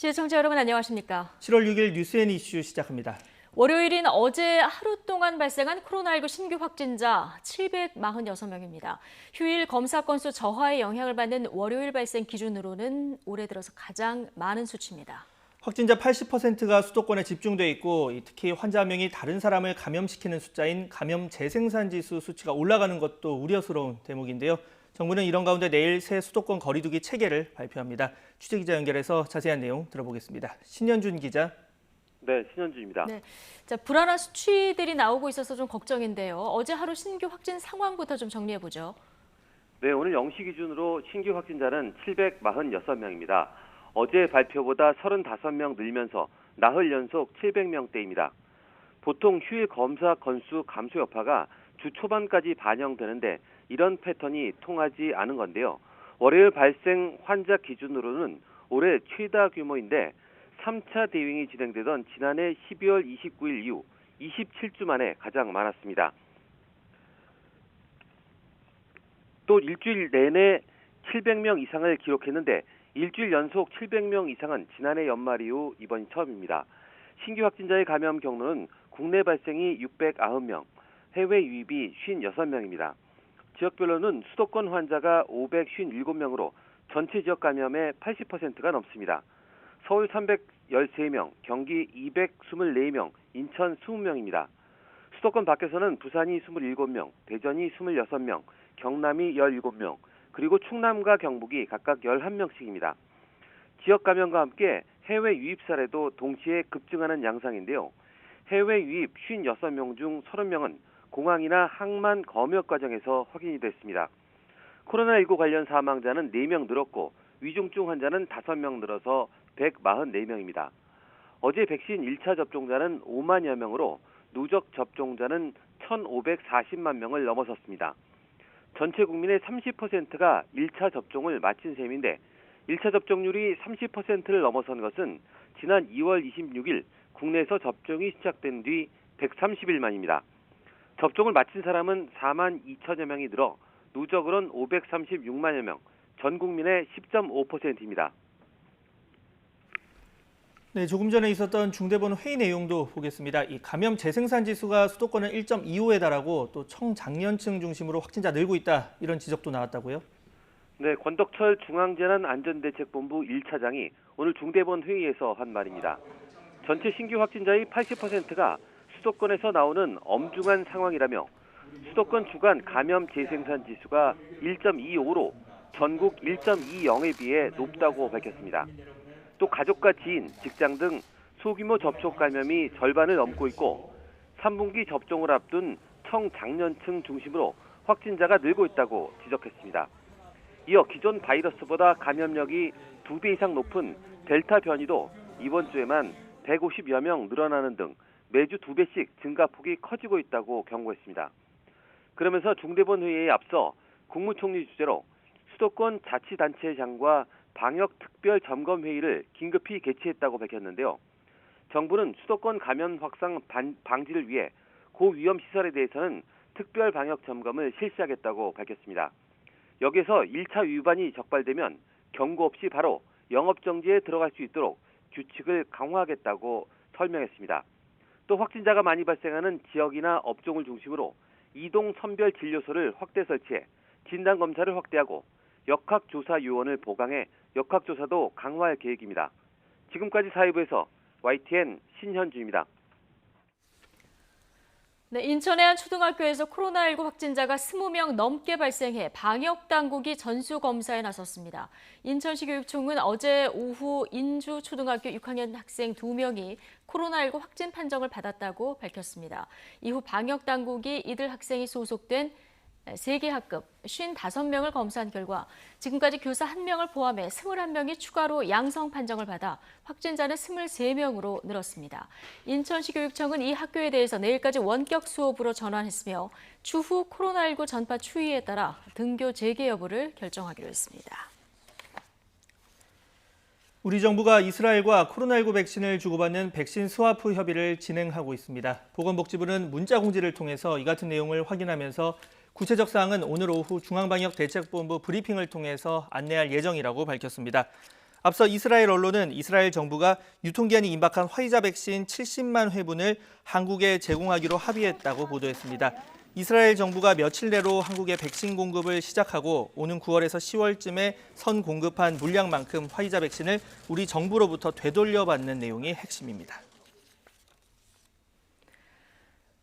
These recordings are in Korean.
시청자 여러분 안녕하십니까? 7월 6일 뉴스앤 이슈 시작합니다. 월요일인 어제 하루 동안 발생한 코로나19 신규 확진자 746명입니다. 휴일 검사 건수 저하의 영향을 받는 월요일 발생 기준으로는 올해 들어서 가장 많은 수치입니다. 확진자 80%가 수도권에 집중돼 있고 특히 환자 한 명이 다른 사람을 감염시키는 숫자인 감염 재생산 지수 수치가 올라가는 것도 우려스러운 대목인데요. 정부는 이런 가운데 내일 새 수도권 거리두기 체계를 발표합니다. 취재기자 연결해서 자세한 내용 들어보겠습니다. 신현준 기자. 네, 신현주입니다. 네, 불안한 수치들이 나오고 있어서 좀 걱정인데요. 어제 하루 신규 확진 상황부터 좀 정리해보죠. 네, 오늘 0시 기준으로 신규 확진자는 746명입니다. 어제 발표보다 35명 늘면서 나흘 연속 700명대입니다. 보통 휴일 검사 건수 감소 여파가 주 초반까지 반영되는데 이런 패턴이 통하지 않은 건데요. 월요일 발생 환자 기준으로는 올해 최다 규모인데 3차 대유행이 진행되던 지난해 12월 29일 이후 27주 만에 가장 많았습니다. 또 일주일 내내 700명 이상을 기록했는데 일주일 연속 700명 이상은 지난해 연말 이후 이번이 처음입니다. 신규 확진자의 감염 경로는 국내 발생이 609명, 해외 유입이 56명입니다. 지역별로는 수도권 환자가 557명으로 전체 지역 감염의 80%가 넘습니다. 서울 313명, 경기 224명, 인천 20명입니다. 수도권 밖에서는 부산이 27명, 대전이 26명, 경남이 17명, 그리고 충남과 경북이 각각 11명씩입니다. 지역 감염과 함께 해외 유입 사례도 동시에 급증하는 양상인데요. 해외 유입 56명 중 30명은 공항이나 항만 검역 과정에서 확인이 됐습니다. 코로나19 관련 사망자는 4명 늘었고 위중증 환자는 5명 늘어서 144명입니다. 어제 백신 1차 접종자는 5만여 명으로 누적 접종자는 1,540만 명을 넘어섰습니다. 전체 국민의 30%가 1차 접종을 마친 셈인데 1차 접종률이 30%를 넘어선 것은 지난 2월 26일 국내에서 접종이 시작된 뒤 130일 만입니다. 접종을 마친 사람은 4만 2천여 명이 늘어 누적으로는 536만여 명, 전 국민의 10.5%입니다. 네, 조금 전에 있었던 중대본 회의 내용도 보겠습니다. 이 감염 재생산 지수가 수도권은 1.25에 달하고 또 청장년층 중심으로 확진자 늘고 있다, 이런 지적도 나왔다고요? 네, 권덕철 중앙재난안전대책본부 1차장이 오늘 중대본 회의에서 한 말입니다. 전체 신규 확진자의 80%가 수도권에서 나오는 엄중한 상황이라며 수도권 주간 감염 재생산 지수가 1.25로 전국 1.20에 비해 높다고 밝혔습니다. 또 가족과 지인, 직장 등 소규모 접촉 감염이 절반을 넘고 있고 3분기 접종을 앞둔 청장년층 중심으로 확진자가 늘고 있다고 지적했습니다. 이어 기존 바이러스보다 감염력이 2배 이상 높은 델타 변이도 이번 주에만 150여 명 늘어나는 등 매주 2배씩 증가폭이 커지고 있다고 경고했습니다. 그러면서 중대본 회의에 앞서 국무총리 주재로 수도권 자치단체장과 방역특별점검회의를 긴급히 개최했다고 밝혔는데요. 정부는 수도권 감염 확산 방지를 위해 고위험 시설에 대해서는 특별 방역 점검을 실시하겠다고 밝혔습니다. 여기서 1차 위반이 적발되면 경고 없이 바로 영업정지에 들어갈 수 있도록 규칙을 강화하겠다고 설명했습니다. 또 확진자가 많이 발생하는 지역이나 업종을 중심으로 이동 선별 진료소를 확대 설치해 진단검사를 확대하고 역학조사 요원을 보강해 역학조사도 강화할 계획입니다. 지금까지 사회부에서 YTN 신현주입니다. 네, 인천의 한 초등학교에서 코로나19 확진자가 20명 넘게 발생해 방역당국이 전수검사에 나섰습니다. 인천시 교육청은 어제 오후 인주 초등학교 6학년 학생 2명이 코로나19 확진 판정을 받았다고 밝혔습니다. 이후 방역당국이 이들 학생이 소속된 3개 학급 55명을 검사한 결과 지금까지 교사 1명을 포함해 21명이 추가로 양성 판정을 받아 확진자는 23명으로 늘었습니다. 인천시 교육청은 이 학교에 대해서 내일까지 원격 수업으로 전환했으며 추후 코로나19 전파 추이에 따라 등교 재개 여부를 결정하기로 했습니다. 우리 정부가 이스라엘과 코로나19 백신을 주고받는 백신 스와프 협의를 진행하고 있습니다. 보건복지부는 문자 공지를 통해서 이 같은 내용을 확인하면서 구체적 사항은 오늘 오후 중앙방역대책본부 브리핑을 통해서 안내할 예정이라고 밝혔습니다. 앞서 이스라엘 언론은 이스라엘 정부가 유통기한이 임박한 화이자 백신 70만 회분을 한국에 제공하기로 합의했다고 보도했습니다. 이스라엘 정부가 며칠 내로 한국에 백신 공급을 시작하고 오는 9월에서 10월쯤에 선 공급한 물량만큼 화이자 백신을 우리 정부로부터 되돌려받는 내용이 핵심입니다.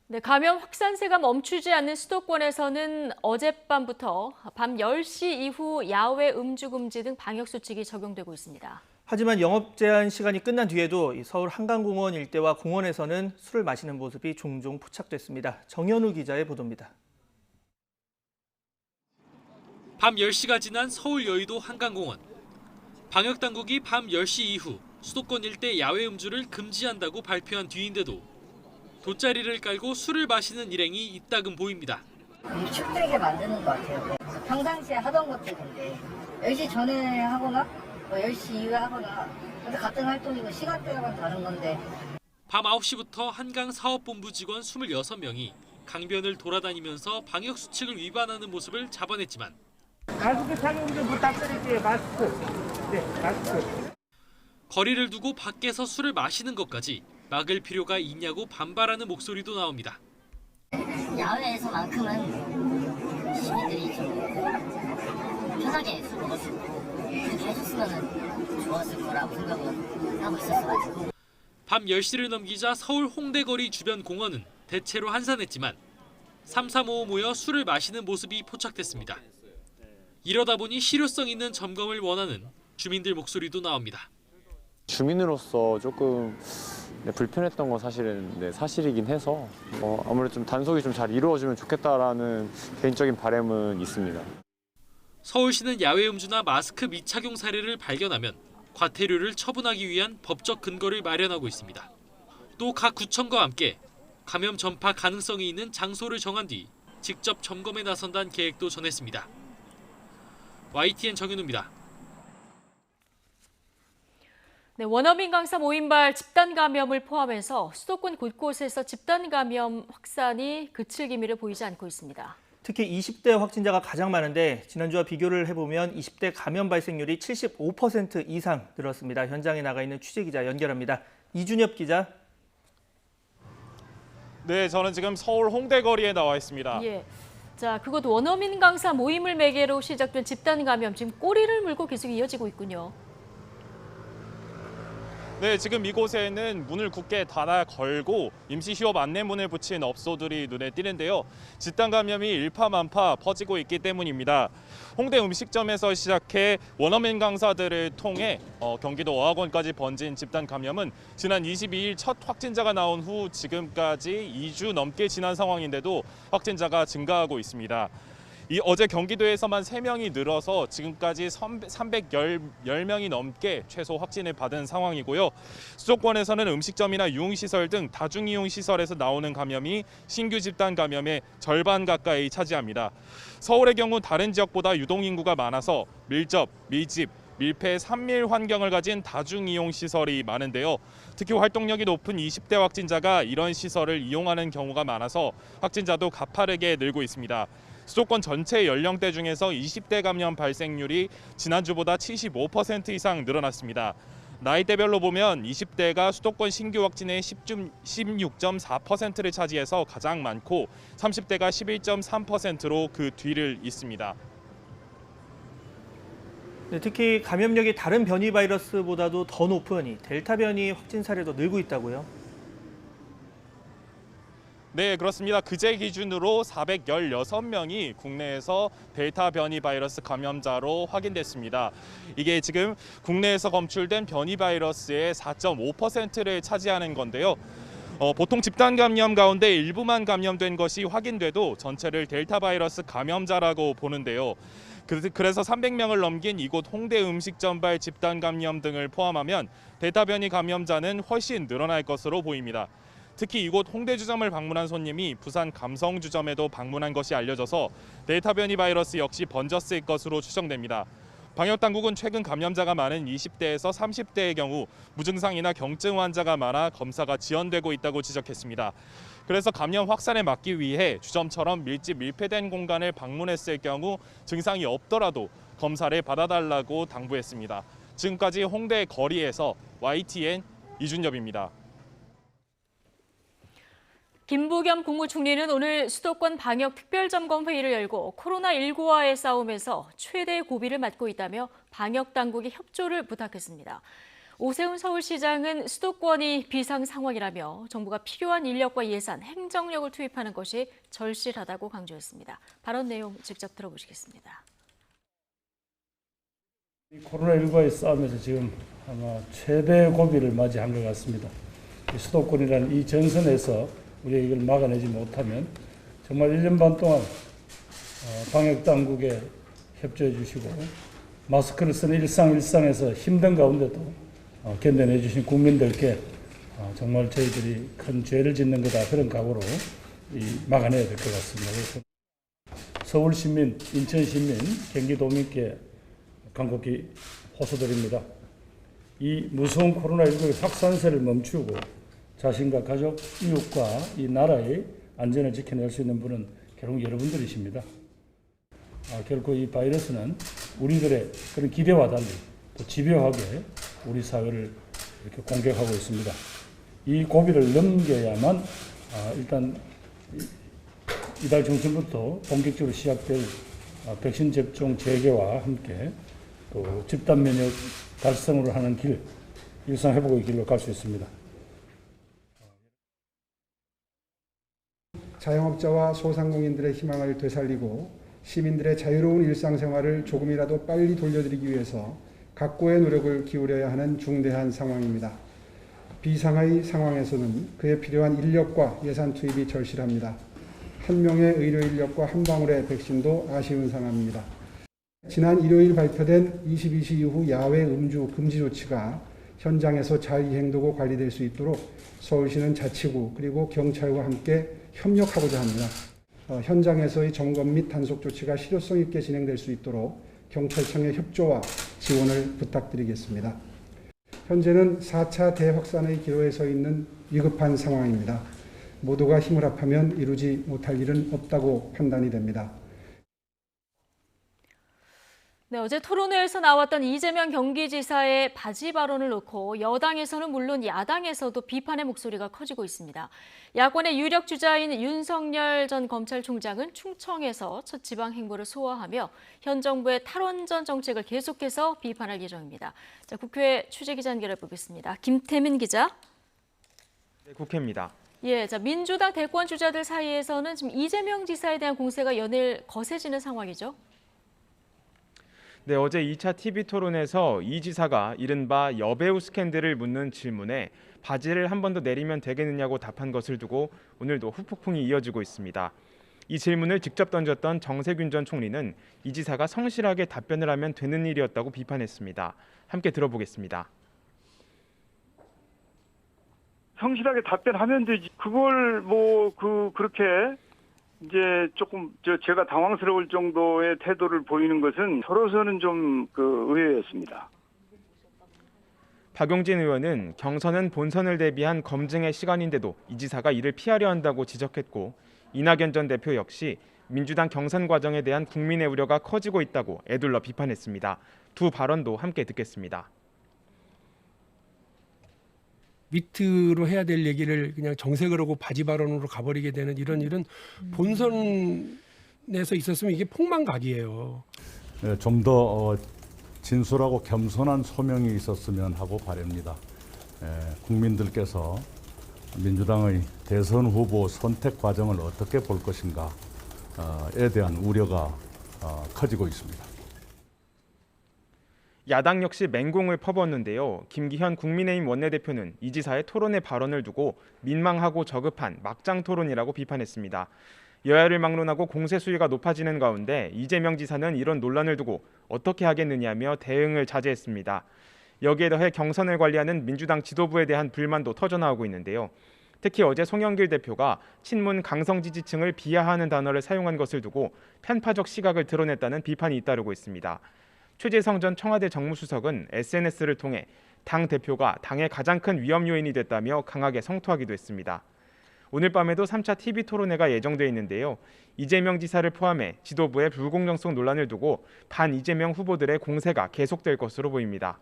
네, 감염 확산세가 멈추지 않는 수도권에서는 어젯밤부터 밤 10시 이후 야외 음주 금지 등 방역 수칙이 적용되고 있습니다. 하지만 영업 제한 시간이 끝난 뒤에도 서울 한강공원 일대와 공원에서는 술을 마시는 모습이 종종 포착됐습니다. 정현우 기자의 보도입니다. 밤 10시가 지난 서울 여의도 한강공원. 방역당국이 밤 10시 이후 수도권 일대 야외 음주를 금지한다고 발표한 뒤인데도 돗자리를 깔고 술을 마시는 일행이 잇따금 보입니다. 축되게 만드는 것 같아요. 평상시에 하던 것들인데 10시 전에 하거나 10시 이후에 하거나 같은 활동이고 시간대만 다른 건데. 밤 9시부터 한강 사업본부 직원 26명이 강변을 돌아다니면서 방역 수칙을 위반하는 모습을 잡아냈지만 마스크 착용 좀 부탁드릴게요. 마스크. 네, 마스크. 거리를 두고 밖에서 술을 마시는 것까지 막을 필요가 있냐고 반발하는 목소리도 나옵니다. 야외에서만큼은 시민들이 좀 편하게 술 먹을 수 있고 그렇게 해줬으면 좋았을 거라고 생각은 하고 있었어가지고. 밤 10시를 넘기자 서울 홍대거리 주변 공원은 대체로 한산했지만 335 모여 술을 마시는 모습이 포착됐습니다. 이러다 보니 실효성 있는 점검을 원하는 주민들 목소리도 나옵니다. 주민으로서 조금 불편했던 건 사실은 사실이긴 해서 아무래도 좀 단속이 좀 잘 이루어지면 좋겠다라는 개인적인 바람은 있습니다. 서울시는 야외 음주나 마스크 미착용 사례를 발견하면 과태료를 처분하기 위한 법적 근거를 마련하고 있습니다. 또 각 구청과 함께 감염 전파 가능성이 있는 장소를 정한 뒤 직접 점검에 나선다는 계획도 전했습니다. YTN 정윤우입니다. 네, 원어민 강사 모임발 집단 감염을 포함해서 수도권 곳곳에서 집단 감염 확산이 그칠 기미를 보이지 않고 있습니다. 특히 20대 확진자가 가장 많은데 지난주와 비교를 해보면 20대 감염 발생률이 75% 이상 늘었습니다. 현장에 나가 있는 취재기자 연결합니다. 이준엽 기자. 네, 저는 지금 서울 홍대거리에 나와 있습니다. 예. 자, 그곳 원어민 강사 모임을 매개로 시작된 집단 감염 지금 꼬리를 물고 계속 이어지고 있군요. 네, 지금 이곳에는 문을 굳게 닫아 걸고 임시 휴업 안내문을 붙인 업소들이 눈에 띄는데요. 집단 감염이 일파만파 퍼지고 있기 때문입니다. 홍대 음식점에서 시작해 원어민 강사들을 통해 경기도 어학원까지 번진 집단 감염은 지난 22일 첫 확진자가 나온 후 지금까지 2주 넘게 지난 상황인데도 확진자가 증가하고 있습니다. 어제 경기도에서만 3명이 늘어서 지금까지 310명이 넘게 최소 확진을 받은 상황이고요. 수도권에서는 음식점이나 유흥시설 등 다중이용시설에서 나오는 감염이 신규 집단 감염의 절반 가까이 차지합니다. 서울의 경우 다른 지역보다 유동인구가 많아서 밀접, 밀집, 밀폐, 산밀 환경을 가진 다중이용시설이 많은데요. 특히 활동력이 높은 20대 확진자가 이런 시설을 이용하는 경우가 많아서 확진자도 가파르게 늘고 있습니다. 수도권 전체 연령대 중에서 20대 감염 발생률이 지난주보다 75% 이상 늘어났습니다. 나이대별로 보면 20대가 수도권 신규 확진의 16.4%를 차지해서 가장 많고 30대가 11.3%로 그 뒤를 잇습니다. 네, 특히 감염력이 다른 변이 바이러스보다도 더 높은 이 델타 변이 확진 사례도 늘고 있다고요? 네, 그렇습니다. 그제 기준으로 416명이 국내에서 델타 변이 바이러스 감염자로 확인됐습니다. 이게 지금 국내에서 검출된 변이 바이러스의 4.5%를 차지하는 건데요. 보통 집단 감염 가운데 일부만 감염된 것이 확인돼도 전체를 델타 바이러스 감염자라고 보는데요. 그래서 300명을 넘긴 이곳 홍대 음식점발 집단 감염 등을 포함하면 델타 변이 감염자는 훨씬 늘어날 것으로 보입니다. 특히 이곳 홍대주점을 방문한 손님이 부산 감성주점에도 방문한 것이 알려져서 델타 변이 바이러스 역시 번졌을 것으로 추정됩니다. 방역당국은 최근 감염자가 많은 20대에서 30대의 경우 무증상이나 경증 환자가 많아 검사가 지연되고 있다고 지적했습니다. 그래서 감염 확산을 막기 위해 주점처럼 밀집 밀폐된 공간을 방문했을 경우 증상이 없더라도 검사를 받아달라고 당부했습니다. 지금까지 홍대 거리에서 YTN 이준엽입니다. 김부겸 국무총리는 오늘 수도권 방역 특별점검 회의를 열고 코로나19와의 싸움에서 최대의 고비를 맞고 있다며 방역 당국의 협조를 부탁했습니다. 오세훈 서울시장은 수도권이 비상 상황이라며 정부가 필요한 인력과 예산, 행정력을 투입하는 것이 절실하다고 강조했습니다. 발언 내용 직접 들어보시겠습니다. 코로나19와의 싸움에서 지금 아마 최대의 고비를 맞이한 것 같습니다. 수도권이라는 이 전선에서 우리가 이걸 막아내지 못하면 정말 1년 반 동안 방역당국에 협조해 주시고 마스크를 쓰는 일상에서 힘든 가운데도 견뎌내 주신 국민들께 정말 저희들이 큰 죄를 짓는 거다, 그런 각오로 막아내야 될 것 같습니다. 그래서 서울 시민, 인천 시민, 경기도민께 간곡히 호소드립니다. 이 무서운 코로나19의 확산세를 멈추고 자신과 가족, 이웃과 이 나라의 안전을 지켜낼 수 있는 분은 결국 여러분들이십니다. 결코 이 바이러스는 우리들의 그런 기대와 달리 또 집요하게 우리 사회를 이렇게 공격하고 있습니다. 이 고비를 넘겨야만 일단 이달 중순부터 본격적으로 시작될 백신 접종 재개와 함께 또 집단 면역 달성으로 하는 길, 일상 회복의 길로 갈 수 있습니다. 자영업자와 소상공인들의 희망을 되살리고 시민들의 자유로운 일상생활을 조금이라도 빨리 돌려드리기 위해서 각고의 노력을 기울여야 하는 중대한 상황입니다. 비상의 상황에서는 그에 필요한 인력과 예산 투입이 절실합니다. 한 명의 의료 인력과 한 방울의 백신도 아쉬운 상황입니다. 지난 일요일 발표된 22시 이후 야외 음주 금지 조치가 현장에서 잘 이행되고 관리될 수 있도록 서울시는 자치구 그리고 경찰과 함께 협력하고자 합니다. 현장에서의 점검 및 단속 조치가 실효성 있게 진행될 수 있도록 경찰청의 협조와 지원을 부탁드리겠습니다. 현재는 4차 대확산의 기로에 서 있는 위급한 상황입니다. 모두가 힘을 합하면 이루지 못할 일은 없다고 판단이 됩니다. 네, 어제 토론회에서 나왔던 이재명 경기지사의 바지 발언을 놓고 여당에서는 물론 야당에서도 비판의 목소리가 커지고 있습니다. 야권의 유력 주자인 윤석열 전 검찰총장은 충청에서 첫 지방 행보를 소화하며 현 정부의 탈원전 정책을 계속해서 비판할 예정입니다. 자, 국회 취재기자 연결해 보겠습니다. 김태민 기자. 네, 국회입니다. 예, 자, 민주당 대권 주자들 사이에서는 지금 이재명 지사에 대한 공세가 연일 거세지는 상황이죠. 네, 어제 2차 TV 토론에서 이 지사가 이른바 여배우 스캔들을 묻는 질문에 바지를 한 번 더 내리면 되겠느냐고 답한 것을 두고 오늘도 후폭풍이 이어지고 있습니다. 이 질문을 직접 던졌던 정세균 전 총리는 이 지사가 성실하게 답변을 하면 되는 일이었다고 비판했습니다. 함께 들어보겠습니다. 성실하게 답변하면 되지. 그걸 그렇게 이제 조금 제가 당황스러울 정도의 태도를 보이는 것은 저로서는 좀 의외였습니다. 박용진 의원은 경선은 본선을 대비한 검증의 시간인데도 이 지사가 이를 피하려 한다고 지적했고, 이낙연 전 대표 역시 민주당 경선 과정에 대한 국민의 우려가 커지고 있다고 에둘러 비판했습니다. 두 발언도 함께 듣겠습니다. 밑으로 해야 될 얘기를 그냥 정색을 하고 바지 발언으로 가버리게 되는 이런 일은 본선에서 있었으면 이게 폭망각이에요. 네, 좀 더 진솔하고 겸손한 소명이 있었으면 하고 바랍니다. 국민들께서 민주당의 대선 후보 선택 과정을 어떻게 볼 것인가에 대한 우려가 커지고 있습니다. 야당 역시 맹공을 퍼붓는데요. 김기현 국민의힘 원내대표는 이 지사의 토론회 발언을 두고 민망하고 저급한 막장 토론이라고 비판했습니다. 여야를 막론하고 공세 수위가 높아지는 가운데 이재명 지사는 이런 논란을 두고 어떻게 하겠느냐며 대응을 자제했습니다. 여기에 더해 경선을 관리하는 민주당 지도부에 대한 불만도 터져나오고 있는데요. 특히 어제 송영길 대표가 친문 강성 지지층을 비하하는 단어를 사용한 것을 두고 편파적 시각을 드러냈다는 비판이 잇따르고 있습니다. 최재성 전 청와대 정무수석은 SNS를 통해 당 대표가 당의 가장 큰 위험 요인이 됐다며 강하게 성토하기도 했습니다. 오늘 밤에도 3차 TV 토론회가 예정돼 있는데요. 이재명 지사를 포함해 지도부의 불공정성 논란을 두고 반 이재명 후보들의 공세가 계속될 것으로 보입니다.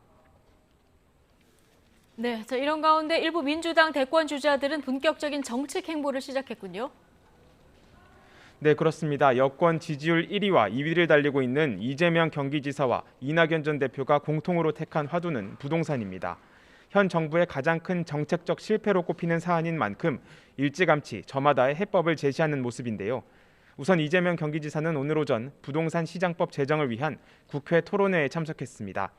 네, 자, 이런 가운데 일부 민주당 대권 주자들은 본격적인 정책 행보를 시작했군요. 네, 그렇습니다. 여권 지지율 1위와 2위를 달리고 있는 이재명 경기지사와 이낙연 전 대표가 공통으로 택한 화두는 부동산입니다. 현 정부의 가장 큰 정책적 실패로 꼽히는 사안인 만큼 일찌감치 저마다의 해법을 제시하는 모습인데요. 우선 이재명 경기지사는 오늘 오전 부동산 시장법 제정을 위한 국회 토론회에 참석했습니다.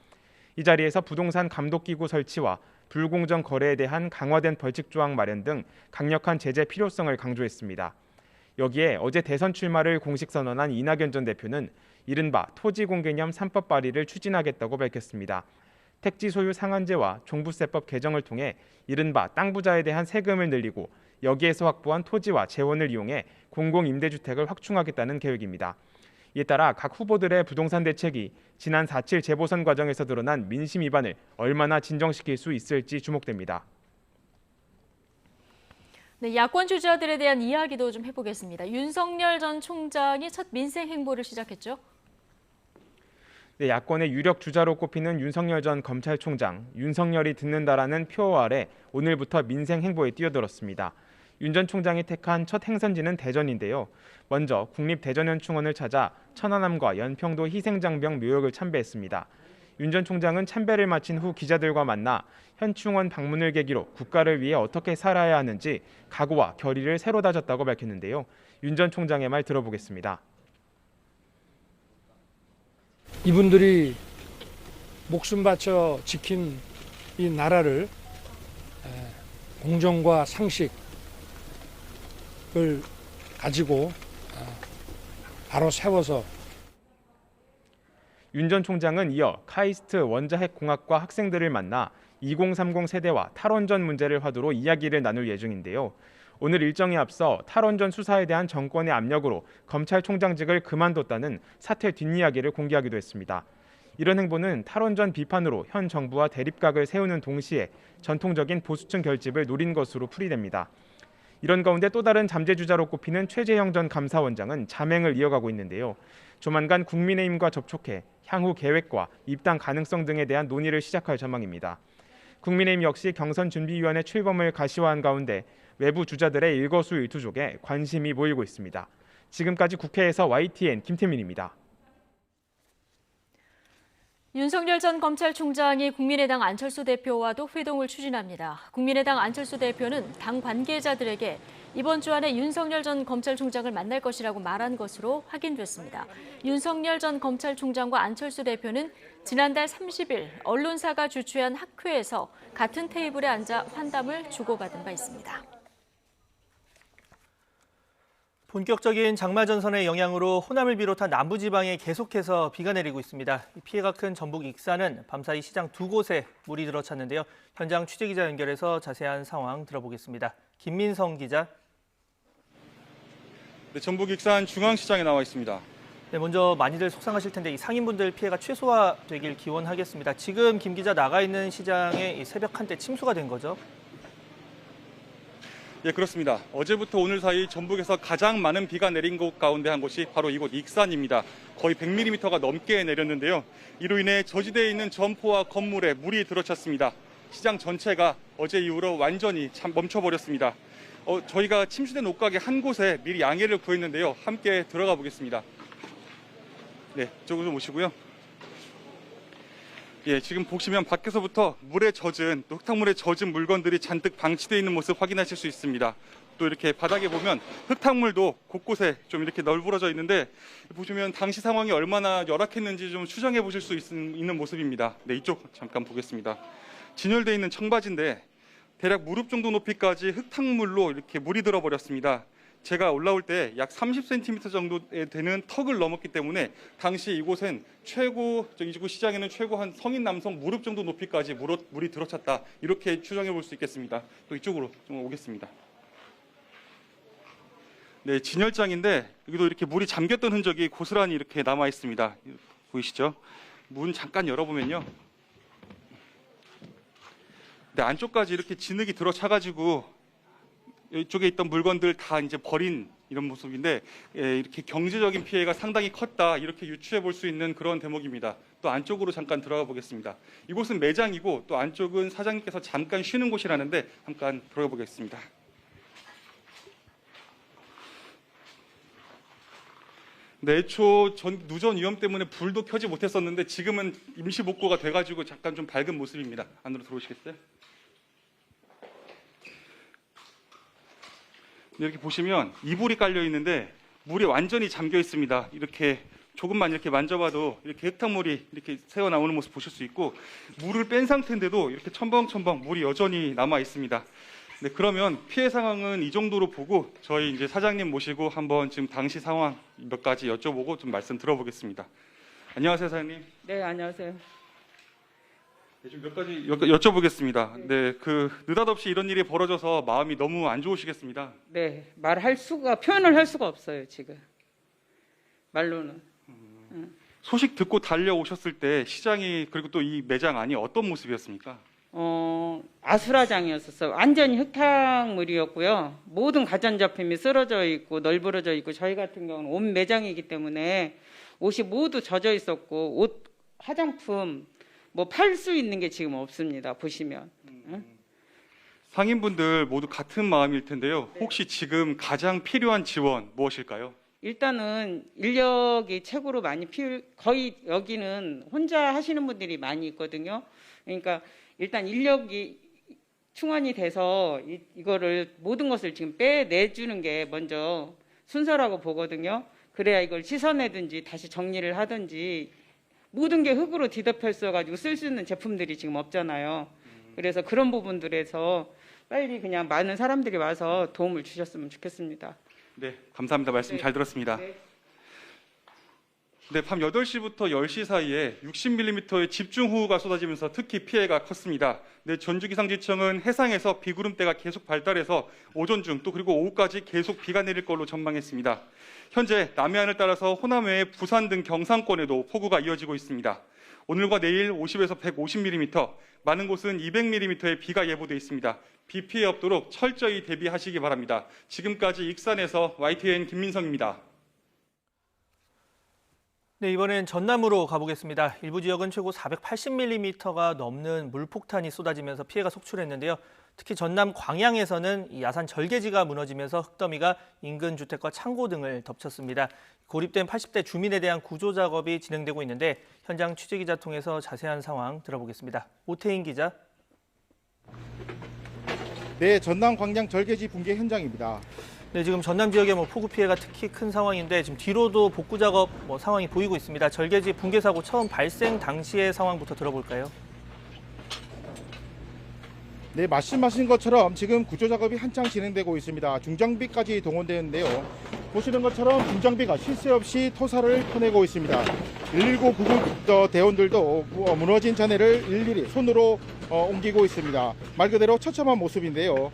이 자리에서 부동산 감독기구 설치와 불공정 거래에 대한 강화된 벌칙 조항 마련 등 강력한 제재 필요성을 강조했습니다. 여기에 어제 대선 출마를 공식 선언한 이낙연 전 대표는 이른바 토지공 개념 3법 발의를 추진하겠다고 밝혔습니다. 택지 소유 상한제와 종부세법 개정을 통해 이른바 땅 부자에 대한 세금을 늘리고 여기에서 확보한 토지와 재원을 이용해 공공임대주택을 확충하겠다는 계획입니다. 이에 따라 각 후보들의 부동산 대책이 지난 4.7 재보선 과정에서 드러난 민심 위반을 얼마나 진정시킬 수 있을지 주목됩니다. 네, 야권 주자들에 대한 이야기도 좀 해보겠습니다. 윤석열 전 총장이 첫 민생 행보를 시작했죠. 네, 야권의 유력 주자로 꼽히는 윤석열 전 검찰총장, 윤석열이 듣는다라는 표어 아래 오늘부터 민생 행보에 뛰어들었습니다. 윤 전 총장이 택한 첫 행선지는 대전인데요. 먼저 국립대전현충원을 찾아 천안함과 연평도 희생장병 묘역을 참배했습니다. 윤 전 총장은 참배를 마친 후 기자들과 만나 현충원 방문을 계기로 국가를 위해 어떻게 살아야 하는지 각오와 결의를 새로 다졌다고 밝혔는데요. 윤 전 총장의 말 들어보겠습니다. 이분들이 목숨 바쳐 지킨 이 나라를 공정과 상식을 가지고 바로 세워서 윤 전 총장은 이어 카이스트 원자핵공학과 학생들을 만나 2030 세대와 탈원전 문제를 화두로 이야기를 나눌 예정인데요. 오늘 일정에 앞서 탈원전 수사에 대한 정권의 압력으로 검찰총장직을 그만뒀다는 사퇴 뒷이야기를 공개하기도 했습니다. 이런 행보는 탈원전 비판으로 현 정부와 대립각을 세우는 동시에 전통적인 보수층 결집을 노린 것으로 풀이됩니다. 이런 가운데 또 다른 잠재주자로 꼽히는 최재형 전 감사원장은 자맹을 이어가고 있는데요. 조만간 국민의힘과 접촉해 향후 계획과 입당 가능성 등에 대한 논의를 시작할 전망입니다. 국민의힘 역시 경선준비위원회 출범을 가시화한 가운데 외부 주자들의 일거수일투족에 관심이 모이고 있습니다. 지금까지 국회에서 YTN 김태민입니다. 윤석열 전 검찰총장이 국민의당 안철수 대표와도 회동을 추진합니다. 국민의당 안철수 대표는 당 관계자들에게 이번 주 안에 윤석열 전 검찰총장을 만날 것이라고 말한 것으로 확인됐습니다. 윤석열 전 검찰총장과 안철수 대표는 지난달 30일 언론사가 주최한 학회에서 같은 테이블에 앉아 환담을 주고받은 바 있습니다. 본격적인 장마 전선의 영향으로 호남을 비롯한 남부지방에 계속해서 비가 내리고 있습니다. 피해가 큰 전북 익산은 밤사이 시장 두 곳에 물이 들어찼는데요. 현장 취재기자 연결해서 자세한 상황 들어보겠습니다. 김민성 기자. 네, 전북 익산 중앙시장에 나와 있습니다. 네, 먼저 많이들 속상하실 텐데 이 상인분들 피해가 최소화되길 기원하겠습니다. 지금 김 기자 나가 있는 시장에 이 새벽 한때 침수가 된 거죠? 예, 그렇습니다. 어제부터 오늘 사이 전북에서 가장 많은 비가 내린 곳 가운데 한 곳이 바로 이곳 익산입니다. 거의 100mm가 넘게 내렸는데요. 이로 인해 저지대에 있는 점포와 건물에 물이 들어찼습니다. 시장 전체가 어제 이후로 완전히 멈춰버렸습니다. 저희가 침수된 옷가게 한 곳에 미리 양해를 구했는데요. 함께 들어가 보겠습니다. 네, 이쪽으로 모시고요. 예, 지금 보시면 밖에서부터 물에 젖은, 또 흙탕물에 젖은 물건들이 잔뜩 방치되어 있는 모습 확인하실 수 있습니다. 또 이렇게 바닥에 보면 흙탕물도 곳곳에 좀 이렇게 널브러져 있는데 보시면 당시 상황이 얼마나 열악했는지 좀 추정해 보실 수 있는 모습입니다. 네, 이쪽 잠깐 보겠습니다. 진열되어 있는 청바지인데 대략 무릎 정도 높이까지 흙탕물로 이렇게 물이 들어버렸습니다. 제가 올라올 때 약 30cm 정도 되는 턱을 넘었기 때문에 당시 이곳은 이곳 시장에는 최고 한 성인 남성 무릎 정도 높이까지 물이 들어찼다. 이렇게 추정해 볼 수 있겠습니다. 또 이쪽으로 좀 오겠습니다. 네, 진열장인데 여기도 이렇게 물이 잠겼던 흔적이 고스란히 이렇게 남아 있습니다. 보이시죠? 문 잠깐 열어보면요. 네, 안쪽까지 이렇게 진흙이 들어차가지고 이쪽에 있던 물건들 다 이제 버린 이런 모습인데 이렇게 경제적인 피해가 상당히 컸다 이렇게 유추해 볼 수 있는 그런 대목입니다. 또 안쪽으로 잠깐 들어가 보겠습니다. 이곳은 매장이고 또 안쪽은 사장님께서 잠깐 쉬는 곳이라는데 잠깐 들어가 보겠습니다. 네, 애초 누전 위험 때문에 불도 켜지 못했었는데 지금은 임시 복구가 돼가지고 잠깐 좀 밝은 모습입니다. 안으로 들어오시겠어요? 이렇게 보시면 이불이 깔려 있는데 물이 완전히 잠겨 있습니다. 이렇게 조금만 이렇게 만져봐도 이렇게 흙탕물이 이렇게 새어 나오는 모습 보실 수 있고 물을 뺀 상태인데도 이렇게 첨벙첨벙 물이 여전히 남아 있습니다. 네, 그러면 피해 상황은 이 정도로 보고 저희 이제 사장님 모시고 한번 지금 당시 상황 몇 가지 여쭤보고 좀 말씀 들어보겠습니다. 안녕하세요, 사장님. 네, 안녕하세요. 네, 좀 몇 가지 여쭤보겠습니다. 네, 느닷없이 이런 일이 벌어져서 마음이 너무 안 좋으시겠습니다. 네, 표현을 할 수가 없어요, 지금. 말로는. 소식 듣고 달려오셨을 때 시장이 그리고 또 이 매장 안이 어떤 모습이었습니까? 아수라장이었었어요. 완전히 흙탕물이었고요. 모든 가전제품이 쓰러져 있고 널브러져 있고 저희 같은 경우는 온 매장이기 때문에 옷이 모두 젖어 있었고 옷, 화장품 뭐 팔 수 있는 게 지금 없습니다. 보시면. 상인분들 모두 같은 마음일 텐데요. 혹시 지금 가장 필요한 지원 무엇일까요? 일단은 인력이 최고로 많이 거의 여기는 혼자 하시는 분들이 많이 있거든요. 그러니까 일단 인력이 충원이 돼서 이거를 모든 것을 지금 빼내주는 게 먼저 순서라고 보거든요. 그래야 이걸 씻어내든지 다시 정리를 하든지 모든 게 흙으로 뒤덮여 있어가지고 쓸 수 있는 제품들이 지금 없잖아요. 그래서 그런 부분들에서 빨리 그냥 많은 사람들이 와서 도움을 주셨으면 좋겠습니다. 네, 감사합니다. 말씀 잘 들었습니다. 네, 밤 8시부터 10시 사이에 60mm의 집중호우가 쏟아지면서 특히 피해가 컸습니다. 네, 전주기상지청은 해상에서 비구름대가 계속 발달해서 오전 중 또 그리고 오후까지 계속 비가 내릴 걸로 전망했습니다. 현재 남해안을 따라서 호남 외에 부산 등 경상권에도 폭우가 이어지고 있습니다. 오늘과 내일 50에서 150mm, 많은 곳은 200mm의 비가 예보돼 있습니다. 비 피해 없도록 철저히 대비하시기 바랍니다. 지금까지 익산에서 YTN 김민성입니다. 네, 이번엔 전남으로 가보겠습니다. 일부 지역은 최고 480mm가 넘는 물폭탄이 쏟아지면서 피해가 속출했는데요. 특히 전남 광양에서는 이 야산 절개지가 무너지면서 흙더미가 인근 주택과 창고 등을 덮쳤습니다. 고립된 80대 주민에 대한 구조 작업이 진행되고 있는데 현장 취재기자 통해서 자세한 상황 들어보겠습니다. 오태인 기자. 네, 전남 광양 절개지 붕괴 현장입니다. 네, 지금 전남 지역의 폭우 피해가 특히 큰 상황인데 지금 뒤로도 복구 작업 상황이 보이고 있습니다. 절개지 붕괴 사고 처음 발생 당시의 상황부터 들어볼까요? 네, 말씀하신 것처럼 지금 구조 작업이 한창 진행되고 있습니다. 중장비까지 동원되는데요. 보시는 것처럼 중장비가 쉴 새 없이 토사를 퍼내고 있습니다. 119 구급 대원들도 무너진 잔해를 일일이 손으로 옮기고 있습니다. 말 그대로 처참한 모습인데요.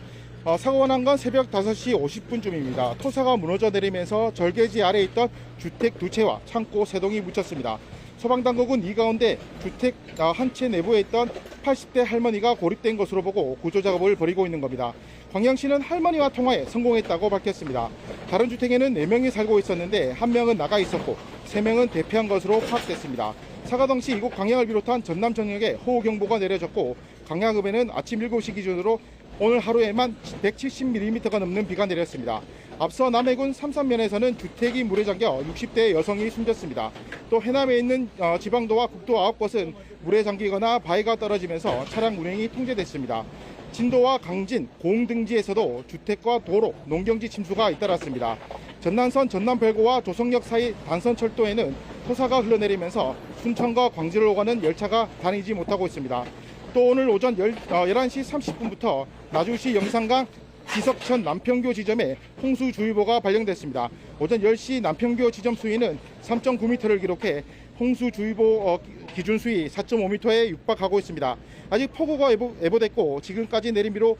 사고가 난 건 새벽 5시 50분쯤입니다. 토사가 무너져 내리면서 절개지 아래에 있던 주택 2채와 창고 3동이 묻혔습니다. 소방당국은 이 가운데 주택 한 채 내부에 있던 80대 할머니가 고립된 것으로 보고 구조작업을 벌이고 있는 겁니다. 광양시는 할머니와 통화에 성공했다고 밝혔습니다. 다른 주택에는 4명이 살고 있었는데 1명은 나가 있었고 3명은 대피한 것으로 파악됐습니다. 사고 당시 이곳 광양을 비롯한 전남 전역에 호우경보가 내려졌고 광양읍에는 아침 7시 기준으로 오늘 하루에만 170mm가 넘는 비가 내렸습니다. 앞서 남해군 삼산면에서는 주택이 물에 잠겨 60대 여성이 숨졌습니다. 또 해남에 있는 지방도와 국도 9곳은 물에 잠기거나 바위가 떨어지면서 차량 운행이 통제됐습니다. 진도와 강진, 공등지에서도 주택과 도로, 농경지 침수가 잇따랐습니다. 전남선 전남별고와 조성역 사이 단선철도에는 토사가 흘러내리면서 순천과 광주로 가는 열차가 다니지 못하고 있습니다. 또 오늘 오전 11시 30분부터 나주시 영산강 기석천 남평교 지점에 홍수주의보가 발령됐습니다. 오전 10시 남평교 지점 수위는 3.9m를 기록해 홍수주의보 기준 수위 4.5m에 육박하고 있습니다. 아직 폭우가 예보됐고 지금까지 내린 비로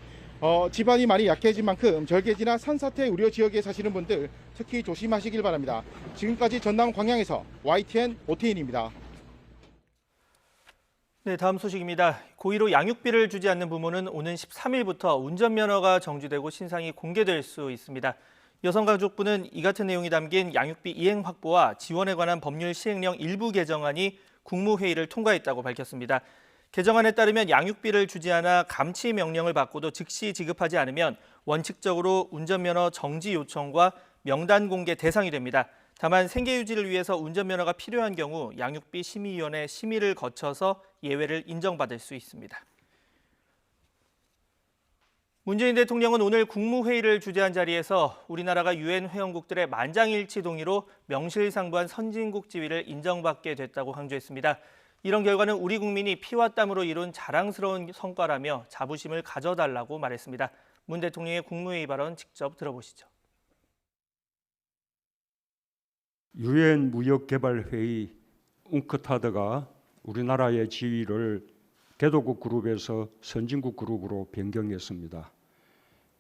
지반이 많이 약해진 만큼 절개지나 산사태 우려 지역에 사시는 분들 특히 조심하시길 바랍니다. 지금까지 전남 광양에서 YTN 오태인입니다. 네, 다음 소식입니다. 고의로 양육비를 주지 않는 부모는 오는 13일부터 운전면허가 정지되고 신상이 공개될 수 있습니다. 여성가족부는 이 같은 내용이 담긴 양육비 이행 확보와 지원에 관한 법률 시행령 일부 개정안이 국무회의를 통과했다고 밝혔습니다. 개정안에 따르면 양육비를 주지 않아 감치 명령을 받고도 즉시 지급하지 않으면 원칙적으로 운전면허 정지 요청과 명단 공개 대상이 됩니다. 다만 생계 유지를 위해서 운전면허가 필요한 경우 양육비 심의위원회 심의를 거쳐서 예외를 인정받을 수 있습니다. 문재인 대통령은 오늘 국무회의를 주재한 자리에서 우리나라가 유엔 회원국들의 만장일치 동의로 명실상부한 선진국 지위를 인정받게 됐다고 강조했습니다. 이런 결과는 우리 국민이 피와 땀으로 이룬 자랑스러운 성과라며 자부심을 가져달라고 말했습니다. 문 대통령의 국무회의 발언 직접 들어보시죠. 유엔 무역개발회의 웅크타드가 우리나라의 지위를 개도국 그룹에서 선진국 그룹으로 변경했습니다.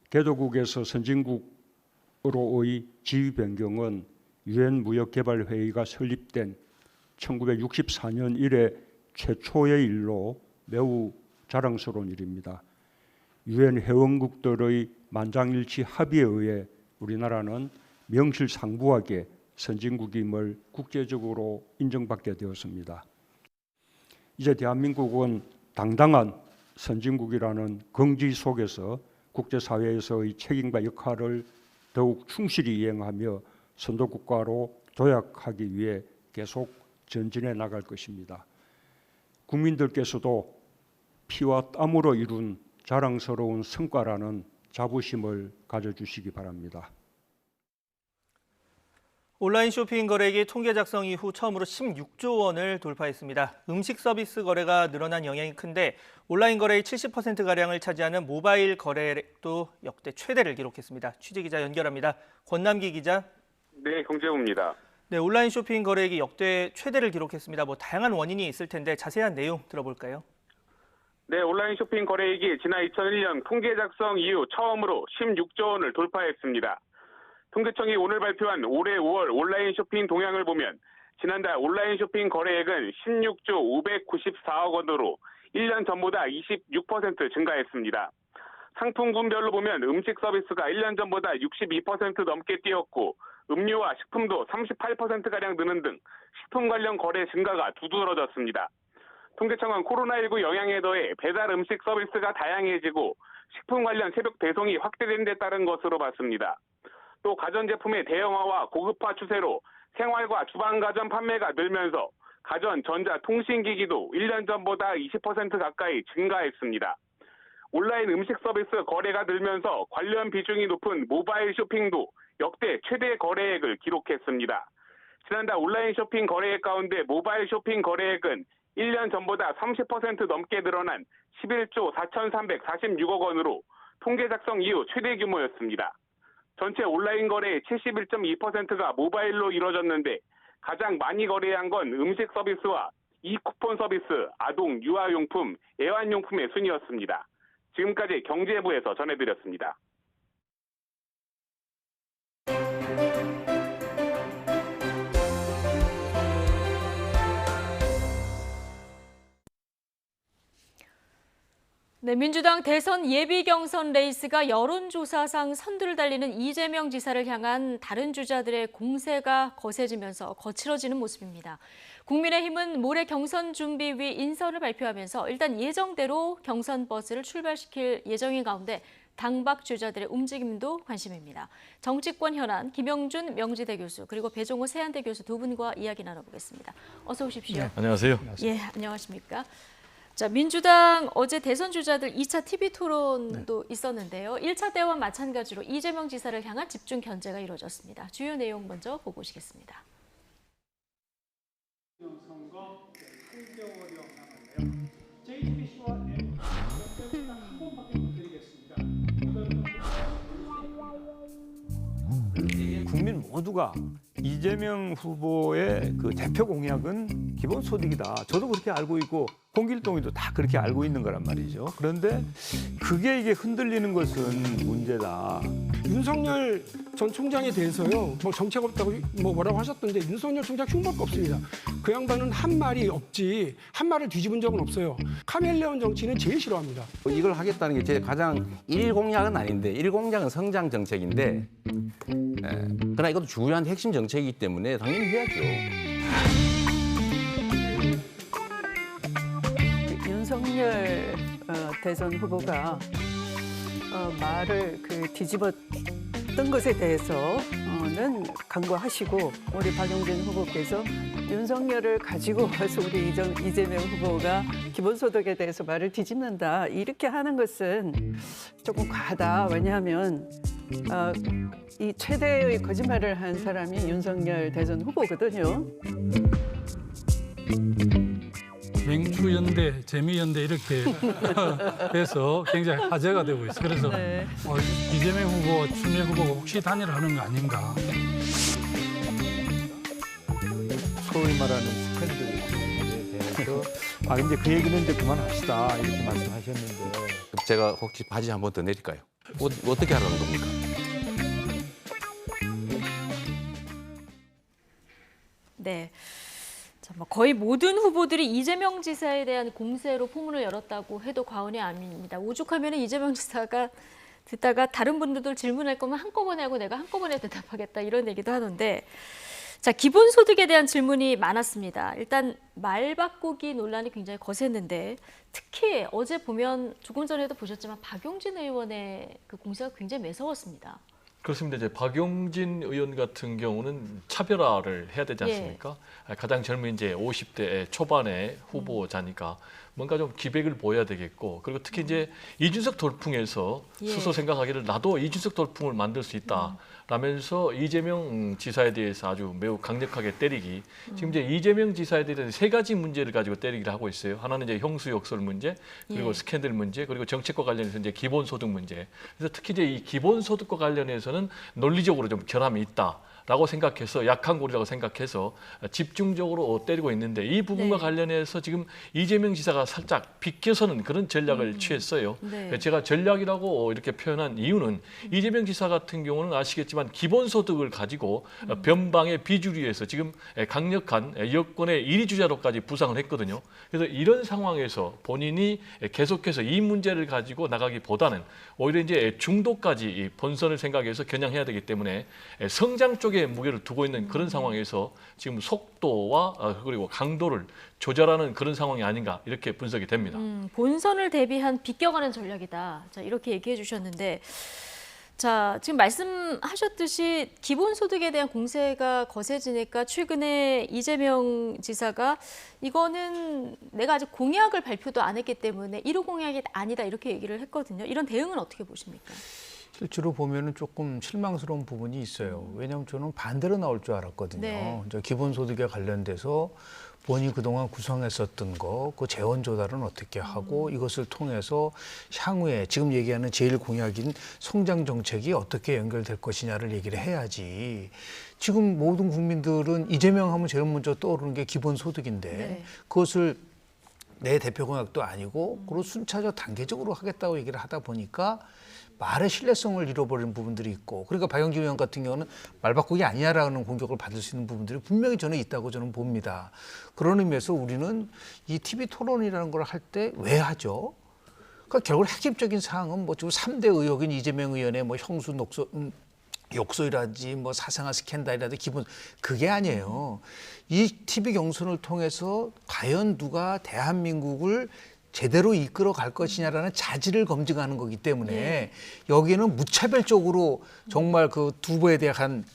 개도국에서 선진국으로의 지위 변경은 유엔 무역개발회의가 설립된 1964년 이래 최초의 일로 매우 자랑스러운 일입니다. 유엔 회원국들의 만장일치 합의에 의해 우리나라는 명실상부하게 선진국임을 국제적으로 인정받게 되었습니다. 이제 대한민국은 당당한 선진국이라는 긍지 속에서 국제사회에서의 책임과 역할을 더욱 충실히 이행하며 선도국가로 도약하기 위해 계속 전진해 나갈 것입니다. 국민들께서도 피와 땀으로 이룬 자랑스러운 성과라는 자부심을 가져주시기 바랍니다. 온라인 쇼핑 거래액이 통계 작성 이후 처음으로 16조 원을 돌파했습니다. 음식 서비스 거래가 늘어난 영향이 큰데 온라인 거래의 70%가량을 차지하는 모바일 거래액도 역대 최대를 기록했습니다. 취재기자 연결합니다. 권남기 기자. 네, 경제부입니다. 네, 온라인 쇼핑 거래액이 역대 최대를 기록했습니다. 다양한 원인이 있을 텐데 자세한 내용 들어볼까요? 네, 온라인 쇼핑 거래액이 지난 2001년 통계 작성 이후 처음으로 16조 원을 돌파했습니다. 통계청이 오늘 발표한 올해 5월 온라인 쇼핑 동향을 보면 지난달 온라인 쇼핑 거래액은 16조 594억 원으로 1년 전보다 26% 증가했습니다. 상품군별로 보면 음식 서비스가 1년 전보다 62% 넘게 뛰었고 음료와 식품도 38%가량 느는 등 식품 관련 거래 증가가 두드러졌습니다. 통계청은 코로나19 영향에 더해 배달 음식 서비스가 다양해지고 식품 관련 새벽 배송이 확대된 데 따른 것으로 봤습니다. 또 가전제품의 대형화와 고급화 추세로 생활과 주방가전 판매가 늘면서 가전, 전자, 통신기기도 1년 전보다 20% 가까이 증가했습니다. 온라인 음식 서비스 거래가 늘면서 관련 비중이 높은 모바일 쇼핑도 역대 최대 거래액을 기록했습니다. 지난달 온라인 쇼핑 거래액 가운데 모바일 쇼핑 거래액은 1년 전보다 30% 넘게 늘어난 11조 4,346억 원으로 통계 작성 이후 최대 규모였습니다. 전체 온라인 거래의 71.2%가 모바일로 이뤄졌는데 가장 많이 거래한 건 음식 서비스와 이쿠폰 서비스, 아동, 유아용품, 애완용품의 순이었습니다. 지금까지 경제부에서 전해드렸습니다. 네, 민주당 대선 예비 경선 레이스가 여론조사상 선두를 달리는 이재명 지사를 향한 다른 주자들의 공세가 거세지면서 거칠어지는 모습입니다. 국민의힘은 모레 경선준비위 인선을 발표하면서 일단 예정대로 경선 버스를 출발시킬 예정인 가운데 당박 주자들의 움직임도 관심입니다. 정치권 현안 김영준 명지대 교수 그리고 배종호 세한대 교수 두 분과 이야기 나눠보겠습니다. 어서 오십시오. 네, 안녕하세요. 예, 안녕하십니까. 자, 민주당 어제 대선 주자들 2차 TV 토론도 있었는데요. 1차 때와 마찬가지로 이재명 지사를 향한 집중 견제가 이루어졌습니다. 주요 내용 먼저 보고 오시겠습니다. 선거 8개월여 남았는데요. JTBC와 한 번밖에 못 드리겠습니다. 국민 모두가 이재명 후보의 그 대표 공약은 기본소득이다. 저도 그렇게 알고 있고 홍길동이도 다 그렇게 알고 있는 거란 말이죠. 그런데 그게 이게 흔들리는 것은 문제다. 윤석열 전 총장에 대해서요, 뭐 정책 없다고 뭐라고 하셨던데 윤석열 총장 흉밖에 없습니다. 그 양반은 한 말이 없지 한 말을 뒤집은 적은 없어요. 카멜레온 정치는 제일 싫어합니다. 이걸 하겠다는 게 제 가장 일 공약은 아닌데 일 공약은 성장 정책인데, 그러나 이것도 중요한 핵심 정책이기 때문에 당연히 해야죠. 윤석열 대선 후보가 말을 뒤집었던 것에 대해서는 간과하시고 우리 박용진 후보께서 윤석열을 가지고 와서 우리 이재명 후보가 기본소득에 대해서 말을 뒤집는다 이렇게 하는 것은 조금 과하다. 왜냐하면 이 최대의 거짓말을 한 사람이 윤석열 대선 후보거든요. 맹추연대, 재미연대 이렇게 해서 굉장히 화제가 되고 있어요. 그래서 네. 이재명 후보, 추미애 후보가 혹시 단일을 하는 거 아닌가. 소위 말하는 스캔들에 대해서 이제 그 얘기는 이제 그만합시다 이렇게 말씀하셨는데 제가 혹시 바지 한 번 더 내릴까요? 어떻게 하라는 겁니까? 네. 자, 뭐 거의 모든 후보들이 이재명 지사에 대한 공세로 포문을 열었다고 해도 과언이 아닙니다. 오죽하면 이재명 지사가 듣다가 다른 분들도 질문할 거면 한꺼번에 하고 내가 한꺼번에 대답하겠다 이런 얘기도 하는데, 자, 기본소득에 대한 질문이 많았습니다. 일단 말 바꾸기 논란이 굉장히 거셌는데 특히 어제 보면 조금 전에도 보셨지만 박용진 의원의 그 공세가 굉장히 매서웠습니다. 그렇습니다. 이제 박용진 의원 같은 경우는 차별화를 해야 되지 않습니까? 가장 젊은 이제 50대 초반의 후보자니까 뭔가 좀 기백을 보여야 되겠고, 그리고 특히 이제 이준석 돌풍에서 스스로 생각하기를 나도 이준석 돌풍을 만들 수 있다. 라면서 이재명 지사에 대해서 아주 매우 강력하게 때리기. 지금 이제 이재명 지사에 대해서 세 가지 문제를 가지고 때리기를 하고 있어요. 하나는 이제 형수욕설 문제, 그리고 스캔들 문제, 그리고 정책과 관련해서 이제 기본소득 문제. 그래서 특히 이제 이 기본소득과 관련해서는 논리적으로 좀 결함이 있다. 라고 생각해서 약한 고리라고 생각해서 집중적으로 때리고 있는데, 이 부분과 관련해서 지금 이재명 지사가 살짝 비껴서는 그런 전략을 취했어요. 제가 전략이라고 이렇게 표현한 이유는 이재명 지사 같은 경우는 아시겠지만 기본소득을 가지고 변방의 비주류에서 지금 강력한 여권의 1위 주자로까지 부상을 했거든요. 그래서 이런 상황에서 본인이 계속해서 이 문제를 가지고 나가기보다는 오히려 이제 중도까지 본선을 생각해서 겨냥해야 되기 때문에 성장 쪽에 무게를 두고 있는 그런 상황에서 지금 속도와 그리고 강도를 조절하는 그런 상황이 아닌가 이렇게 분석이 됩니다. 본선을 대비한 비껴가는 전략이다. 자, 이렇게 얘기해 주셨는데, 자, 지금 말씀하셨듯이 기본소득에 대한 공세가 거세지니까 최근에 이재명 지사가 이거는 내가 아직 공약을 발표도 안 했기 때문에 1호 공약이 아니다 이렇게 얘기를 했거든요. 이런 대응은 어떻게 보십니까? 실제로 보면은 조금 실망스러운 부분이 있어요. 왜냐하면 저는 반대로 나올 줄 알았거든요. 기본소득에 관련돼서 본인이 그동안 구성했었던 거, 그 재원 조달은 어떻게 하고 이것을 통해서 향후에 지금 얘기하는 제일 공약인 성장 정책이 어떻게 연결될 것이냐를 얘기를 해야지. 지금 모든 국민들은 이재명 하면 제일 먼저 떠오르는 게 기본소득인데 그것을 내 대표 공약도 아니고 그리고 순차적 단계적으로 하겠다고 얘기를 하다 보니까 말의 신뢰성을 잃어버리는 부분들이 있고, 그러니까 박용진 의원 같은 경우는 말 바꾸기 아니냐라는 공격을 받을 수 있는 부분들이 분명히 저는 있다고 저는 봅니다. 그런 의미에서 우리는 이 TV 토론이라는 걸 할 때 왜 하죠? 그러니까 결국 핵심적인 사항은 뭐 지금 3대 의혹인 이재명 의원의 뭐 형수 욕설이라든지 뭐 사생활 스캔들이라든지 기본 그게 아니에요. 이 TV 경선을 통해서 과연 누가 대한민국을 제대로 이끌어 갈 것이냐라는 자질을 검증하는 거기 때문에 여기는 무차별적으로 정말 그 두 후보에 대한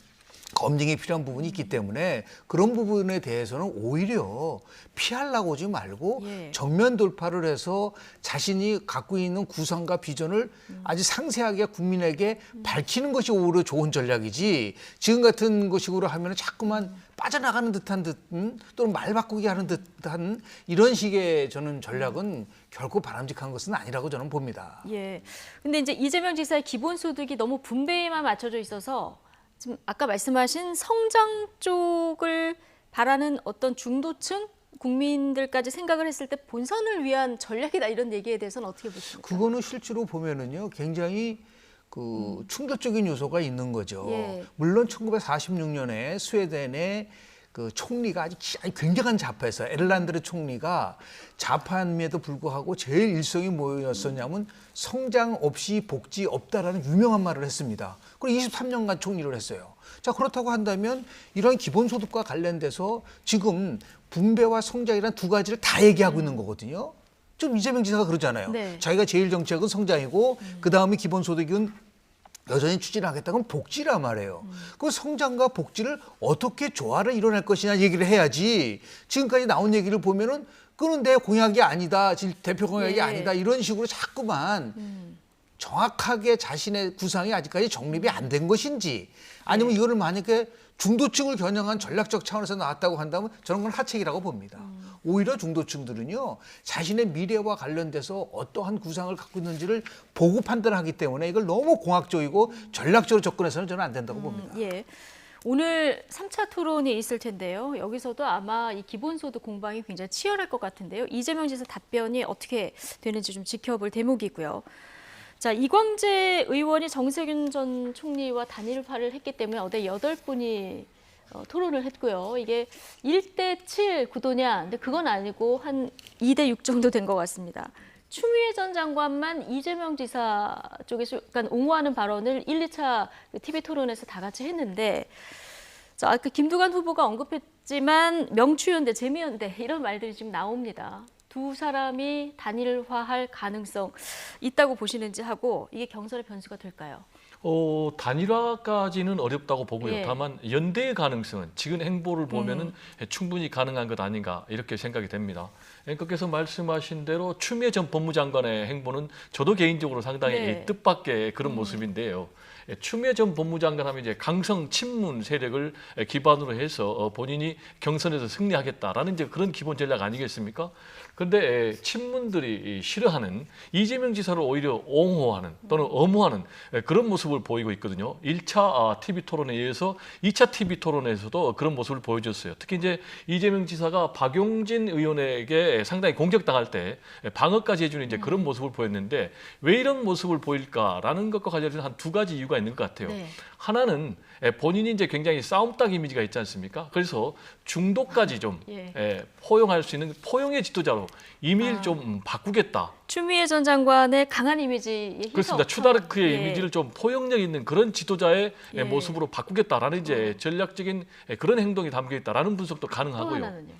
검증이 필요한 부분이 있기 때문에 그런 부분에 대해서는 오히려 피하려고 하지 말고 정면 돌파를 해서 자신이 갖고 있는 구상과 비전을 아주 상세하게 국민에게 밝히는 것이 오히려 좋은 전략이지, 지금 같은 식으로 하면 자꾸만 빠져나가는 듯한 또는 말 바꾸기 하는 듯한 이런 식의 저는 전략은 결코 바람직한 것은 아니라고 저는 봅니다. 근데 이제 이재명 지사의 기본소득이 너무 분배에만 맞춰져 있어서 지금 아까 말씀하신 성장 쪽을 바라는 어떤 중도층 국민들까지 생각을 했을 때 본선을 위한 전략이다 이런 얘기에 대해서는 어떻게 보십니까? 그거는 실제로 보면은요 굉장히 그 충격적인 요소가 있는 거죠. 예. 물론 1946년에 스웨덴의 그 총리가 아주 굉장한 좌파였어요. 에르란드르 총리가 좌파임에도 불구하고 제일 일성이 뭐였었냐면 성장 없이 복지 없다라는 유명한 말을 했습니다. 그리고 23년간 총리를 했어요. 자, 그렇다고 한다면 이런 기본소득과 관련돼서 지금 분배와 성장이란 두 가지를 다 얘기하고 있는 거거든요. 좀 이재명 지사가 그러잖아요. 네. 자기가 제일 정책은 성장이고 그다음에 기본소득은 여전히 추진하겠다는 복지란 말이에요. 그 성장과 복지를 어떻게 조화를 이뤄낼 것이냐 얘기를 해야지 지금까지 나온 얘기를 보면은 그건 내 공약이 아니다, 대표 공약이 예. 아니다 이런 식으로 자꾸만 정확하게 자신의 구상이 아직까지 정립이 안 된 것인지 아니면 이거를 만약에 중도층을 겨냥한 전략적 차원에서 나왔다고 한다면 저는 건 하책이라고 봅니다. 오히려 중도층들은요 자신의 미래와 관련돼서 어떠한 구상을 갖고 있는지를 보고 판단하기 때문에 이걸 너무 공학적이고 전략적으로 접근해서는 저는 안 된다고 봅니다. 예. 오늘 3차 토론이 있을 텐데요. 여기서도 아마 이 기본소득 공방이 굉장히 치열할 것 같은데요. 이재명 지사 답변이 어떻게 되는지 좀 지켜볼 대목이고요. 자, 이광재 의원이 정세균 전 총리와 단일화를 했기 때문에 어제 8분이 토론을 했고요. 이게 1대7 구도냐? 근데 그건 아니고 한 2대6 정도 된 것 같습니다. 추미애 전 장관만 이재명 지사 쪽에서 약간 옹호하는 발언을 1, 2차 TV 토론에서 다 같이 했는데 자, 아까 김두관 후보가 언급했지만 명추연대, 재미연대 이런 말들이 지금 나옵니다. 두 사람이 단일화할 가능성 있다고 보시는지 하고 이게 경선의 변수가 될까요? 단일화까지는 어렵다고 보고요. 예. 다만 연대의 가능성은 지금 행보를 보면은 충분히 가능한 것 아닌가 이렇게 생각이 됩니다. 앵커께서 말씀하신 대로 추미애 전 법무장관의 행보는 저도 개인적으로 상당히 네. 뜻밖의 그런 모습인데요. 추미애 전 법무장관 하면 이제 강성 친문 세력을 기반으로 해서 본인이 경선에서 승리하겠다라는 이제 그런 기본 전략 아니겠습니까? 그런데 친문들이 싫어하는 이재명 지사를 오히려 옹호하는 또는 엄호하는 그런 모습을 보이고 있거든요. 1차 TV 토론에 의해서 2차 TV 토론에서도 그런 모습을 보여줬어요. 특히 이제 이재명 지사가 박용진 의원에게 상당히 공격당할 때 방어까지 해주는 이제 그런 모습을 보였는데 왜 이런 모습을 보일까라는 것과 관련해서 한 두 가지 이유가 있는 것 같아요. 네. 하나는 본인이 이제 굉장히 싸움닭 이미지가 있지 않습니까? 그래서 중도까지 좀 포용할 수 있는 포용의 지도자로 이미지를 좀 바꾸겠다. 추미애 전 장관의 강한 이미지에 희석. 그렇습니다. 추다르크의 이미지를 좀 포용력 있는 그런 지도자의 모습으로 바꾸겠다라는 이제 전략적인 그런 행동이 담겨 있다라는 분석도 가능하고요. 또 하나는요?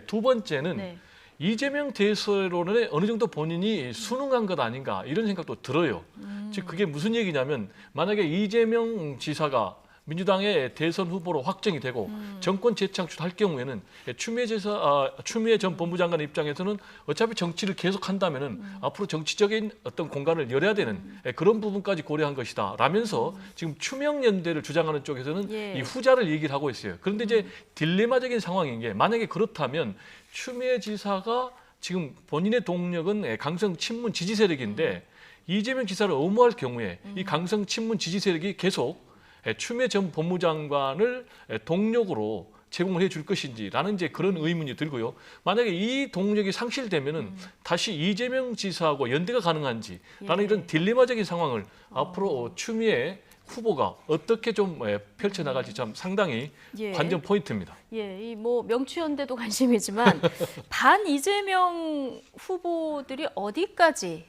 두 번째는 이재명 대세론에 어느 정도 본인이 순응한 것 아닌가 이런 생각도 들어요. 즉 그게 무슨 얘기냐면 만약에 이재명 지사가 민주당의 대선 후보로 확정이 되고 정권 재창출할 경우에는 추미애 전 법무장관 입장에서는 어차피 정치를 계속한다면은 앞으로 정치적인 어떤 공간을 열어야 되는 그런 부분까지 고려한 것이다. 라면서 지금 추명연대를 주장하는 쪽에서는 이 후자를 얘기를 하고 있어요. 그런데 이제 딜레마적인 상황인 게 만약에 그렇다면 추미애 지사가 지금 본인의 동력은 강성 친문 지지 세력인데 이재명 지사를 엄호할 경우에 이 강성 친문 지지 세력이 계속 추미애 전 법무장관을 동력으로 제공을 해줄 것인지라는 이제 그런 의문이 들고요. 만약에 이 동력이 상실되면은 다시 이재명 지사하고 연대가 가능한지라는 이런 딜레마적인 상황을 앞으로 추미애 후보가 어떻게 좀 펼쳐나갈지 참 상당히 관전 포인트입니다. 예, 이 뭐 명추연대도 관심이지만 반 이재명 후보들이 어디까지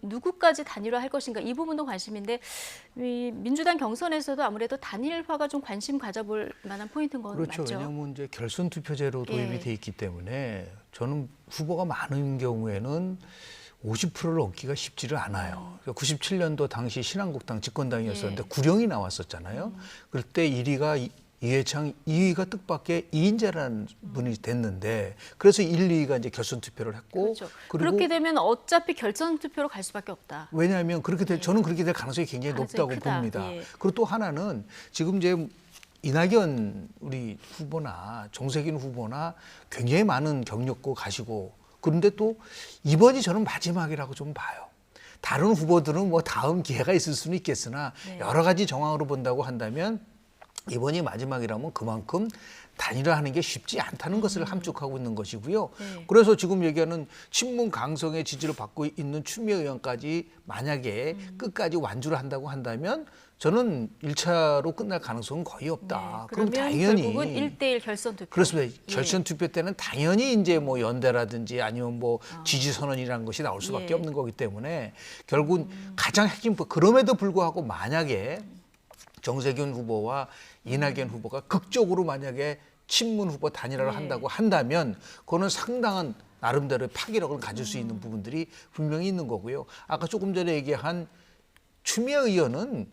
누구까지 단일화할 것인가 이 부분도 관심인데 이 민주당 경선에서도 아무래도 단일화가 좀 관심 가져볼 만한 포인트인 건 그렇죠. 맞죠? 왜냐하면 이제 결선 투표제로 도입이 돼 있기 때문에 저는 후보가 많은 경우에는 50%를 얻기가 쉽지를 않아요. 97년도 당시 신한국당 집권당이었었는데 구령이 나왔었잖아요. 그때 1위가 이해창, 2위가 뜻밖의 이인재라는 분이 됐는데 그래서 1, 2위가 이제 결선 투표를 했고 그렇죠. 그리고 그렇게 되면 어차피 결선 투표로 갈 수밖에 없다. 왜냐하면 그렇게 저는 그렇게 될 가능성이 굉장히 높다고 크다. 봅니다. 예. 그리고 또 하나는 지금 이제 이낙연 우리 후보나 정세균 후보나 굉장히 많은 경력고 가시고 그런데 또 이번이 저는 마지막이라고 좀 봐요. 다른 후보들은 뭐 다음 기회가 있을 수는 있겠으나 여러 가지 정황으로 본다고 한다면 이번이 마지막이라면 그만큼 단일화하는 게 쉽지 않다는 것을 함축하고 있는 것이고요. 그래서 지금 얘기하는 친문 강성의 지지를 받고 있는 추미애 의원까지 만약에 끝까지 완주를 한다고 한다면 저는 1차로 끝날 가능성은 거의 없다. 그럼 당연히 결국은 1대1 결선 투표. 그렇습니다. 결선 투표 때는 당연히 이제 뭐 연대라든지 아니면 뭐 지지 선언이라는 것이 나올 수밖에 없는 거기 때문에 결국은 가장 핵심 그럼에도 불구하고 만약에 정세균 후보와 이낙연 후보가 극적으로 만약에 친문 후보 단일화를 한다고 한다면 그거는 상당한 나름대로의 파괴력을 가질 수 있는 부분들이 분명히 있는 거고요. 아까 조금 전에 얘기한 추미애 의원은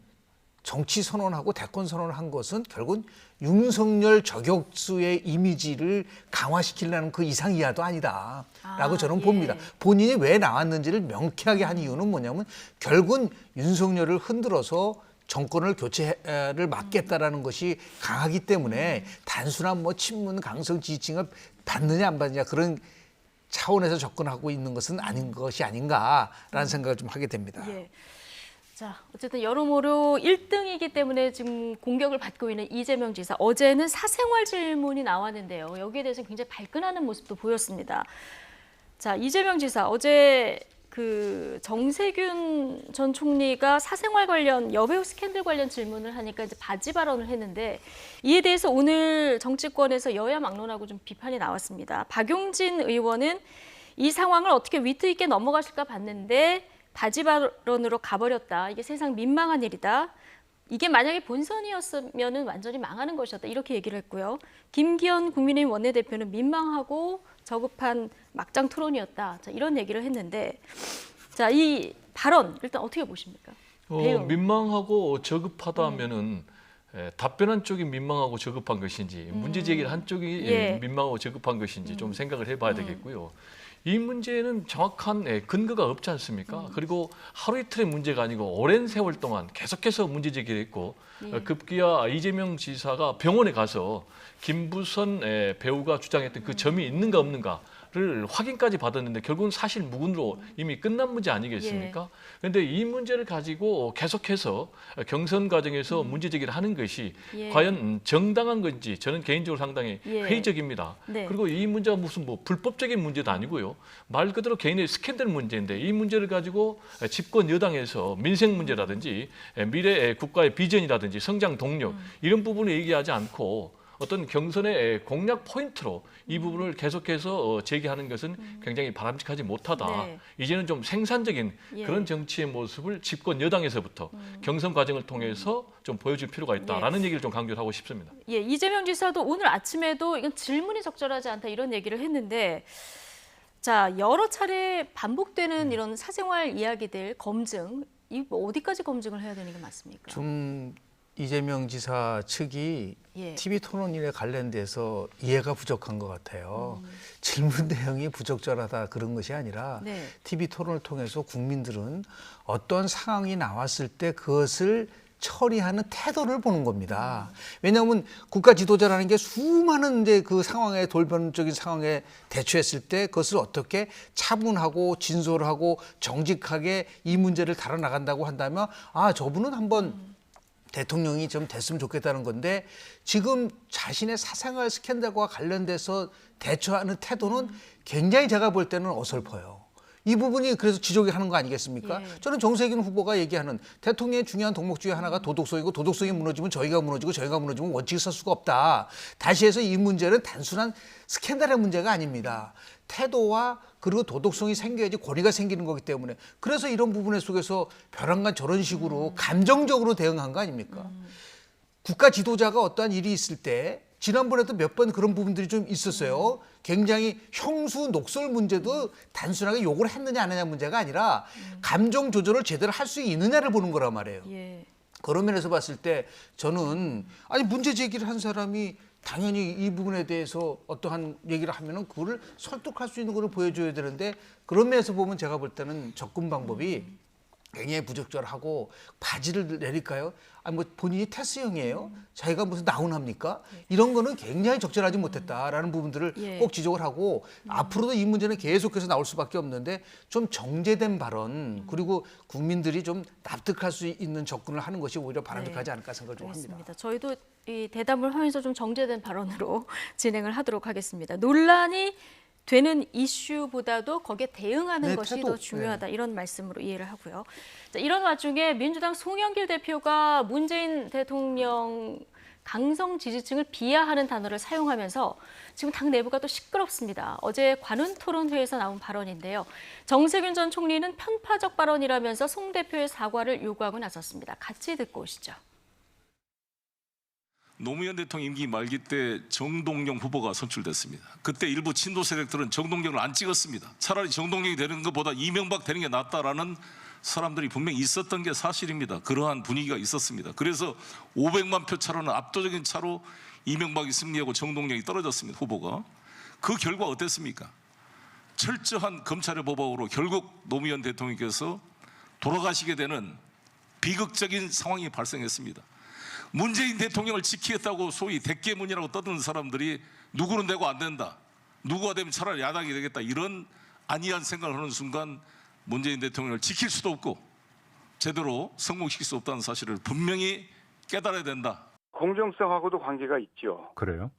정치 선언하고 대권 선언을 한 것은 결국은 윤석열 저격수의 이미지를 강화시키려는 그 이상 이하도 아니다라고 저는 봅니다. 본인이 왜 나왔는지를 명쾌하게 한 이유는 뭐냐면 결국은 윤석열을 흔들어서 정권을 교체를 막겠다라는 것이 강하기 때문에 단순한 뭐 친문 강성 지지층을 받느냐 안 받느냐 그런 차원에서 접근하고 있는 것은 아닌 것이 아닌가라는 생각을 좀 하게 됩니다. 자, 어쨌든 여러모로 1등이기 때문에 지금 공격을 받고 있는 이재명 지사. 어제는 사생활 질문이 나왔는데요. 여기에 대해서 굉장히 발끈하는 모습도 보였습니다. 자, 이재명 지사 어제 그 정세균 전 총리가 사생활 관련 여배우 스캔들 관련 질문을 하니까 이제 바지 발언을 했는데 이에 대해서 오늘 정치권에서 여야 막론하고 좀 비판이 나왔습니다. 박용진 의원은 이 상황을 어떻게 위트 있게 넘어가실까 봤는데 바지 발언으로 가버렸다. 이게 세상 민망한 일이다. 이게 만약에 본선이었으면 완전히 망하는 것이었다. 이렇게 얘기를 했고요. 김기현 국민의힘 원내대표는 민망하고 저급한 막장 토론이었다. 자, 이런 얘기를 했는데 자, 이 발언 일단 어떻게 보십니까? 민망하고 저급하다 하면은 답변한 쪽이 민망하고 저급한 것인지 문제 제기를 한 쪽이 민망하고 저급한 것인지 좀 생각을 해봐야 되겠고요. 이 문제는 정확한 근거가 없지 않습니까? 그리고 하루 이틀의 문제가 아니고 오랜 세월 동안 계속해서 문제 제기를 했고 급기야 이재명 지사가 병원에 가서 김부선 배우가 주장했던 그 점이 있는가 없는가를 확인까지 받았는데 결국은 사실 무근으로 이미 끝난 문제 아니겠습니까? 그런데 이 문제를 가지고 계속해서 경선 과정에서 문제 제기를 하는 것이 과연 정당한 건지 저는 개인적으로 상당히 회의적입니다. 그리고 이 문제가 무슨 뭐 불법적인 문제도 아니고요. 말 그대로 개인의 스캔들 문제인데 이 문제를 가지고 집권 여당에서 민생 문제라든지 미래 국가의 비전이라든지 성장 동력 이런 부분을 얘기하지 않고 어떤 경선의 공략 포인트로 이 부분을 계속해서 제기하는 것은 굉장히 바람직하지 못하다. 이제는 좀 생산적인 그런 정치의 모습을 집권 여당에서부터 경선 과정을 통해서 좀 보여줄 필요가 있다라는 얘기를 좀 강조를 하고 싶습니다. 이재명 지사도 오늘 아침에도 이건 질문이 적절하지 않다 이런 얘기를 했는데 자, 여러 차례 반복되는 이런 사생활 이야기들 검증, 이 어디까지 검증을 해야 되는 게 맞습니까? 좀 이재명 지사 측이 TV 토론일에 관련돼서 이해가 부족한 것 같아요. 질문 내용이 부적절하다 그런 것이 아니라 TV 토론을 통해서 국민들은 어떤 상황이 나왔을 때 그것을 처리하는 태도를 보는 겁니다. 왜냐하면 국가 지도자라는 게 수많은 이제 그 상황에 돌변적인 상황에 대처했을 때 그것을 어떻게 차분하고 진솔하고 정직하게 이 문제를 다뤄나간다고 한다면 저분은 한번 대통령이 좀 됐으면 좋겠다는 건데 지금 자신의 사생활 스캔들과 관련돼서 대처하는 태도는 굉장히 제가 볼 때는 어설퍼요. 이 부분이 그래서 지적이 하는 거 아니겠습니까? 저는 정세균 후보가 얘기하는 대통령의 중요한 덕목 중에 하나가 도덕성이고 도덕성이 무너지면 저희가 무너지고 저희가 무너지면 원칙이 설 수가 없다. 다시 해서 이 문제는 단순한 스캔들의 문제가 아닙니다. 태도와 그리고 도덕성이 생겨야지 권위가 생기는 거기 때문에 그래서 이런 부분 속에서 벼랑간 저런 식으로 감정적으로 대응한 거 아닙니까? 국가 지도자가 어떠한 일이 있을 때 지난번에도 몇 번 그런 부분들이 좀 있었어요. 굉장히 형수 녹설 문제도 단순하게 욕을 했느냐 안 했느냐 문제가 아니라 감정 조절을 제대로 할 수 있느냐를 보는 거란 말이에요. 그런 면에서 봤을 때 저는 문제 제기를 한 사람이 당연히 이 부분에 대해서 어떠한 얘기를 하면은 그거를 설득할 수 있는 걸 보여줘야 되는데 그런 면에서 보면 제가 볼 때는 접근 방법이 굉장히 부적절하고 바지를 내릴까요? 아니 뭐 본인이 테스형이에요? 자기가 무슨 나훈합니까? 이런 거는 굉장히 적절하지 못했다라는 부분들을 예. 꼭 지적을 하고 앞으로도 이 문제는 계속해서 나올 수밖에 없는데 좀 정제된 발언 그리고 국민들이 좀 납득할 수 있는 접근을 하는 것이 오히려 바람직하지 않을까 생각을 좀 합니다. 알겠습니다. 저희도 이 대담을 하면서 좀 정제된 발언으로 진행을 하도록 하겠습니다. 논란이 되는 이슈보다도 거기에 대응하는 네, 것이 태도. 더 중요하다 이런 말씀으로 이해를 하고요. 자, 이런 와중에 민주당 송영길 대표가 문재인 대통령 강성 지지층을 비하하는 단어를 사용하면서 지금 당 내부가 또 시끄럽습니다. 어제 관훈토론회에서 나온 발언인데요. 정세균 전 총리는 편파적 발언이라면서 송 대표의 사과를 요구하고 나섰습니다. 같이 듣고 오시죠. 노무현 대통령 임기 말기 때 정동영 후보가 선출됐습니다. 그때 일부 친노 세력들은 정동영을 안 찍었습니다. 차라리 정동영이 되는 것보다 이명박 되는 게 낫다라는 사람들이 분명히 있었던 게 사실입니다. 그러한 분위기가 있었습니다. 그래서 500만 표 차로는 압도적인 차로 이명박이 승리하고 정동영이 떨어졌습니다. 후보가. 그 결과 어땠습니까? 철저한 검찰의 보복으로 결국 노무현 대통령께서 돌아가시게 되는 비극적인 상황이 발생했습니다. 문재인 대통령을 지키겠다고 소위 대깨문이라고 떠드는 사람들이 누구는 되고 안 된다. 누구가 되면 차라리 야당이 되겠다. 이런 안이한 생각을 하는 순간 문재인 대통령을 지킬 수도 없고 제대로 성공시킬 수 없다는 사실을 분명히 깨달아야 된다. 공정성하고도 관계가 있죠. 그래요?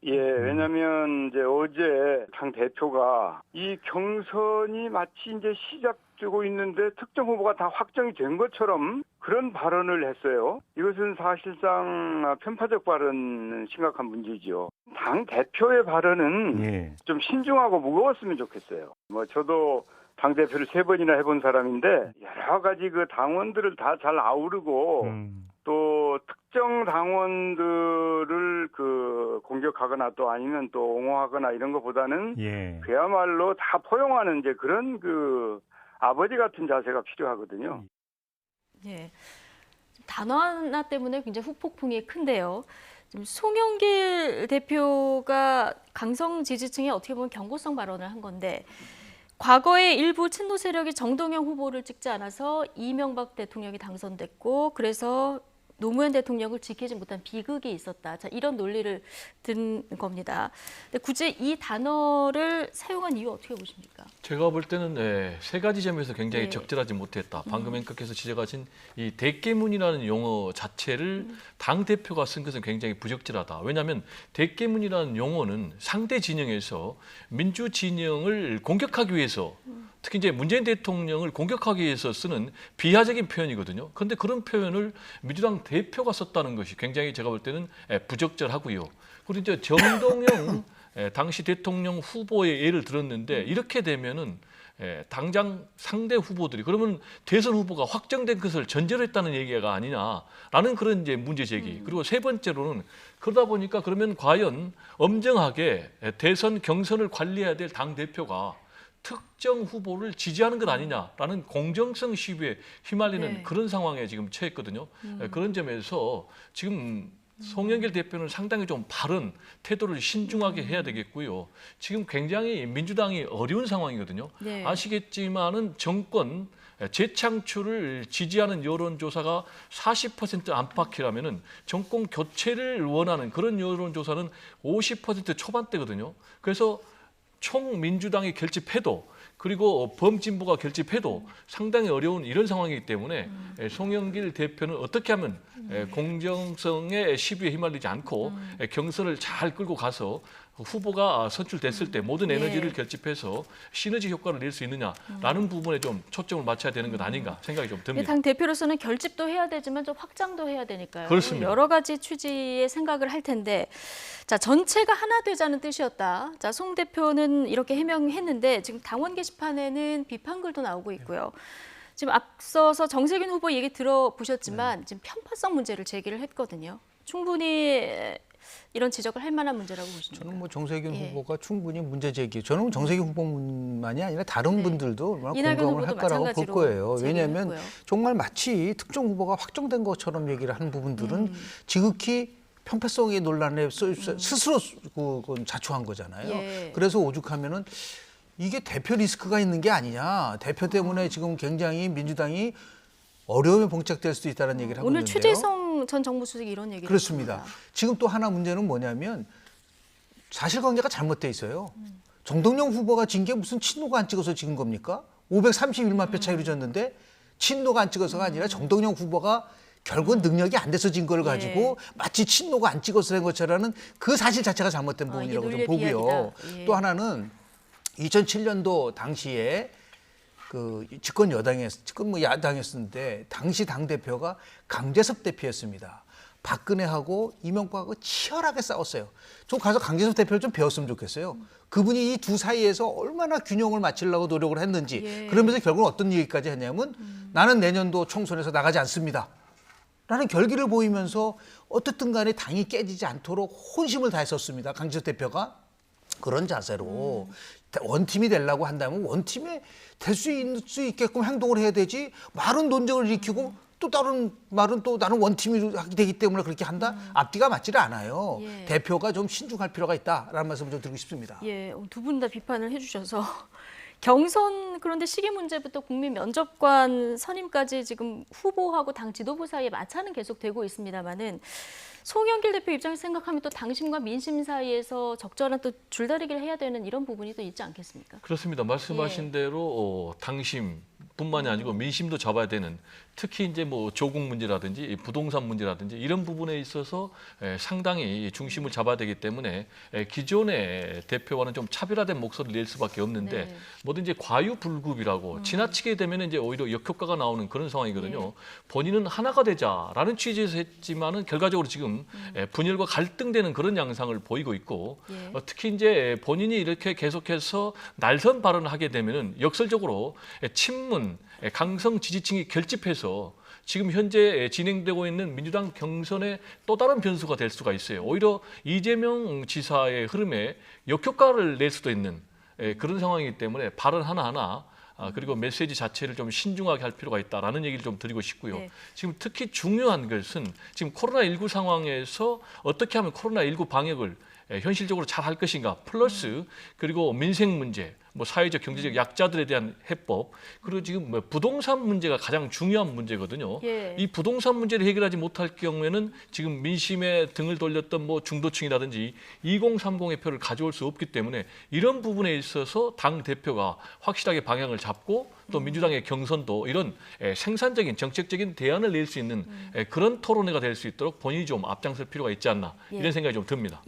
예, 왜냐면 이제 어제 당 대표가 이 경선이 마치 이제 시작되고 있는데 특정 후보가 다 확정이 된 것처럼 그런 발언을 했어요. 이것은 사실상 편파적 발언은 심각한 문제죠. 당 대표의 발언은 좀 신중하고 무거웠으면 좋겠어요. 뭐 저도 당 대표를 3번이나 해본 사람인데 여러 가지 그 당원들을 다 잘 아우르고 또 특정 당원들을 그 공격하거나 또 아니면 또 옹호하거나 이런 것보다는 그야말로 다 포용하는 이제 그런 그 아버지 같은 자세가 필요하거든요. 예. 단어 하나 때문에 굉장히 후폭풍이 큰데요. 지금 송영길 대표가 강성 지지층에 어떻게 보면 경고성 발언을 한 건데 과거에 일부 친노 세력이 정동영 후보를 찍지 않아서 이명박 대통령이 당선됐고 그래서 노무현 대통령을 지키지 못한 비극이 있었다. 자, 이런 논리를 든 겁니다. 근데 굳이 이 단어를 사용한 이유 어떻게 보십니까? 제가 볼 때는 3가지 점에서 굉장히 적절하지 못했다. 방금 앵커께서 지적하신 이 대깨문이라는 용어 자체를 당 대표가 쓴 것은 굉장히 부적절하다. 왜냐하면 대깨문이라는 용어는 상대 진영에서 민주 진영을 공격하기 위해서 특히 이제 문재인 대통령을 공격하기 위해서 쓰는 비하적인 표현이거든요. 그런데 그런 표현을 민주당 대표가 썼다는 것이 굉장히 제가 볼 때는 부적절하고요. 그리고 이제 정동영 당시 대통령 후보의 예를 들었는데 이렇게 되면은 당장 상대 후보들이 그러면 대선 후보가 확정된 것을 전제로 했다는 얘기가 아니냐라는 그런 이제 문제 제기. 그리고 3번째로는 그러다 보니까 그러면 과연 엄정하게 대선 경선을 관리해야 될 당 대표가 특정 후보를 지지하는 것 아니냐라는 공정성 시비에 휘말리는 그런 상황에 지금 처했거든요. 그런 점에서 지금 송영길 대표는 상당히 좀 바른 태도를 신중하게 해야 되겠고요. 지금 굉장히 민주당이 어려운 상황이거든요. 아시겠지만은 정권 재창출을 지지하는 여론조사가 40% 안팎이라면은 정권 교체를 원하는 그런 여론조사는 50% 초반대거든요. 그래서 총 민주당이 결집해도 그리고 범진보가 결집해도 상당히 어려운 이런 상황이기 때문에 송영길 대표는 어떻게 하면 공정성의 시비에 휘말리지 않고 경선을 잘 끌고 가서 후보가 선출됐을 때 모든 에너지를 결집해서 시너지 효과를 낼 수 있느냐라는 부분에 좀 초점을 맞춰야 되는 것 아닌가 생각이 좀 듭니다. 당 대표로서는 결집도 해야 되지만 좀 확장도 해야 되니까요. 그렇습니다. 여러 가지 취지의 생각을 할 텐데 자 전체가 하나 되자는 뜻이었다. 자, 송 대표는 이렇게 해명했는데 지금 당원 게시판에는 비판글도 나오고 있고요. 지금 앞서서 정세균 후보 얘기 들어보셨지만 지금 편파성 문제를 제기를 했거든요. 충분히 이런 지적을 할 만한 문제라고 보십니까? 저는 뭐 정세균 후보가 충분히 문제 제기. 저는 정세균 후보만이 아니라 다른 분들도 얼마나 공감을 할 거라고 볼 거예요. 왜냐하면 정말 마치 특정 후보가 확정된 것처럼 얘기를 하는 부분들은 지극히 편파성의 논란에 스스로 자초한 거잖아요. 그래서 오죽하면은 이게 대표 리스크가 있는 게 아니냐. 대표 때문에 지금 굉장히 민주당이 어려움에 봉착될 수도 있다는 얘기를 하고 오늘 있는데요. 최재성 전 정무수석이 이런 얘기를 그렇습니다. 했습니다. 지금 또 하나 문제는 뭐냐면 사실관계가 잘못돼 있어요. 정동영 후보가 진 게 무슨 친노가 안 찍어서 찍은 겁니까? 531만 표 차이로 졌는데 친노가 안 찍어서가 아니라 정동영 후보가 결국은 능력이 안 돼서 진 걸 가지고 마치 친노가 안 찍어서 된 것처럼 그 사실 자체가 잘못된 부분이라고 좀 보고요. 또 하나는 2007년도 당시에 그 집권 야당이었는데 당시 당 대표가 강재섭 대표였습니다. 박근혜하고 이명박하고 치열하게 싸웠어요. 저 가서 강재섭 대표를 좀 배웠으면 좋겠어요. 그분이 이 두 사이에서 얼마나 균형을 맞추려고 노력을 했는지. 그러면서 결국은 어떤 얘기까지 했냐면 나는 내년도 총선에서 나가지 않습니다. 라는 결기를 보이면서 어떻든 간에 당이 깨지지 않도록 혼심을 다했었습니다. 강재섭 대표가. 그런 자세로 원팀이 되려고 한다면 원팀에 될 수 있게끔 행동을 해야 되지, 말은 논쟁을 일으키고 또 다른 말은 또 나는 원팀이 되기 때문에 그렇게 한다? 앞뒤가 맞지를 않아요. 대표가 좀 신중할 필요가 있다라는 말씀을 좀 드리고 싶습니다. 예, 두 분 다 비판을 해주셔서 경선, 그런데 시기 문제부터 국민 면접관 선임까지 지금 후보하고 당 지도부 사이에 마찰은 계속되고 있습니다만은 송영길 대표 입장에서 생각하면 또 당심과 민심 사이에서 적절한 또 줄다리기를 해야 되는 이런 부분이 또 있지 않겠습니까? 그렇습니다. 말씀하신 대로 당심뿐만이 아니고 민심도 잡아야 되는, 특히 이제 뭐 조국 문제라든지 부동산 문제라든지 이런 부분에 있어서 상당히 중심을 잡아야 되기 때문에 기존의 대표와는 좀 차별화된 목소리를 낼 수밖에 없는데 뭐든지 과유불급이라고 지나치게 되면 이제 오히려 역효과가 나오는 그런 상황이거든요. 본인은 하나가 되자라는 취지에서 했지만은 결과적으로 지금 분열과 갈등되는 그런 양상을 보이고 있고 특히 이제 본인이 이렇게 계속해서 날선 발언을 하게 되면은 역설적으로 친문 강성 지지층이 결집해서 지금 현재 진행되고 있는 민주당 경선의 또 다른 변수가 될 수가 있어요. 오히려 이재명 지사의 흐름에 역효과를 낼 수도 있는 그런 상황이기 때문에 발언 하나하나 그리고 메시지 자체를 좀 신중하게 할 필요가 있다라는 얘기를 좀 드리고 싶고요. 지금 특히 중요한 것은 지금 코로나19 상황에서 어떻게 하면 코로나19 방역을 현실적으로 잘 할 것인가, 플러스 그리고 민생 문제, 뭐 사회적 경제적 약자들에 대한 해법, 그리고 지금 뭐 부동산 문제가 가장 중요한 문제거든요. 이 부동산 문제를 해결하지 못할 경우에는 지금 민심에 등을 돌렸던 뭐 중도층이라든지 2030의 표를 가져올 수 없기 때문에 이런 부분에 있어서 당 대표가 확실하게 방향을 잡고 또 민주당의 경선도 이런 생산적인 정책적인 대안을 낼 수 있는 그런 토론회가 될 수 있도록 본인이 좀 앞장설 필요가 있지 않나 이런 생각이 좀 듭니다.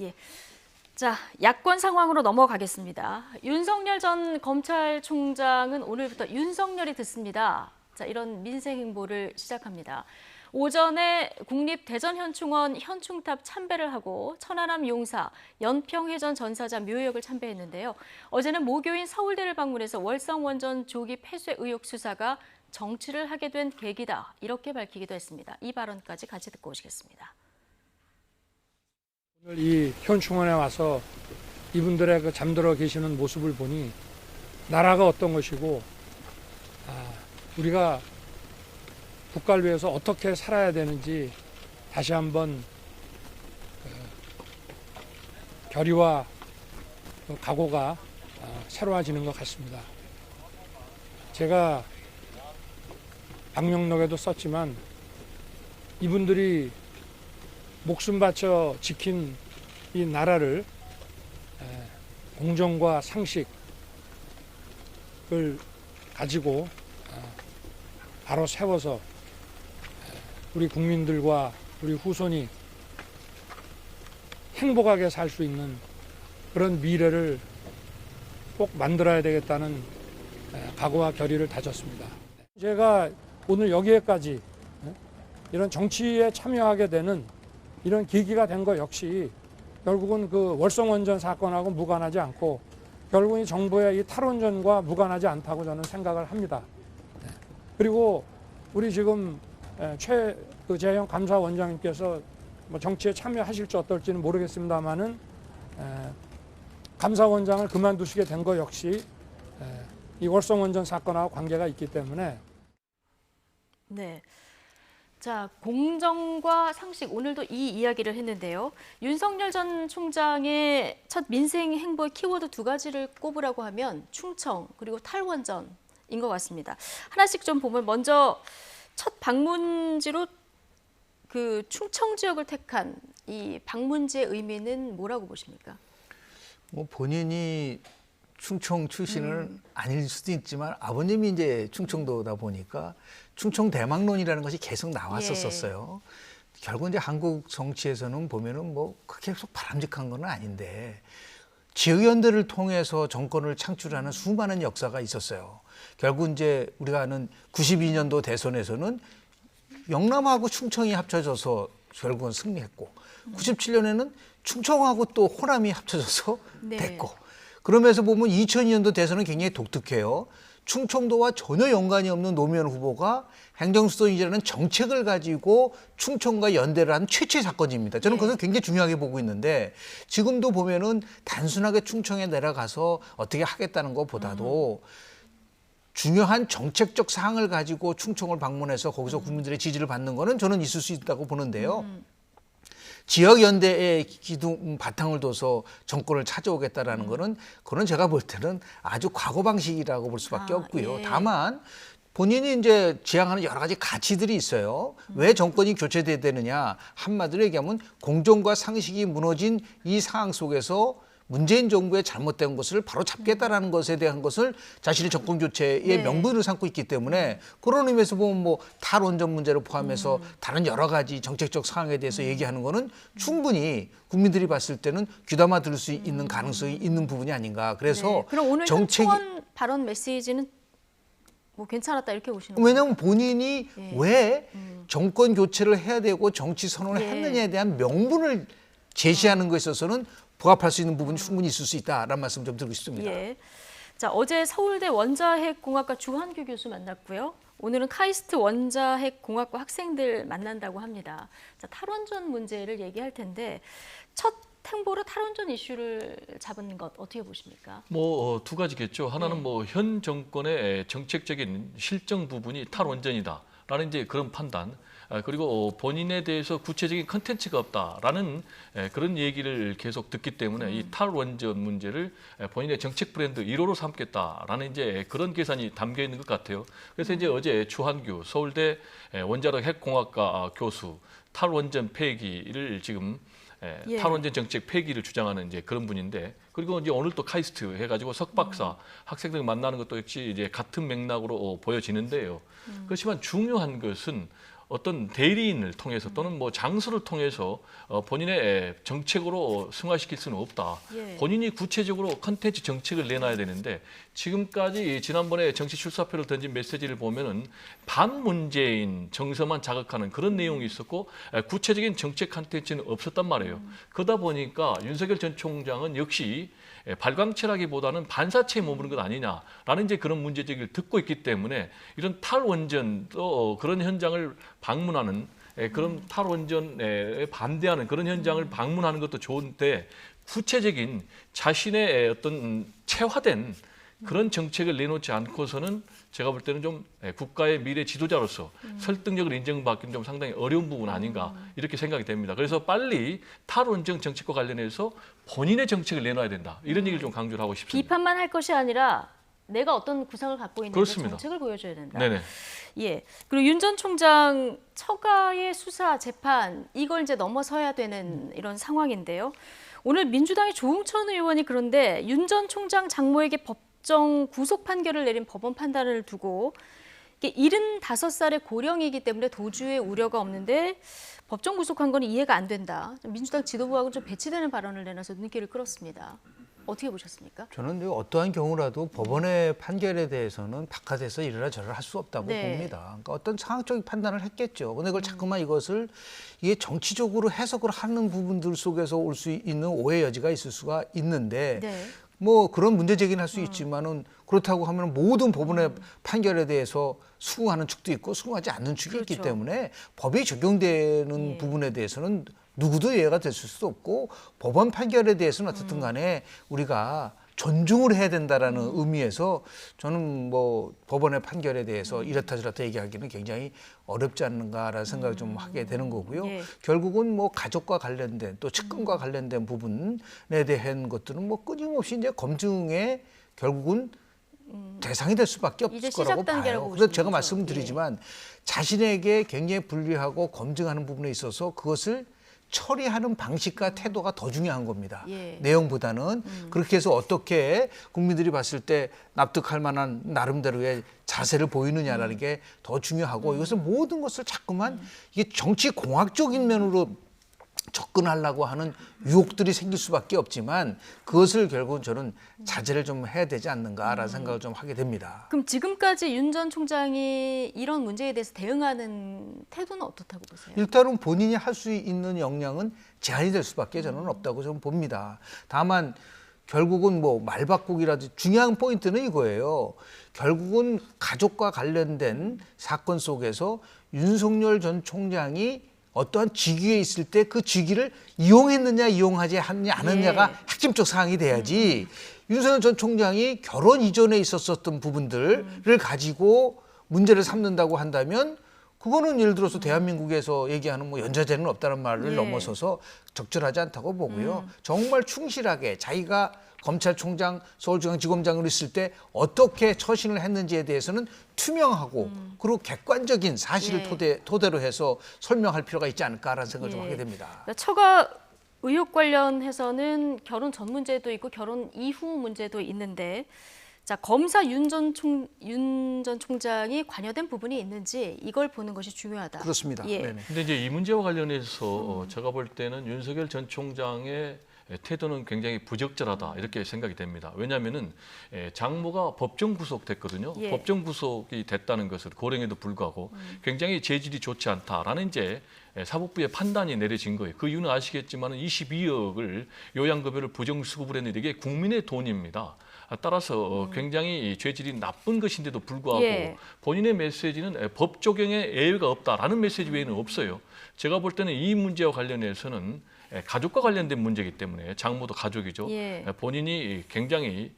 자, 야권 상황으로 넘어가겠습니다. 윤석열 전 검찰총장은 오늘부터 윤석열이 듣습니다. 자, 이런 민생 행보를 시작합니다. 오전에 국립대전현충원 현충탑 참배를 하고 천안함 용사, 연평해전 전사자 묘역을 참배했는데요. 어제는 모교인 서울대를 방문해서 월성원전 조기 폐쇄 의혹 수사가 정치를 하게 된 계기다, 이렇게 밝히기도 했습니다. 이 발언까지 같이 듣고 오시겠습니다. 오늘 이 현충원에 와서 이분들의 그 잠들어 계시는 모습을 보니 나라가 어떤 것이고 우리가 국가를 위해서 어떻게 살아야 되는지 다시 한번 결의와 각오가 새로워지는 것 같습니다. 제가 방명록에도 썼지만 이분들이 목숨 바쳐 지킨 이 나라를 공정과 상식을 가지고 바로 세워서 우리 국민들과 우리 후손이 행복하게 살 수 있는 그런 미래를 꼭 만들어야 되겠다는 각오와 결의를 다졌습니다. 제가 오늘 여기에까지 이런 정치에 참여하게 되는 이런 계기가 된 것 역시 결국은 그 월성원전 사건하고 무관하지 않고 결국은 이 정부의 이 탈원전과 무관하지 않다고 저는 생각을 합니다. 그리고 우리 지금 재형 감사원장님께서 뭐 정치에 참여하실지 어떨지는 모르겠습니다만은 감사원장을 그만두시게 된 것 역시 이 월성원전 사건하고 관계가 있기 때문에. 네. 자, 공정과 상식, 오늘도 이 이야기를 했는데요. 윤석열 전 총장의 첫 민생 행보의 키워드 두 가지를 꼽으라고 하면 충청 그리고 탈원전인 것 같습니다. 하나씩 좀 보면 먼저 첫 방문지로 그 충청 지역을 택한 이 방문지의 의미는 뭐라고 보십니까? 뭐 본인이 충청 출신을 아닐 수도 있지만 아버님이 이제 충청도다 보니까 충청 대망론이라는 것이 계속 나왔었어요. 결국 이제 한국 정치에서는 보면은 뭐 그렇게 계속 바람직한 건 아닌데 지역연대를 통해서 정권을 창출하는 수많은 역사가 있었어요. 결국 이제 우리가 아는 92년도 대선에서는 영남하고 충청이 합쳐져서 결국은 승리했고 97년에는 충청하고 또 호남이 합쳐져서 됐고 그러면서 보면 2002년도 대선은 굉장히 독특해요. 충청도와 전혀 연관이 없는 노무현 후보가 행정수도이라는 정책을 가지고 충청과 연대를 한 최초의 사건입니다. 저는 그것을 굉장히 중요하게 보고 있는데 지금도 보면은 단순하게 충청에 내려가서 어떻게 하겠다는 것보다도 중요한 정책적 사항을 가지고 충청을 방문해서 거기서 국민들의 지지를 받는 거는 저는 있을 수 있다고 보는데요. 지역연대의 기둥 바탕을 둬서 정권을 찾아오겠다라는 거는 그건 제가 볼 때는 아주 과거 방식이라고 볼 수밖에 없고요. 다만 본인이 이제 지향하는 여러 가지 가치들이 있어요. 왜 정권이 교체돼야 되느냐? 한마디로 얘기하면 공정과 상식이 무너진 이 상황 속에서 문재인 정부의 잘못된 것을 바로 잡겠다라는 것에 대한 것을 자신의 정권 교체의 명분으로 삼고 있기 때문에 그런 의미에서 보면 뭐 탈원전 문제를 포함해서 다른 여러 가지 정책적 상황에 대해서 얘기하는 거는 충분히 국민들이 봤을 때는 귀담아 들을 수 있는 가능성이 있는 부분이 아닌가. 그래서 그럼 오늘 정책이 현충원 발언 메시지는 뭐 괜찮았다 이렇게 보시는 거예요? 왜냐하면 본인이 왜 정권 교체를 해야 되고 정치 선언을 했느냐에 대한 명분을 제시하는 것에 있어서는 부합할 수 있는 부분이 충분히 있을 수 있다라는 말씀 좀 드리고 싶습니다. 자, 어제 서울대 원자핵공학과 주한규 교수 만났고요. 오늘은 카이스트 원자핵공학과 학생들 만난다고 합니다. 자, 탈원전 문제를 얘기할 텐데 첫 행보로 탈원전 이슈를 잡은 것 어떻게 보십니까? 뭐 두 가지겠죠. 하나는 뭐 현 정권의 정책적인 실정 부분이 탈원전이다라는 이제 그런 판단. 그리고 본인에 대해서 구체적인 컨텐츠가 없다라는 그런 얘기를 계속 듣기 때문에 이 탈원전 문제를 본인의 정책 브랜드 1호로 삼겠다라는 이제 그런 계산이 담겨 있는 것 같아요. 그래서 이제 어제 주한규 서울대 원자력 핵공학과 교수 탈원전 폐기를 지금 탈원전 정책 폐기를 주장하는 이제 그런 분인데 그리고 이제 오늘 또 카이스트 해가지고 석박사 학생들 만나는 것도 역시 이제 같은 맥락으로 보여지는데요. 그렇지만 중요한 것은 어떤 대리인을 통해서 또는 뭐 장소를 통해서 본인의 정책으로 승화시킬 수는 없다. 본인이 구체적으로 컨텐츠 정책을 내놔야 되는데 지금까지 지난번에 정치 출사표를 던진 메시지를 보면은 반문재인 정서만 자극하는 그런 내용이 있었고 구체적인 정책 컨텐츠는 없었단 말이에요. 그러다 보니까 윤석열 전 총장은 역시 발광체라기보다는 반사체에 머무는 것 아니냐라는 이제 그런 문제제기를 듣고 있기 때문에 이런 탈원전도 그런 현장을 방문하는 그런 탈원전에 반대하는 그런 현장을 방문하는 것도 좋은데 구체적인 자신의 어떤 체화된 그런 정책을 내놓지 않고서는 제가 볼 때는 좀 국가의 미래 지도자로서 설득력을 인정받기는 좀 상당히 어려운 부분 아닌가 이렇게 생각이 됩니다. 그래서 빨리 탈원전 정책과 관련해서 본인의 정책을 내놔야 된다. 이런 얘기를 좀 강조를 하고 싶습니다. 비판만 할 것이 아니라 내가 어떤 구상을 갖고 있는지 그렇습니다. 정책을 보여줘야 된다. 네네. 그리고 윤 전 총장 처가의 수사 재판 이걸 이제 넘어서야 되는 이런 상황인데요. 오늘 민주당의 조응천 의원이 그런데 윤 전 총장 장모에게 법정 구속 판결을 내린 법원 판단을 두고 75살의 고령이기 때문에 도주의 우려가 없는데 법정 구속한 건 이해가 안 된다. 민주당 지도부하고는 좀 배치되는 발언을 내놔서 눈길을 끌었습니다. 어떻게 보셨습니까? 저는 어떠한 경우라도 법원의 판결에 대해서는 바깥에서 이래라 저래라 할 수 없다고 네. 봅니다. 그러니까 어떤 상황적인 판단을 했겠죠. 근데 그걸 자꾸만 이것을 이게 정치적으로 해석을 하는 부분들 속에서 올 수 있는 오해 여지가 있을 수가 있는데 뭐 그런 문제 제기는 할 수 있지만은 그렇다고 하면 모든 법원의 판결에 대해서 수긍하는 축도 있고 수긍하지 않는 축이 있기 때문에 법이 적용되는 부분에 대해서는 누구도 이해가 됐을 수도 없고 법원 판결에 대해서는 어쨌든 간에 우리가 존중을 해야 된다라는 의미에서 저는 뭐 법원의 판결에 대해서 이렇다 저렇다 얘기하기는 굉장히 어렵지 않는가라는 생각을 좀 하게 되는 거고요. 결국은 뭐 가족과 관련된 또 측근과 관련된 부분에 대한 것들은 뭐 끊임없이 이제 검증에 결국은 대상이 될 수밖에 이제 없을 거라고 시작 단계라고 봐요. 보시는 그래서 제가 거죠? 말씀드리지만 자신에게 굉장히 불리하고 검증하는 부분에 있어서 그것을 처리하는 방식과 태도가 더 중요한 겁니다. 예. 내용보다는 그렇게 해서 어떻게 국민들이 봤을 때 납득할 만한 나름대로의 자세를 보이느냐라는 게 더 중요하고 이것을 모든 것을 자꾸만 이게 정치 공학적인 면으로 접근하려고 하는 유혹들이 생길 수밖에 없지만 그것을 결국은 저는 자제를 좀 해야 되지 않는가라는 생각을 좀 하게 됩니다. 그럼 지금까지 윤 전 총장이 이런 문제에 대해서 대응하는 태도는 어떻다고 보세요? 일단은 본인이 할 수 있는 역량은 제한이 될 수밖에 저는 없다고 저는 봅니다. 다만 결국은 뭐 말바꾸기라든지 중요한 포인트는 이거예요. 결국은 가족과 관련된 사건 속에서 윤석열 전 총장이 어떠한 직위에 있을 때 그 직위를 이용했느냐 이용하지 않느냐가 핵심적 사항이 돼야지 윤석열 전 총장이 결혼 이전에 있었던 부분들을 가지고 문제를 삼는다고 한다면 그거는 예를 들어서 대한민국에서 얘기하는 뭐 연좌제는 없다는 말을 넘어서서 적절하지 않다고 보고요. 정말 충실하게 자기가 검찰총장, 서울중앙지검장으로 있을 때 어떻게 처신을 했는지에 대해서는 투명하고 그리고 객관적인 사실을 토대로 해서 설명할 필요가 있지 않을까라는 생각을 좀 하게 됩니다. 그러니까 처가 의혹 관련해서는 결혼 전 문제도 있고 결혼 이후 문제도 있는데 자, 검사 윤 전 총장이 관여된 부분이 있는지 이걸 보는 것이 중요하다. 그렇습니다. 예. 근데 이제 이 문제와 관련해서 제가 볼 때는 윤석열 전 총장의 태도는 굉장히 부적절하다 이렇게 생각이 됩니다. 왜냐하면은 장모가 법정 구속됐거든요. 예. 법정 구속이 됐다는 것을 고령에도 불구하고 굉장히 재질이 좋지 않다라는 이제 사법부의 판단이 내려진 거예요. 그 이유는 아시겠지만 22억을 요양급여를 부정수급을 했는데 이게 국민의 돈입니다. 따라서 굉장히 죄질이 나쁜 것인데도 불구하고 본인의 메시지는 법 적용에 예외가 없다라는 메시지 외에는 없어요. 제가 볼 때는 이 문제와 관련해서는 가족과 관련된 문제이기 때문에 장모도 가족이죠. 본인이 굉장히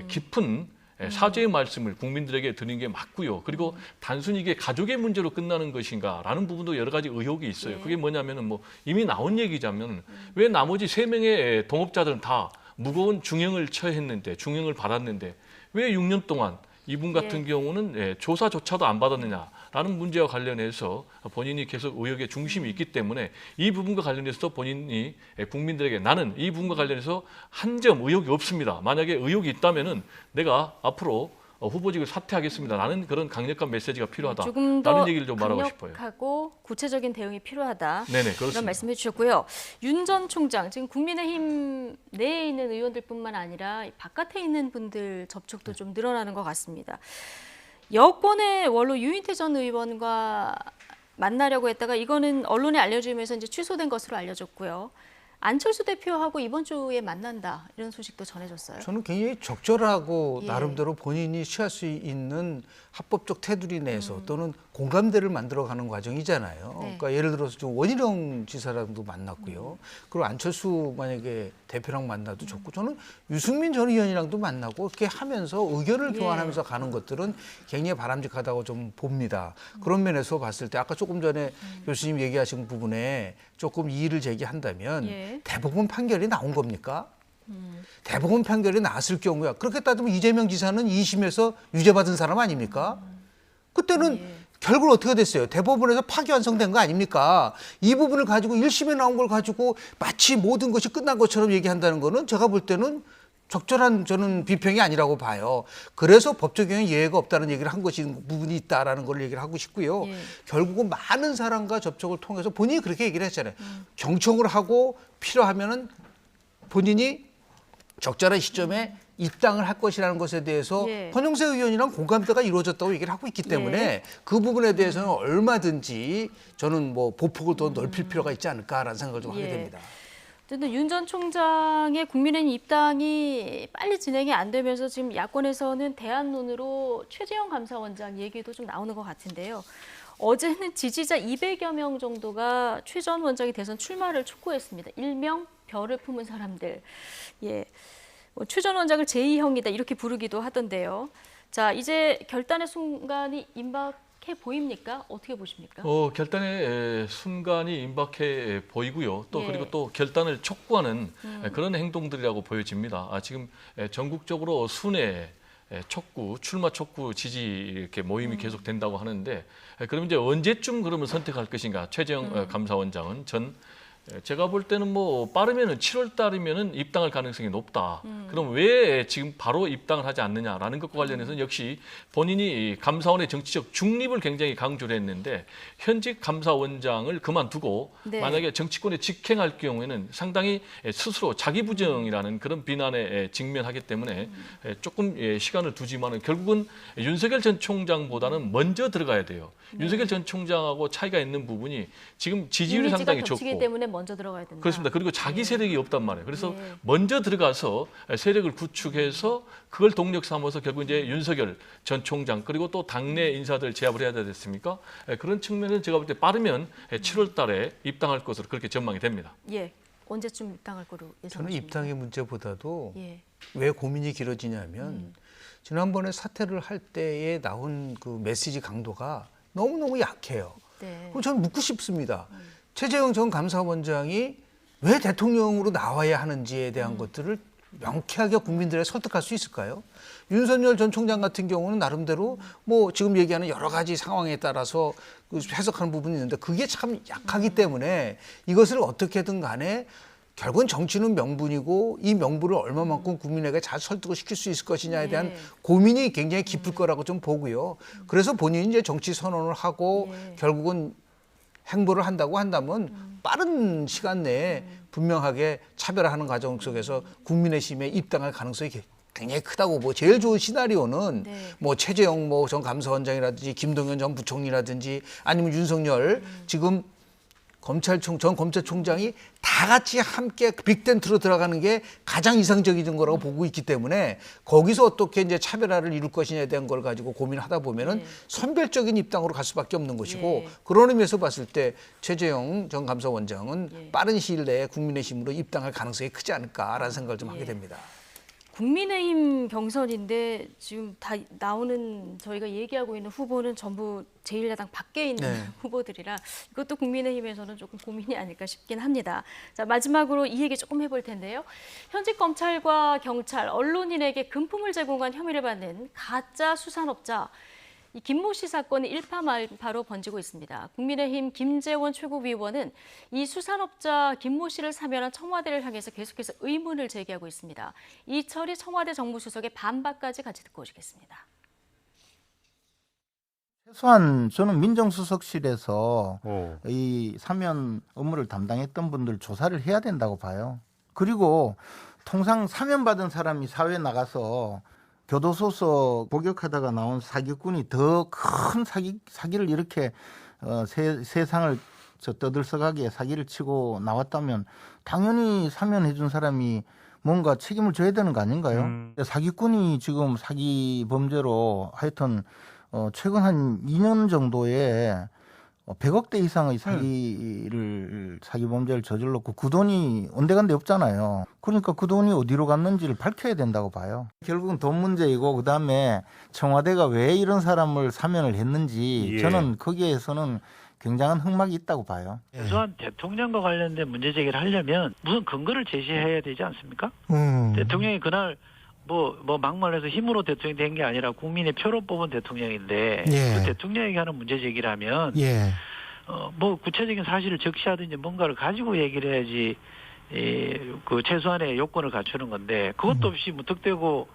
깊은 사죄의 말씀을 국민들에게 드리는 게 맞고요. 그리고 단순히 이게 가족의 문제로 끝나는 것인가라는 부분도 여러 가지 의혹이 있어요. 그게 뭐냐면은 뭐 이미 나온 얘기자면 왜 나머지 3명의 동업자들은 다 무거운 중형을 처했는데 중형을 받았는데 왜 6년 동안 이분 같은 경우는 조사조차도 안 받았느냐라는 문제와 관련해서 본인이 계속 의혹의 중심이 있기 때문에 이 부분과 관련해서 본인이 국민들에게 나는 이 부분과 관련해서 한 점 의혹이 없습니다. 만약에 의혹이 있다면은 내가 앞으로 후보직을 사퇴하겠습니다. 라는 그런 강력한 메시지가 필요하다. 조금 더 라는 얘기를 좀 말하고 싶어요. 강력하고 구체적인 대응이 필요하다. 네네, 그렇습니다. 이런 말씀해 주셨고요. 윤 전 총장, 지금 국민의힘 내에 있는 의원들뿐만 아니라 바깥에 있는 분들 접촉도 좀 늘어나는 것 같습니다. 여권의 원로 유인태 전 의원과 만나려고 했다가 이거는 언론에 알려지면서 이제 취소된 것으로 알려졌고요. 안철수 대표하고 이번 주에 만난다 이런 소식도 전해졌어요. 저는 굉장히 적절하고 나름대로 본인이 취할 수 있는 합법적 테두리 내에서 또는 공감대를 만들어가는 과정이잖아요. 그러니까 예를 들어서 좀 원희룡 지사랑도 만났고요. 그리고 안철수 만약에 대표랑 만나도 좋고 저는 유승민 전 의원이랑도 만나고 이렇게 하면서 의견을 교환하면서 가는 것들은 굉장히 바람직하다고 좀 봅니다. 그런 면에서 봤을 때 아까 조금 전에 교수님 얘기하신 부분에 조금 이의를 제기한다면 대법원 판결이 나온 겁니까? 대법원 판결이 나왔을 경우야. 그렇게 따지면 이재명 지사는 2심에서 유죄받은 사람 아닙니까? 그때는 결국 어떻게 됐어요? 대법원에서 파기환송된 거 아닙니까? 이 부분을 가지고 1심에 나온 걸 가지고 마치 모든 것이 끝난 것처럼 얘기한다는 거는 제가 볼 때는 적절한 저는 비평이 아니라고 봐요. 그래서 법 적용에 예외가 없다는 얘기를 한 것이 부분이 있다라는 걸 얘기를 하고 싶고요. 결국은 많은 사람과 접촉을 통해서 본인이 그렇게 얘기를 했잖아요. 경청을 하고 필요하면은 본인이 적절한 시점에 입당을 할 것이라는 것에 대해서 권영세 의원이랑 공감대가 이루어졌다고 얘기를 하고 있기 때문에 그 부분에 대해서는 얼마든지 저는 뭐 보폭을 더 넓힐 필요가 있지 않을까라는 생각을 좀 하게 됩니다. 윤 전 총장의 국민의힘 입당이 빨리 진행이 안 되면서 지금 야권에서는 대안론으로 최재형 감사원장 얘기도 좀 나오는 것 같은데요. 어제는 지지자 200여 명 정도가 최 전 원장이 대선 출마를 촉구했습니다. 일명 별을 품은 사람들. 최 전 원장을 제2형이다 이렇게 부르기도 하던데요. 자, 이제 결단의 순간이 임박해 보입니까? 어떻게 보십니까? 결단의 순간이 임박해 보이고요. 또 그리고 또 결단을 촉구하는 그런 행동들이라고 보여집니다. 지금 전국적으로 순회 촉구, 출마 촉구 지지 이렇게 모임이 계속 된다고 하는데 그럼 이제 언제쯤 그러면 선택할 것인가? 최재형 감사원장은 제가 볼 때는 뭐 빠르면은 7월 달이면은 입당할 가능성이 높다. 그럼 왜 지금 바로 입당을 하지 않느냐라는 것과 관련해서는 역시 본인이 감사원의 정치적 중립을 굉장히 강조를 했는데 현직 감사원장을 그만두고 네. 만약에 정치권에 직행할 경우에는 상당히 스스로 자기 부정이라는 그런 비난에 직면하기 때문에 조금 시간을 두지만은 결국은 윤석열 전 총장보다는 먼저 들어가야 돼요. 윤석열 전 총장하고 차이가 있는 부분이 지금 지지율이 상당히 적고 때문에 먼저 들어가야 된다. 그렇습니다. 그리고 자기 세력이 없단 말이에요. 그래서 먼저 들어가서 세력을 구축해서 그걸 동력 삼아서 결국 이제 윤석열 전 총장 그리고 또 당내 인사들 제압을 해야 되지 않습니까? 그런 측면은 제가 볼 때 빠르면 7월 달에 입당할 것으로 그렇게 전망이 됩니다. 예. 언제쯤 입당할 거로 예상하십니까? 저는 입당의 문제보다도 예. 왜 고민이 길어지냐면 지난번에 사퇴를 할 때에 나온 그 메시지 강도가 너무너무 약해요. 네. 그럼 저는 묻고 싶습니다. 최재형 전 감사원장이 왜 대통령으로 나와야 하는지에 대한 것들을 명쾌하게 국민들에 설득할 수 있을까요? 윤석열 전 총장 같은 경우는 나름대로 뭐 지금 얘기하는 여러 가지 상황에 따라서 그 해석하는 부분이 있는데 그게 참 약하기 때문에 이것을 어떻게든 간에 결국은 정치는 명분이고 이 명분을 얼마만큼 국민에게 잘 설득을 시킬 수 있을 것이냐에 대한 고민이 굉장히 깊을 거라고 좀 보고요. 그래서 본인이 이제 정치 선언을 하고 결국은 행보를 한다고 한다면 빠른 시간 내에 분명하게 차별화하는 과정 속에서 국민의힘에 입당할 가능성이 굉장히 크다고 보고 제일 좋은 시나리오는 뭐 최재형 뭐 전 감사원장이라든지 김동연 전 부총리라든지 아니면 윤석열 지금 전 검찰총장이 다 같이 함께 빅텐트로 들어가는 게 가장 이상적인 거라고 보고 있기 때문에 거기서 어떻게 이제 차별화를 이룰 것이냐에 대한 걸 가지고 고민하다 보면은 선별적인 입당으로 갈 수밖에 없는 것이고 그런 의미에서 봤을 때 최재형 전 감사원장은 빠른 시일 내에 국민의힘으로 입당할 가능성이 크지 않을까라는 생각을 좀 하게 됩니다. 국민의힘 경선인데 지금 다 나오는 저희가 얘기하고 있는 후보는 전부 제1야당 밖에 있는 후보들이라 이것도 국민의힘에서는 조금 고민이 아닐까 싶긴 합니다. 자, 마지막으로 이 얘기 조금 해볼 텐데요. 현직 검찰과 경찰, 언론인에게 금품을 제공한 혐의를 받는 가짜 수산업자 이 김모 씨 사건이 일파만파로 번지고 있습니다. 국민의힘 김재원 최고위원은 이 수산업자 김모 씨를 사면한 청와대를 향해서 계속해서 의문을 제기하고 있습니다. 이철이 청와대 정무수석의 반박까지 같이 듣고 오시겠습니다. 최소한 저는 민정수석실에서 이 사면 업무를 담당했던 분들 조사를 해야 된다고 봐요. 그리고 통상 사면받은 사람이 사회에 나가서 교도소서 복역하다가 나온 사기꾼이 더 큰 사기를 이렇게 세상을 떠들썩하게 사기를 치고 나왔다면 당연히 사면해 준 사람이 뭔가 책임을 져야 되는 거 아닌가요? 사기꾼이 지금 사기 범죄로 하여튼 최근 한 2년 정도에 100억대 이상의 사기 범죄를 저질렀고 그 돈이 온데간데 없잖아요. 그러니까 그 돈이 어디로 갔는지를 밝혀야 된다고 봐요. 결국은 돈 문제이고 그다음에 청와대가 왜 이런 사람을 사면을 했는지 저는 거기에서는 굉장한 흑막이 있다고 봐요. 최소한 대통령과 관련된 문제 제기를 하려면 무슨 근거를 제시해야 되지 않습니까? 대통령이 그날 뭐 막말해서 힘으로 대통령이 된 게 아니라 국민의 표로 뽑은 대통령인데 그 대통령에게 하는 문제 제기라면 뭐 구체적인 사실을 적시하든지 뭔가를 가지고 얘기를 해야지 그 최소한의 요건을 갖추는 건데 그것도 없이 무턱대고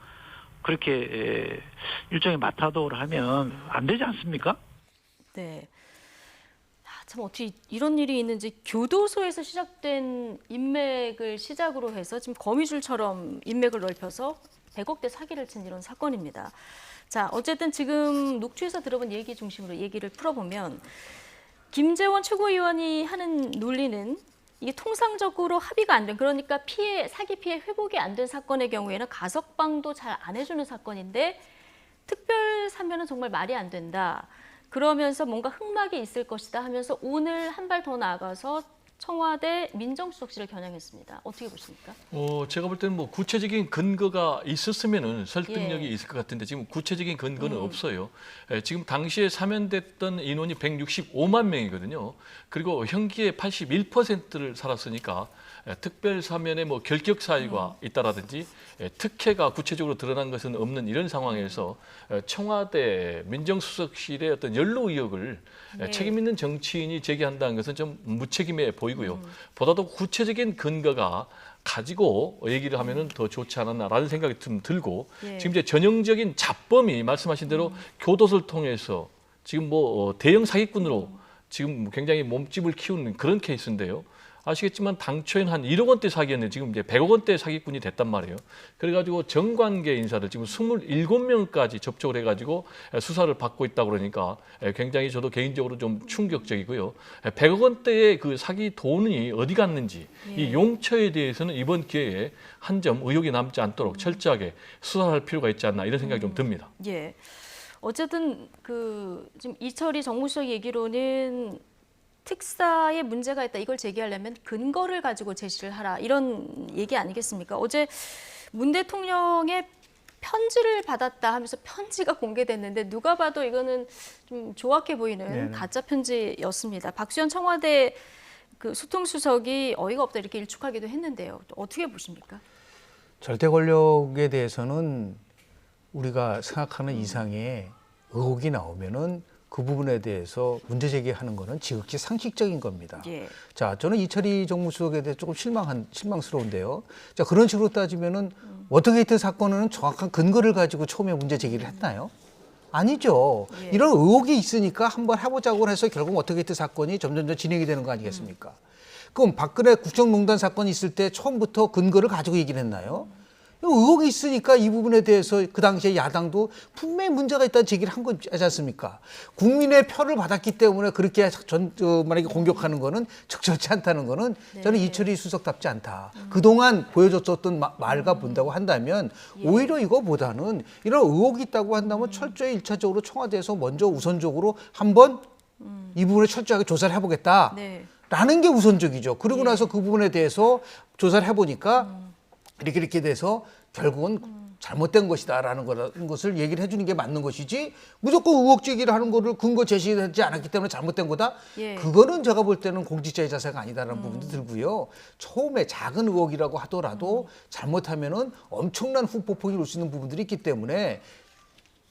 그렇게 일종의 마타도를 하면 안 되지 않습니까? 네. 참 어떻게 이런 일이 있는지 교도소에서 시작된 인맥을 시작으로 해서 지금 거미줄처럼 인맥을 넓혀서 100억대 사기를 친 이런 사건입니다. 자, 어쨌든 지금 녹취에서 들어본 얘기 중심으로 얘기를 풀어보면 김재원 최고위원이 하는 논리는 이게 통상적으로 합의가 안 된, 그러니까 사기 피해 회복이 안 된 사건의 경우에는 가석방도 잘 안 해주는 사건인데 특별 사면은 정말 말이 안 된다. 그러면서 뭔가 흑막이 있을 것이다 하면서 오늘 한 발 더 나아가서 청와대 민정수석실을 겨냥했습니다. 어떻게 보십니까? 제가 볼 때는 뭐 구체적인 근거가 있었으면은 설득력이 있을 것 같은데 지금 구체적인 근거는 없어요. 지금 당시에 사면됐던 인원이 165만 명이거든요. 그리고 형기의 81%를 살았으니까 특별 사면에 뭐 결격 사유가 있다라든지 특혜가 구체적으로 드러난 것은 없는 이런 상황에서 청와대 민정수석실의 어떤 연루 의혹을 책임 있는 정치인이 제기한다는 것은 좀 무책임해 보이고요. 보다도 구체적인 근거가 가지고 얘기를 하면은 더 좋지 않았나라는 생각이 좀 들고 지금 이제 전형적인 잡범이 말씀하신 대로 교도소를 통해서 지금 뭐 대형 사기꾼으로 지금 굉장히 몸집을 키우는 그런 케이스인데요. 아시겠지만 당초에는 한 1억 원대 사기였는데 지금 이제 100억 원대 사기꾼이 됐단 말이에요. 그래가지고 정관계 인사를 지금 27명까지 접촉을 해가지고 수사를 받고 있다고 그러니까 굉장히 저도 개인적으로 좀 충격적이고요. 100억 원대의 그 사기 돈이 어디 갔는지 이 용처에 대해서는 이번 기회에 한 점 의혹이 남지 않도록 철저하게 수사할 필요가 있지 않나 이런 생각이 좀 듭니다. 예. 어쨌든 지금 이철희 정무수석 얘기로는 특사에 문제가 있다. 이걸 제기하려면 근거를 가지고 제시를 하라. 이런 얘기 아니겠습니까? 어제 문 대통령의 편지를 받았다 하면서 편지가 공개됐는데 누가 봐도 이거는 좀 조악해 보이는 가짜 편지였습니다. 박수현 청와대 소통수석이 어이가 없다 이렇게 일축하기도 했는데요. 또 어떻게 보십니까? 절대 권력에 대해서는 우리가 생각하는 이상의 의혹이 나오면은 그 부분에 대해서 문제 제기하는 거는 지극히 상식적인 겁니다. 자, 저는 이철희 정무수석에 대해 조금 실망스러운데요. 자, 그런 식으로 따지면은 워터게이트 사건은 정확한 근거를 가지고 처음에 문제 제기를 했나요? 아니죠. 이런 의혹이 있으니까 한번 해보자고 해서 결국 워터게이트 사건이 점점 진행이 되는 거 아니겠습니까? 그럼 박근혜 국정농단 사건이 있을 때 처음부터 근거를 가지고 얘기를 했나요? 의혹이 있으니까 이 부분에 대해서 그 당시에 야당도 분명히 문제가 있다는 제기를 한 거지 않습니까? 국민의 표를 받았기 때문에 그렇게 만약에 공격하는 거는 적절치 않다는 거는 저는 이철희 수석답지 않다. 그동안 보여줬었던 말과 본다고 한다면 오히려 이거보다는 이런 의혹이 있다고 한다면 철저히 1차적으로 청와대에서 먼저 우선적으로 한번 이 부분을 철저하게 조사를 해보겠다. 라는 게 우선적이죠. 그러고 나서 그 부분에 대해서 조사를 해보니까 이렇게 돼서 결국은 잘못된 것이다라는 것을 얘기를 해주는 게 맞는 것이지 무조건 의혹 제기를 하는 거를 근거 제시하지 않았기 때문에 잘못된 거다? 그거는 제가 볼 때는 공직자의 자세가 아니다라는 부분도 들고요. 처음에 작은 의혹이라고 하더라도 잘못하면은 엄청난 후폭풍이 올 수 있는 부분들이 있기 때문에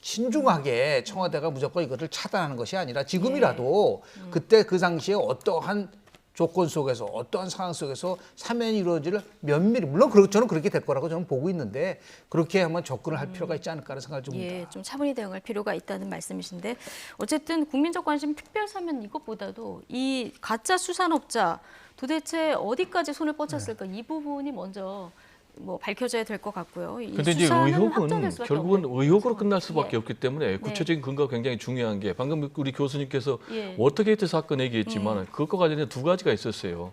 신중하게 청와대가 무조건 이것을 차단하는 것이 아니라 지금이라도 그때 그 당시에 어떠한 조건 속에서 어떠한 상황 속에서 사면이 이루어질 면밀히 물론 저는 그렇게 될 거라고 저는 보고 있는데 그렇게 한번 접근을 할 필요가 있지 않을까라는 생각을 좀 듭니다. 좀 차분히 대응할 필요가 있다는 말씀이신데 어쨌든 국민적 관심 특별사면 이것보다도 이 가짜 수산업자 도대체 어디까지 손을 뻗쳤을까 이 부분이 먼저 밝혀져야 될 것 같고요. 근데 이제 의혹은 결국은 의혹으로 끝날 수밖에 없기 때문에 구체적인 근거가 굉장히 중요한 게 방금 우리 교수님께서 워터게이트 사건 얘기했지만 그것과 관련해 두 가지가 있었어요.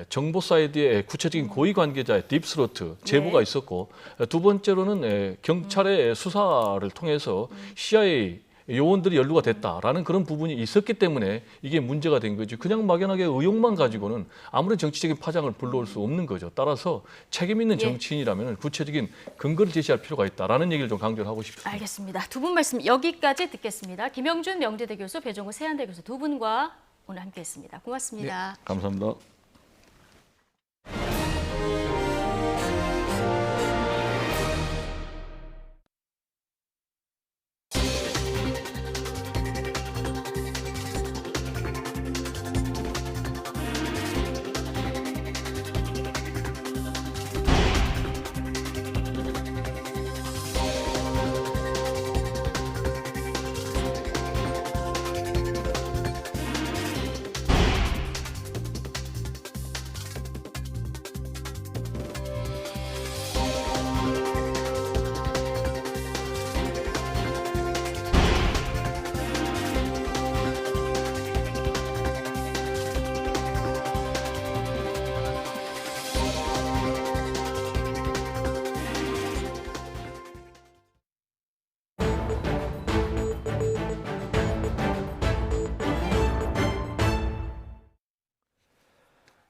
정보 사이드에 구체적인 고위 관계자의 딥스로트 제보가 있었고 두 번째로는 경찰의 수사를 통해서 CIA 요원들이 연루가 됐다라는 그런 부분이 있었기 때문에 이게 문제가 된 거지. 그냥 막연하게 의혹만 가지고는 아무런 정치적인 파장을 불러올 수 없는 거죠. 따라서 책임 있는 정치인이라면 구체적인 근거를 제시할 필요가 있다라는 얘기를 좀 강조를 하고 싶습니다. 알겠습니다. 두 분 말씀 여기까지 듣겠습니다. 김영준 명지대 교수, 배종우 세한대 교수 두 분과 오늘 함께했습니다. 고맙습니다. 감사합니다.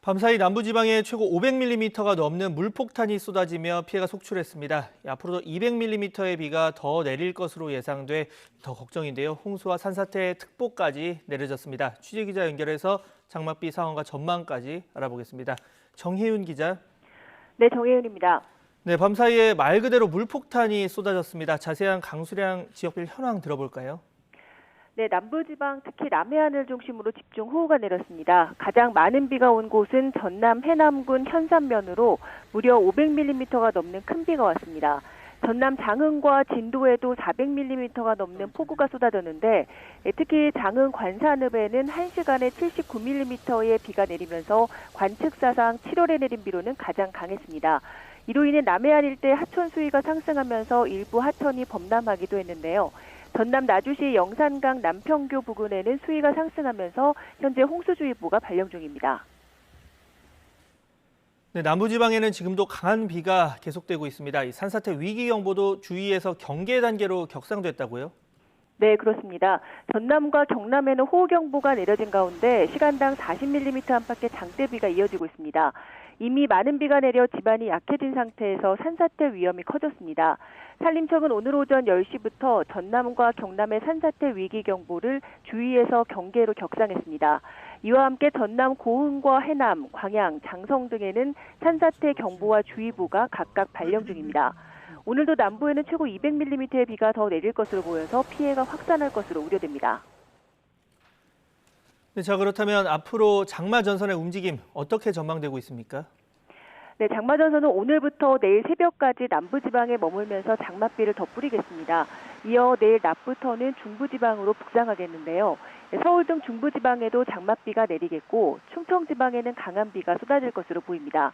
밤사이 남부지방에 최고 500mm가 넘는 물폭탄이 쏟아지며 피해가 속출했습니다. 앞으로도 200mm의 비가 더 내릴 것으로 예상돼 더 걱정인데요. 홍수와 산사태 특보까지 내려졌습니다. 취재기자 연결해서 장맛비 상황과 전망까지 알아보겠습니다. 정혜윤 기자. 네, 정혜윤입니다. 네, 밤사이에 말 그대로 물폭탄이 쏟아졌습니다. 자세한 강수량 지역별 현황 들어볼까요? 네, 남부지방 특히 남해안을 중심으로 집중 호우가 내렸습니다. 가장 많은 비가 온 곳은 전남 해남군 현산면으로 무려 500mm가 넘는 큰 비가 왔습니다. 전남 장흥과 진도에도 400mm가 넘는 폭우가 쏟아졌는데 특히 장흥 관산읍에는 1시간에 79mm의 비가 내리면서 관측사상 7월에 내린 비로는 가장 강했습니다. 이로 인해 남해안 일대 하천 수위가 상승하면서 일부 하천이 범람하기도 했는데요. 전남 나주시 영산강 남평교 부근에는 수위가 상승하면서 현재 홍수주의보가 발령 중입니다. 네, 남부지방에는 지금도 강한 비가 계속되고 있습니다. 이 산사태 위기경보도 주의에서 경계 단계로 격상됐다고요? 네, 그렇습니다. 전남과 경남에는 호우경보가 내려진 가운데 시간당 40mm 안팎의 장대비가 이어지고 있습니다. 이미 많은 비가 내려 지반이 약해진 상태에서 산사태 위험이 커졌습니다. 산림청은 오늘 오전 10시부터 전남과 경남의 산사태 위기경보를 주의에서 경계로 격상했습니다. 이와 함께 전남 고흥과 해남, 광양, 장성 등에는 산사태 경보와 주의보가 각각 발령 중입니다. 오늘도 남부에는 최고 200mm의 비가 더 내릴 것으로 보여서 피해가 확산할 것으로 우려됩니다. 네, 자, 그렇다면 앞으로 장마 전선의 움직임 어떻게 전망되고 있습니까? 네, 장마 전선은 오늘부터 내일 새벽까지 남부지방에 머물면서 장맛비를 더 뿌리겠습니다. 이어 내일 낮부터는 중부지방으로 북상하겠는데요. 서울 등 중부지방에도 장맛비가 내리겠고 충청지방에는 강한 비가 쏟아질 것으로 보입니다.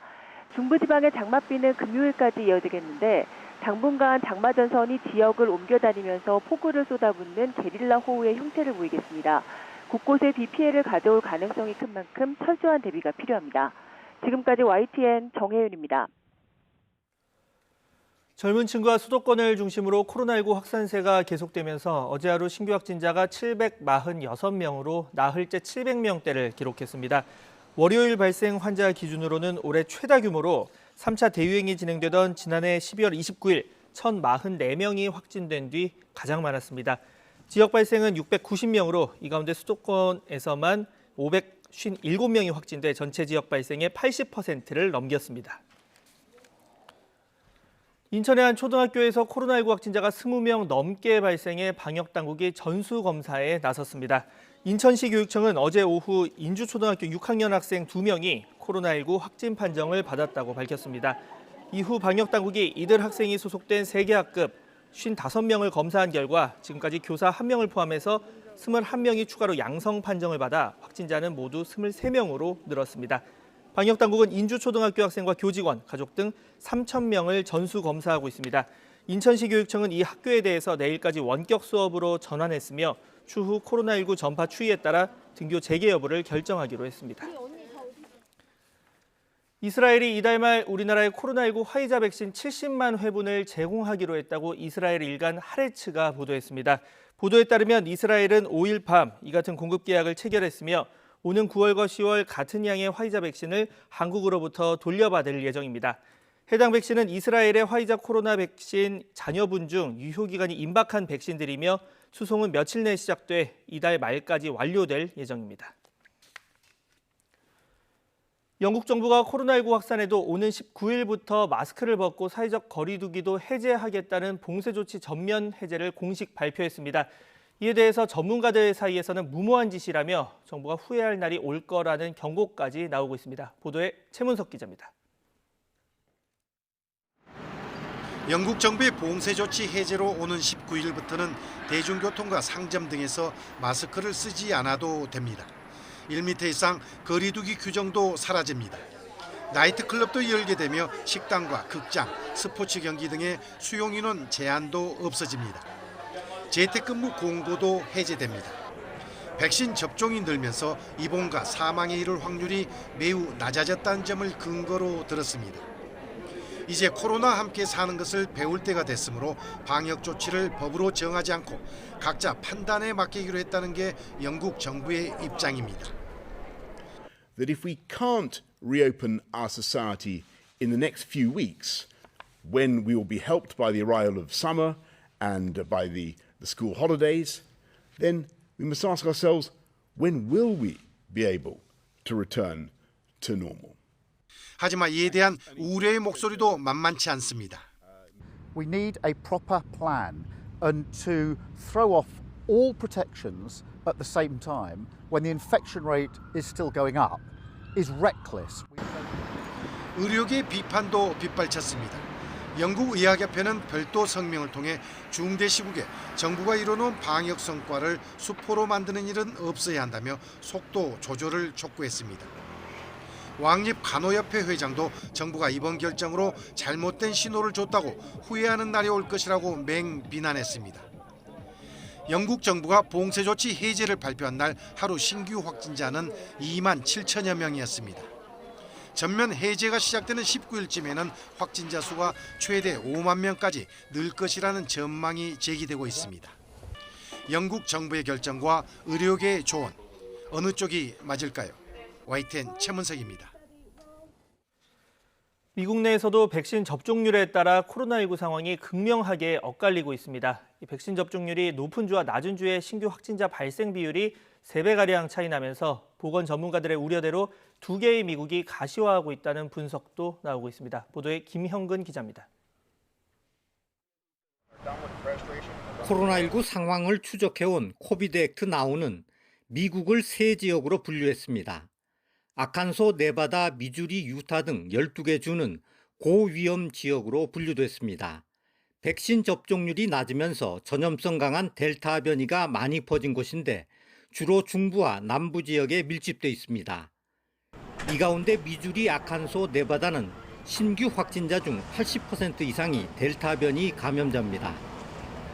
중부지방의 장맛비는 금요일까지 이어지겠는데 당분간 장마 전선이 지역을 옮겨다니면서 폭우를 쏟아붓는 게릴라 호우의 형태를 보이겠습니다. 곳곳에 비 피해를 가져올 가능성이 큰 만큼 철저한 대비가 필요합니다. 지금까지 YTN 정혜윤입니다. 젊은 층과 수도권을 중심으로 코로나19 확산세가 계속되면서 어제 하루 신규 확진자가 746명으로 나흘째 700명대를 기록했습니다. 월요일 발생 환자 기준으로는 올해 최다 규모로 3차 대유행이 진행되던 지난해 12월 29일 1,044명이 확진된 뒤 가장 많았습니다. 지역 발생은 690명으로 이 가운데 수도권에서만 557명이 확진돼 전체 지역 발생의 80%를 넘겼습니다. 인천의 한 초등학교에서 코로나19 확진자가 20명 넘게 발생해 방역당국이 전수검사에 나섰습니다. 인천시 교육청은 어제 오후 인주초등학교 6학년 학생 2명이 코로나19 확진 판정을 받았다고 밝혔습니다. 이후 방역당국이 이들 학생이 소속된 3개 학급 55명을 검사한 결과 지금까지 교사 1명을 포함해서 21명이 추가로 양성 판정을 받아 확진자는 모두 23명으로 늘었습니다. 방역당국은 인주초등학교 학생과 교직원, 가족 등 3,000명을 전수 검사하고 있습니다. 인천시 교육청은 이 학교에 대해서 내일까지 원격 수업으로 전환했으며 추후 코로나19 전파 추이에 따라 등교 재개 여부를 결정하기로 했습니다. 이스라엘이 이달 말 우리나라에 코로나19 화이자 백신 70만 회분을 제공하기로 했다고 이스라엘 일간 하레츠가 보도했습니다. 보도에 따르면 이스라엘은 5일 밤 이 같은 공급 계약을 체결했으며 오는 9월과 10월 같은 양의 화이자 백신을 한국으로부터 돌려받을 예정입니다. 해당 백신은 이스라엘의 화이자 코로나 백신 잔여분 중 유효기간이 임박한 백신들이며 수송은 며칠 내에 시작돼 이달 말까지 완료될 예정입니다. 영국 정부가 코로나19 확산에도 오는 19일부터 마스크를 벗고 사회적 거리 두기도 해제하겠다는 봉쇄 조치 전면 해제를 공식 발표했습니다. 이에 대해서 전문가들 사이에서는 무모한 짓이라며 정부가 후회할 날이 올 거라는 경고까지 나오고 있습니다. 보도에 최문석 기자입니다. 영국 정부의 봉쇄 조치 해제로 오는 19일부터는 대중교통과 상점 등에서 마스크를 쓰지 않아도 됩니다. 1m 이상 거리 두기 규정도 사라집니다. 나이트클럽도 열게 되며 식당과 극장, 스포츠 경기 등의 수용 인원 제한도 없어집니다. 재택근무 공고도 해제됩니다. 백신 접종이 늘면서 입원과 사망에 이를 확률이 매우 낮아졌다는 점을 근거로 들었습니다. 이제 코로나와 함께 사는 것을 배울 때가 됐으므로 방역 조치를 법으로 정하지 않고 각자 판단에 맡기기로 했다는 게 영국 정부의 입장입니다. that if we can't reopen our society in the next few weeks, when we will be helped by the arrival of summer and by the school holidays, then we must ask ourselves, when will we be able to return to normal? 하지만 이에 대한 우려의 목소리도 만만치 않습니다. We need a proper plan and to throw off all protections at the same time when the infection rate is still going up is reckless. 의료계 비판도 빗발쳤습니다. 영국 의학협회는 별도 성명을 통해 중대 시국에 정부가 이뤄놓은 방역 성과를 수포로 만드는 일은 없어야 한다며 속도 조절을 촉구했습니다. 왕립 간호협회 회장도 정부가 이번 결정으로 잘못된 신호를 줬다고 후회하는 날이 올 것이라고 맹비난했습니다. 영국 정부가 봉쇄 조치 해제를 발표한 날 하루 신규 확진자는 2만 7천여 명이었습니다. 전면 해제가 시작되는 19일쯤에는 확진자 수가 최대 5만 명까지 늘 것이라는 전망이 제기되고 있습니다. 영국 정부의 결정과 의료계의 조언, 어느 쪽이 맞을까요? YTN 최문석입니다. 미국 내에서도 백신 접종률에 따라 코로나19 상황이 극명하게 엇갈리고 있습니다. 이 백신 접종률이 높은 주와 낮은 주의 신규 확진자 발생 비율이 3배가량 차이 나면서 보건 전문가들의 우려대로 두 개의 미국이 가시화하고 있다는 분석도 나오고 있습니다. 보도에 김형근 기자입니다. 코로나19 상황을 추적해온 코비드 액트 나우는 미국을 세 지역으로 분류했습니다. 아칸소, 네바다, 미주리, 유타 등 12개 주는 고위험 지역으로 분류됐습니다. 백신 접종률이 낮으면서 전염성 강한 델타 변이가 많이 퍼진 곳인데 주로 중부와 남부 지역에 밀집돼 있습니다. 이 가운데 미주리, 아칸소, 네바다는 신규 확진자 중 80% 이상이 델타 변이 감염자입니다.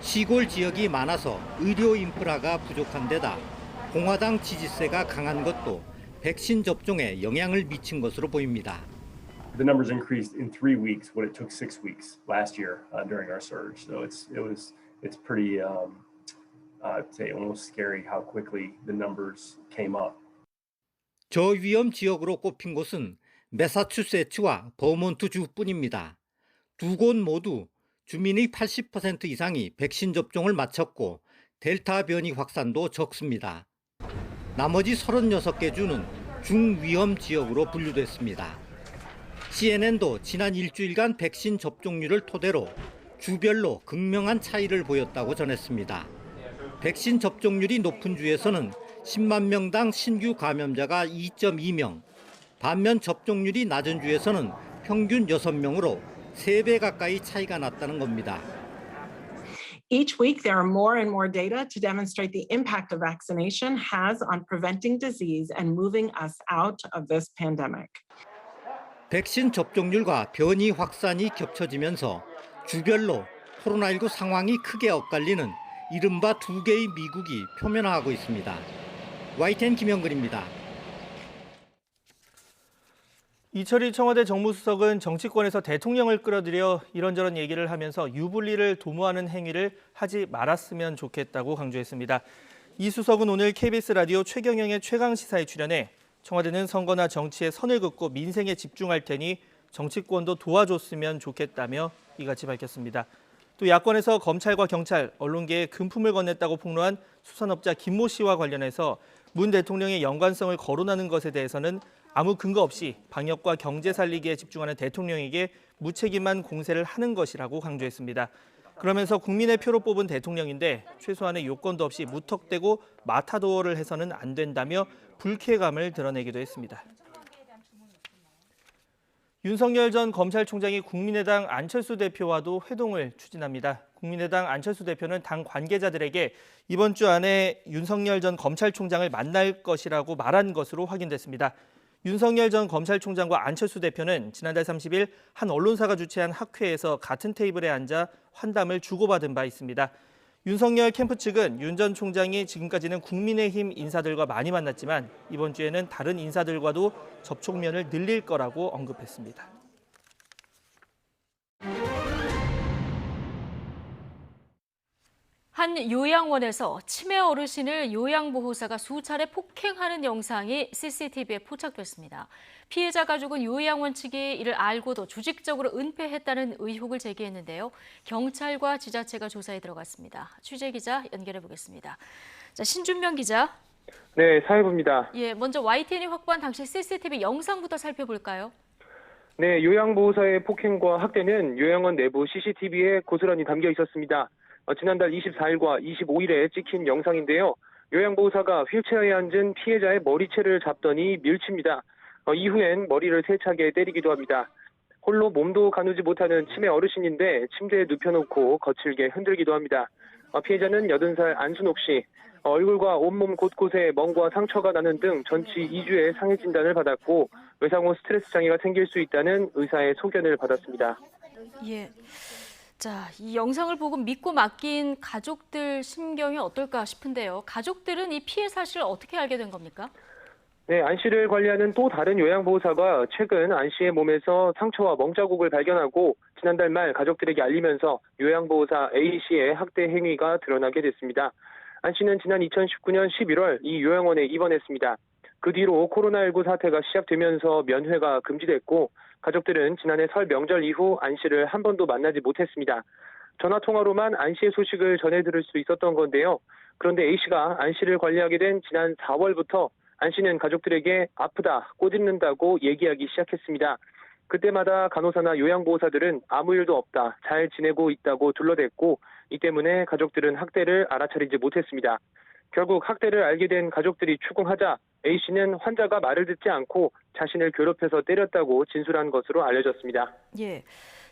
시골 지역이 많아서 의료 인프라가 부족한 데다 공화당 지지세가 강한 것도 백신 접종에 영향을 미친 것으로 보입니다. The numbers increased in 3 weeks what it took 6 weeks last year during our surge. So it's pretty I'd say almost scary how quickly the numbers came up. 저위험 지역으로 꼽힌 곳은 매사추세츠와 버몬트 주뿐입니다. 두 곳 모두 주민의 80% 이상이 백신 접종을 마쳤고 델타 변이 확산도 적습니다. 나머지 36개 주는 중위험 지역으로 분류됐습니다. CNN도 지난 일주일간 백신 접종률을 토대로 주별로 극명한 차이를 보였다고 전했습니다. 백신 접종률이 높은 주에서는 10만 명당 신규 감염자가 2.2명, 반면 접종률이 낮은 주에서는 평균 6명으로 3배 가까이 차이가 났다는 겁니다. Each week, there are more and more data to demonstrate the impact of vaccination has on preventing disease and moving us out of this pandemic. 백신 접종률과 변이 확산이 겹쳐지면서 주별로 코로나19 상황이 크게 엇갈리는 이른바 두 개의 미국이 표면화하고 있습니다. YTN 김영근입니다. 이철희 청와대 정무수석은 정치권에서 대통령을 끌어들여 이런저런 얘기를 하면서 유불리를 도모하는 행위를 하지 말았으면 좋겠다고 강조했습니다. 이 수석은 오늘 KBS 라디오 최경영의 최강시사에 출연해 청와대는 선거나 정치에 선을 긋고 민생에 집중할 테니 정치권도 도와줬으면 좋겠다며 이같이 밝혔습니다. 또 야권에서 검찰과 경찰, 언론계에 금품을 건넸다고 폭로한 수산업자 김모 씨와 관련해서 문 대통령의 연관성을 거론하는 것에 대해서는 아무 근거 없이 방역과 경제 살리기에 집중하는 대통령에게 무책임한 공세를 하는 것이라고 강조했습니다. 그러면서 국민의 표로 뽑은 대통령인데 최소한의 요건도 없이 무턱대고 마타도어를 해서는 안 된다며 불쾌감을 드러내기도 했습니다. 윤석열 전 검찰총장이 국민의당 안철수 대표와도 회동을 추진합니다. 국민의당 안철수 대표는 당 관계자들에게 이번 주 안에 윤석열 전 검찰총장을 만날 것이라고 말한 것으로 확인됐습니다. 윤석열 전 검찰총장과 안철수 대표는 지난달 30일 한 언론사가 주최한 학회에서 같은 테이블에 앉아 환담을 주고받은 바 있습니다. 윤석열 캠프 측은 윤 전 총장이 지금까지는 국민의힘 인사들과 많이 만났지만 이번 주에는 다른 인사들과도 접촉면을 늘릴 거라고 언급했습니다. 한 요양원에서 치매 어르신을 요양보호사가 수차례 폭행하는 영상이 CCTV에 포착됐습니다. 피해자 가족은 요양원 측이 이를 알고도 조직적으로 은폐했다는 의혹을 제기했는데요. 경찰과 지자체가 조사에 들어갔습니다. 취재 기자 연결해 보겠습니다. 자, 신준명 기자. 네, 사회부입니다. 예, 먼저 YTN이 확보한 당시 CCTV 영상부터 살펴볼까요? 네, 요양보호사의 폭행과 학대는 요양원 내부 CCTV에 고스란히 담겨 있었습니다. 지난달 24일과 25일에 찍힌 영상인데요. 요양보호사가 휠체어에 앉은 피해자의 머리채를 잡더니 밀칩니다. 이후엔 머리를 세차게 때리기도 합니다. 홀로 몸도 가누지 못하는 치매 어르신인데 침대에 눕혀놓고 거칠게 흔들기도 합니다. 피해자는 80살 안순옥 씨, 얼굴과 온몸 곳곳에 멍과 상처가 나는 등 전치 2주의 상해 진단을 받았고 외상 후 스트레스 장애가 생길 수 있다는 의사의 소견을 받았습니다. 예. 자, 이 영상을 보고 믿고 맡긴 가족들 심경이 어떨까 싶은데요. 가족들은 이 피해 사실을 어떻게 알게 된 겁니까? 네, 안 씨를 관리하는 또 다른 요양보호사가 최근 안 씨의 몸에서 상처와 멍자국을 발견하고 지난달 말 가족들에게 알리면서 요양보호사 A 씨의 학대 행위가 드러나게 됐습니다. 안 씨는 지난 2019년 11월 이 요양원에 입원했습니다. 그 뒤로 코로나19 사태가 시작되면서 면회가 금지됐고 가족들은 지난해 설 명절 이후 안 씨를 한 번도 만나지 못했습니다. 전화통화로만 안 씨의 소식을 전해 들을 수 있었던 건데요. 그런데 A 씨가 안 씨를 관리하게 된 지난 4월부터 안 씨는 가족들에게 아프다, 꼬집는다고 얘기하기 시작했습니다. 그때마다 간호사나 요양보호사들은 아무 일도 없다, 잘 지내고 있다고 둘러댔고 이 때문에 가족들은 학대를 알아차리지 못했습니다. 결국 학대를 알게 된 가족들이 추궁하자 A씨는 환자가 말을 듣지 않고 자신을 괴롭혀서 때렸다고 진술한 것으로 알려졌습니다. 예.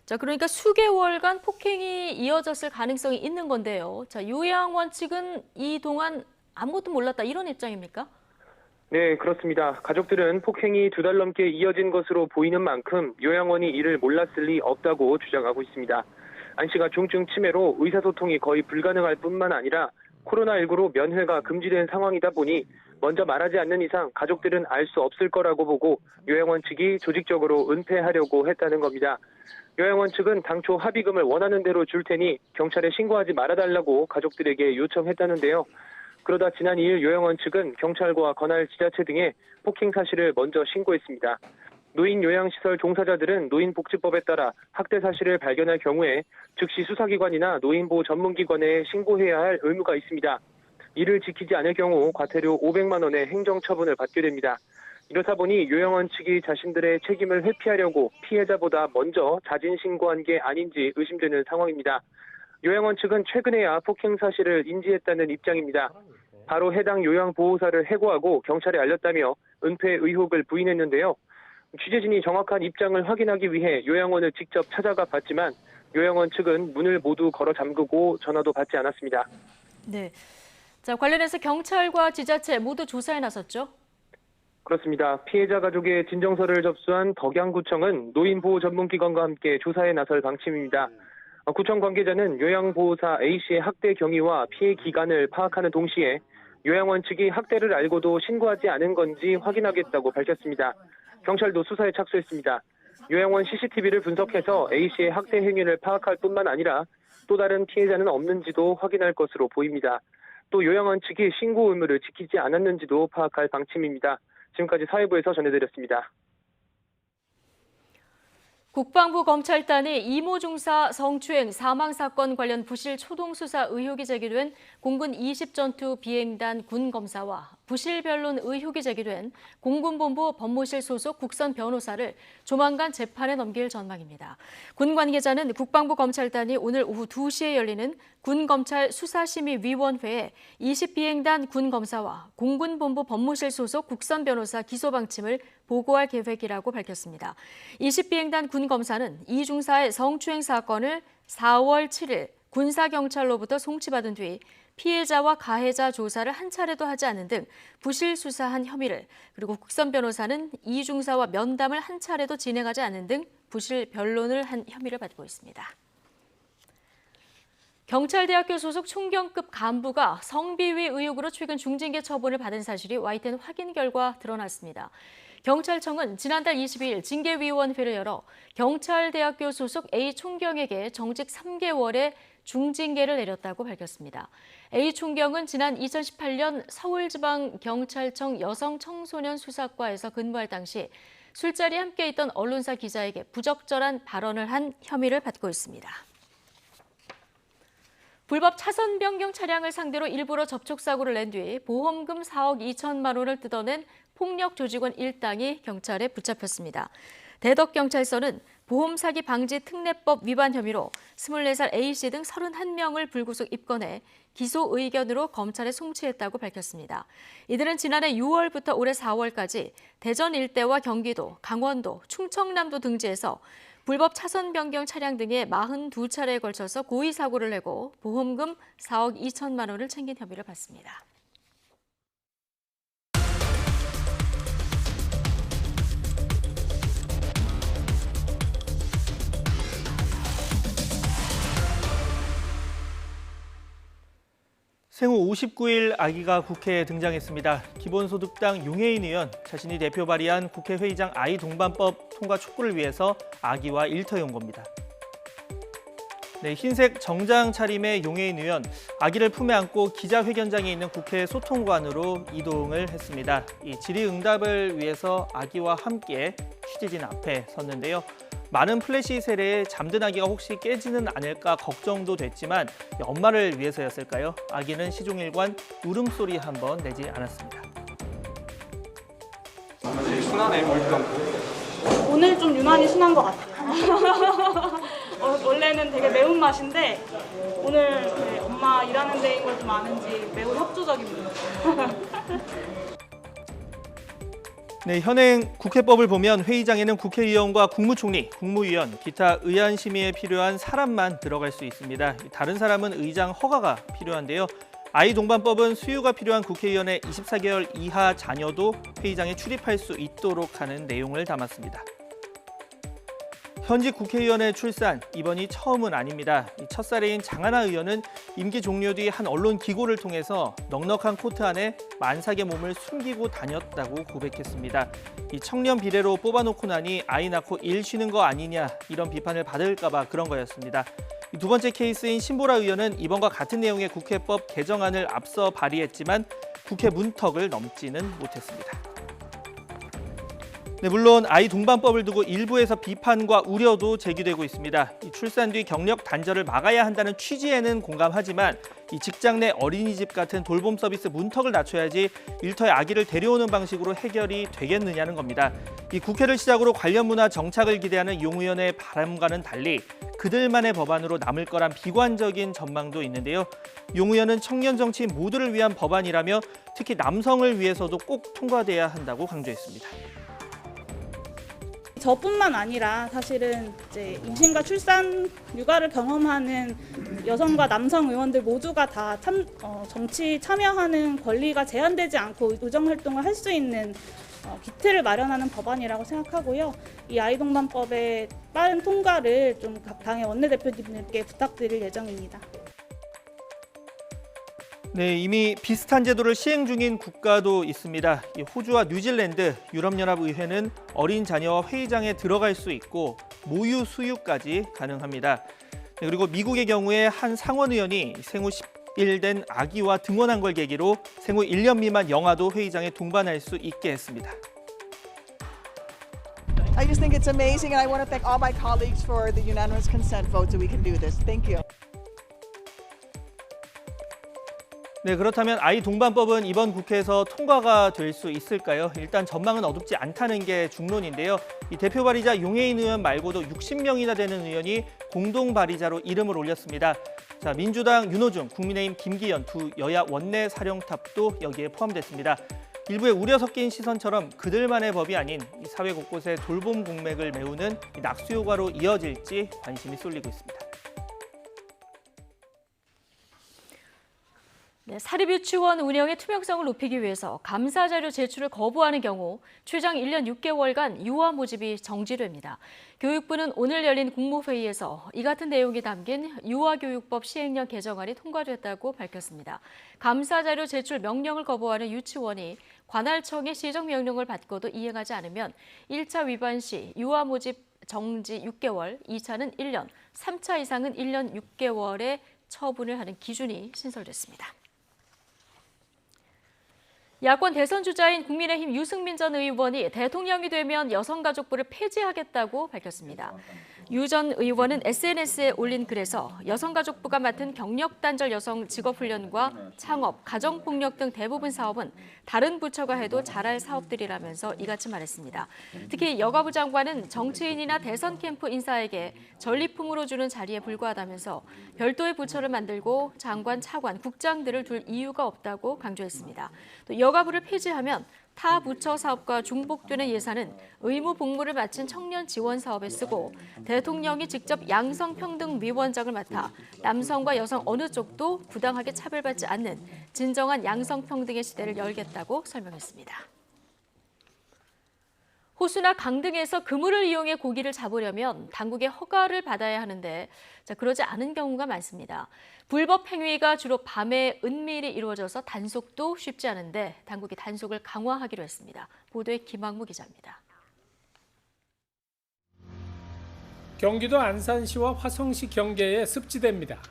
자, 그러니까 수개월간 폭행이 이어졌을 가능성이 있는 건데요. 자, 요양원 측은 이 동안 아무것도 몰랐다 이런 입장입니까? 네, 그렇습니다. 가족들은 폭행이 2달 넘게 이어진 것으로 보이는 만큼 요양원이 이를 몰랐을 리 없다고 주장하고 있습니다. 안 씨가 중증 치매로 의사소통이 거의 불가능할 뿐만 아니라 코로나19로 면회가 금지된 상황이다 보니 먼저 말하지 않는 이상 가족들은 알 수 없을 거라고 보고 요양원 측이 조직적으로 은폐하려고 했다는 겁니다. 요양원 측은 당초 합의금을 원하는 대로 줄 테니 경찰에 신고하지 말아달라고 가족들에게 요청했다는데요. 그러다 지난 2일 요양원 측은 경찰과 관할 지자체 등에 폭행 사실을 먼저 신고했습니다. 노인 요양시설 종사자들은 노인복지법에 따라 학대 사실을 발견할 경우에 즉시 수사기관이나 노인보호 전문기관에 신고해야 할 의무가 있습니다. 이를 지키지 않을 경우 과태료 500만 원의 행정처분을 받게 됩니다. 이렇다 보니 요양원 측이 자신들의 책임을 회피하려고 피해자보다 먼저 자진 신고한 게 아닌지 의심되는 상황입니다. 요양원 측은 최근에야 폭행 사실을 인지했다는 입장입니다. 바로 해당 요양보호사를 해고하고 경찰에 알렸다며 은폐 의혹을 부인했는데요. 취재진이 정확한 입장을 확인하기 위해 요양원을 직접 찾아가 봤지만 요양원 측은 문을 모두 걸어 잠그고 전화도 받지 않았습니다. 네. 자, 관련해서 경찰과 지자체 모두 조사에 나섰죠? 그렇습니다. 피해자 가족의 진정서를 접수한 덕양구청은 노인보호 전문기관과 함께 조사에 나설 방침입니다. 구청 관계자는 요양보호사 A씨의 학대 경위와 피해 기간을 파악하는 동시에 요양원 측이 학대를 알고도 신고하지 않은 건지 확인하겠다고 밝혔습니다. 경찰도 수사에 착수했습니다. 요양원 CCTV를 분석해서 A씨의 학대 행위를 파악할 뿐만 아니라 또 다른 피해자는 없는지도 확인할 것으로 보입니다. 또 요양원 측이 신고 의무를 지키지 않았는지도 파악할 방침입니다. 지금까지 사회부에서 전해드렸습니다. 국방부 검찰단이 이모 중사 성추행 사망 사건 관련 부실 초동 수사 의혹이 제기된 공군 20전투 비행단 군 검사와 부실 변론 의혹이 제기된 공군본부 법무실 소속 국선 변호사를 조만간 재판에 넘길 전망입니다. 군 관계자는 국방부 검찰단이 오늘 오후 2시에 열리는 군검찰 수사심의위원회에 20비행단 군 검사와 공군본부 법무실 소속 국선 변호사 기소 방침을 보고할 계획이라고 밝혔습니다. 20비행단 군 검사는 이 중사의 성추행 사건을 4월 7일 군사경찰로부터 송치받은 뒤 피해자와 가해자 조사를 한 차례도 하지 않은 등 부실 수사한 혐의를, 그리고 국선 변호사는 이 중사와 면담을 한 차례도 진행하지 않은 등 부실 변론을 한 혐의를 받고 있습니다. 경찰대학교 소속 총경급 간부가 성비위 의혹으로 최근 중징계 처분을 받은 사실이 YTN 확인 결과 드러났습니다. 경찰청은 지난달 22일 징계위원회를 열어 경찰대학교 소속 A 총경에게 정직 3개월의 중징계를 내렸다고 밝혔습니다. A 총경은 지난 2018년 서울지방경찰청 여성청소년 수사과에서 근무할 당시 술자리에 함께 있던 언론사 기자에게 부적절한 발언을 한 혐의를 받고 있습니다. 불법 차선 변경 차량을 상대로 일부러 접촉사고를 낸 뒤 보험금 4억 2천만 원을 뜯어낸 폭력 조직원 일당이 경찰에 붙잡혔습니다. 대덕경찰서는 보험 사기 방지 특례법 위반 혐의로 24살 A씨 등 31명을 불구속 입건해 기소 의견으로 검찰에 송치했다고 밝혔습니다. 이들은 지난해 6월부터 올해 4월까지 대전 일대와 경기도, 강원도, 충청남도 등지에서 불법 차선 변경 차량 등에 42차례에 걸쳐서 고의 사고를 내고 보험금 4억 2천만 원을 챙긴 혐의를 받습니다. 생후 59일 아기가 국회에 등장했습니다. 기본소득당 용해인 의원 자신이 대표 발의한 국회 회의장 아이 동반법 통과 촉구를 위해서 아기와 일터에 온 겁니다. 네, 흰색 정장 차림의 용해인 의원, 아기를 품에 안고 기자회견장에 있는 국회 소통관으로 이동을 했습니다. 이 질의응답을 위해서 아기와 함께 취재진 앞에 섰는데요. 많은 플래시 세례에 잠든 아기가 혹시 깨지는 않을까 걱정도 됐지만 엄마를 위해서였을까요? 아기는 시종일관 울음소리 한 번 내지 않았습니다. 순하네, 물감. 오늘 좀 유난히 순한 것 같아요. 원래는 되게 매운맛인데 오늘 네, 엄마 일하는 데인 걸 좀 아는지 매우 협조적입니다. 네, 현행 국회법을 보면 회의장에는 국회의원과 국무총리, 국무위원, 기타 의안 심의에 필요한 사람만 들어갈 수 있습니다. 다른 사람은 의장 허가가 필요한데요. 아이 동반법은 수유가 필요한 국회의원의 24개월 이하 자녀도 회의장에 출입할 수 있도록 하는 내용을 담았습니다. 현직 국회의원의 출산, 이번이 처음은 아닙니다. 첫사례인 장하나 의원은 임기 종료 뒤 한 언론 기고를 통해서 넉넉한 코트 안에 만삭의 몸을 숨기고 다녔다고 고백했습니다. 이 청년 비례로 뽑아놓고 나니 아이 낳고 일 쉬는 거 아니냐 이런 비판을 받을까 봐 그런 거였습니다. 두 번째 케이스인 신보라 의원은 이번과 같은 내용의 국회법 개정안을 앞서 발의했지만 국회 문턱을 넘지는 못했습니다. 네, 물론 아이 동반법을 두고 일부에서 비판과 우려도 제기되고 있습니다. 이 출산 뒤 경력 단절을 막아야 한다는 취지에는 공감하지만 이 직장 내 어린이집 같은 돌봄 서비스 문턱을 낮춰야지 일터에 아기를 데려오는 방식으로 해결이 되겠느냐는 겁니다. 이 국회를 시작으로 관련 문화 정착을 기대하는 용 의원의 바람과는 달리 그들만의 법안으로 남을 거란 비관적인 전망도 있는데요. 용 의원은 청년 정치인 모두를 위한 법안이라며 특히 남성을 위해서도 꼭 통과돼야 한다고 강조했습니다. 저뿐만 아니라 사실은 이제 임신과 출산, 육아를 경험하는 여성과 남성 의원들 모두가 다 정치 참여하는 권리가 제한되지 않고 의정 활동을 할 수 있는 기틀을 마련하는 법안이라고 생각하고요. 이 아이 동반법의 빠른 통과를 좀 각 당의 원내대표님들께 부탁드릴 예정입니다. 네, 이미 비슷한 제도를 시행 중인 국가도 있습니다. 호주와 뉴질랜드, 유럽연합의회는 어린 자녀와 회의장에 들어갈 수 있고 모유 수유까지 가능합니다. 네, 그리고 미국의 경우에 한 상원의원이 생후 10일 된 아기와 등원한 걸 계기로 생후 1년 미만 영아도 회의장에 동반할 수 있게 했습니다. I just think it's amazing and I want to thank all my colleagues for the unanimous consent vote so we can do this. Thank you. 네, 그렇다면 아이 동반법은 이번 국회에서 통과가 될 수 있을까요? 일단 전망은 어둡지 않다는 게 중론인데요. 이 대표 발의자 용해인 의원 말고도 60명이나 되는 의원이 공동 발의자로 이름을 올렸습니다. 자, 민주당 윤호중, 국민의힘 김기현 두 여야 원내 사령탑도 여기에 포함됐습니다. 일부의 우려 섞인 시선처럼 그들만의 법이 아닌 이 사회 곳곳에 돌봄 공맥을 메우는 낙수효과로 이어질지 관심이 쏠리고 있습니다. 네, 사립유치원 운영의 투명성을 높이기 위해서 감사 자료 제출을 거부하는 경우 최장 1년 6개월간 유아 모집이 정지됩니다. 교육부는 오늘 열린 국무회의에서 이 같은 내용이 담긴 유아교육법 시행령 개정안이 통과됐다고 밝혔습니다. 감사 자료 제출 명령을 거부하는 유치원이 관할청의 시정명령을 받고도 이행하지 않으면 1차 위반 시 유아 모집 정지 6개월, 2차는 1년, 3차 이상은 1년 6개월의 처분을 하는 기준이 신설됐습니다. 야권 대선 주자인 국민의힘 유승민 전 의원이 대통령이 되면 여성가족부를 폐지하겠다고 밝혔습니다. 유 전 의원은 SNS에 올린 글에서 여성가족부가 맡은 경력단절 여성 직업훈련과 창업, 가정폭력 등 대부분 사업은 다른 부처가 해도 잘할 사업들이라면서 이같이 말했습니다. 특히 여가부 장관은 정치인이나 대선 캠프 인사에게 전리품으로 주는 자리에 불과하다면서 별도의 부처를 만들고 장관, 차관, 국장들을 둘 이유가 없다고 강조했습니다. 또 여가부를 폐지하면 타 부처 사업과 중복되는 예산은 의무 복무를 마친 청년 지원 사업에 쓰고 대통령이 직접 양성평등위원장을 맡아 남성과 여성 어느 쪽도 부당하게 차별받지 않는 진정한 양성평등의 시대를 열겠다고 설명했습니다. 호수나 강 등에서 그물을 이용해 고기를 잡으려면 당국의 허가를 받아야 하는데 그러지 않은 경우가 많습니다. 불법 행위가 주로 밤에 은밀히 이루어져서 단속도 쉽지 않은데 당국이 단속을 강화하기로 했습니다. 보도에 김학무 기자입니다. 경기도 안산시와 화성시 경계의 습지대입니다.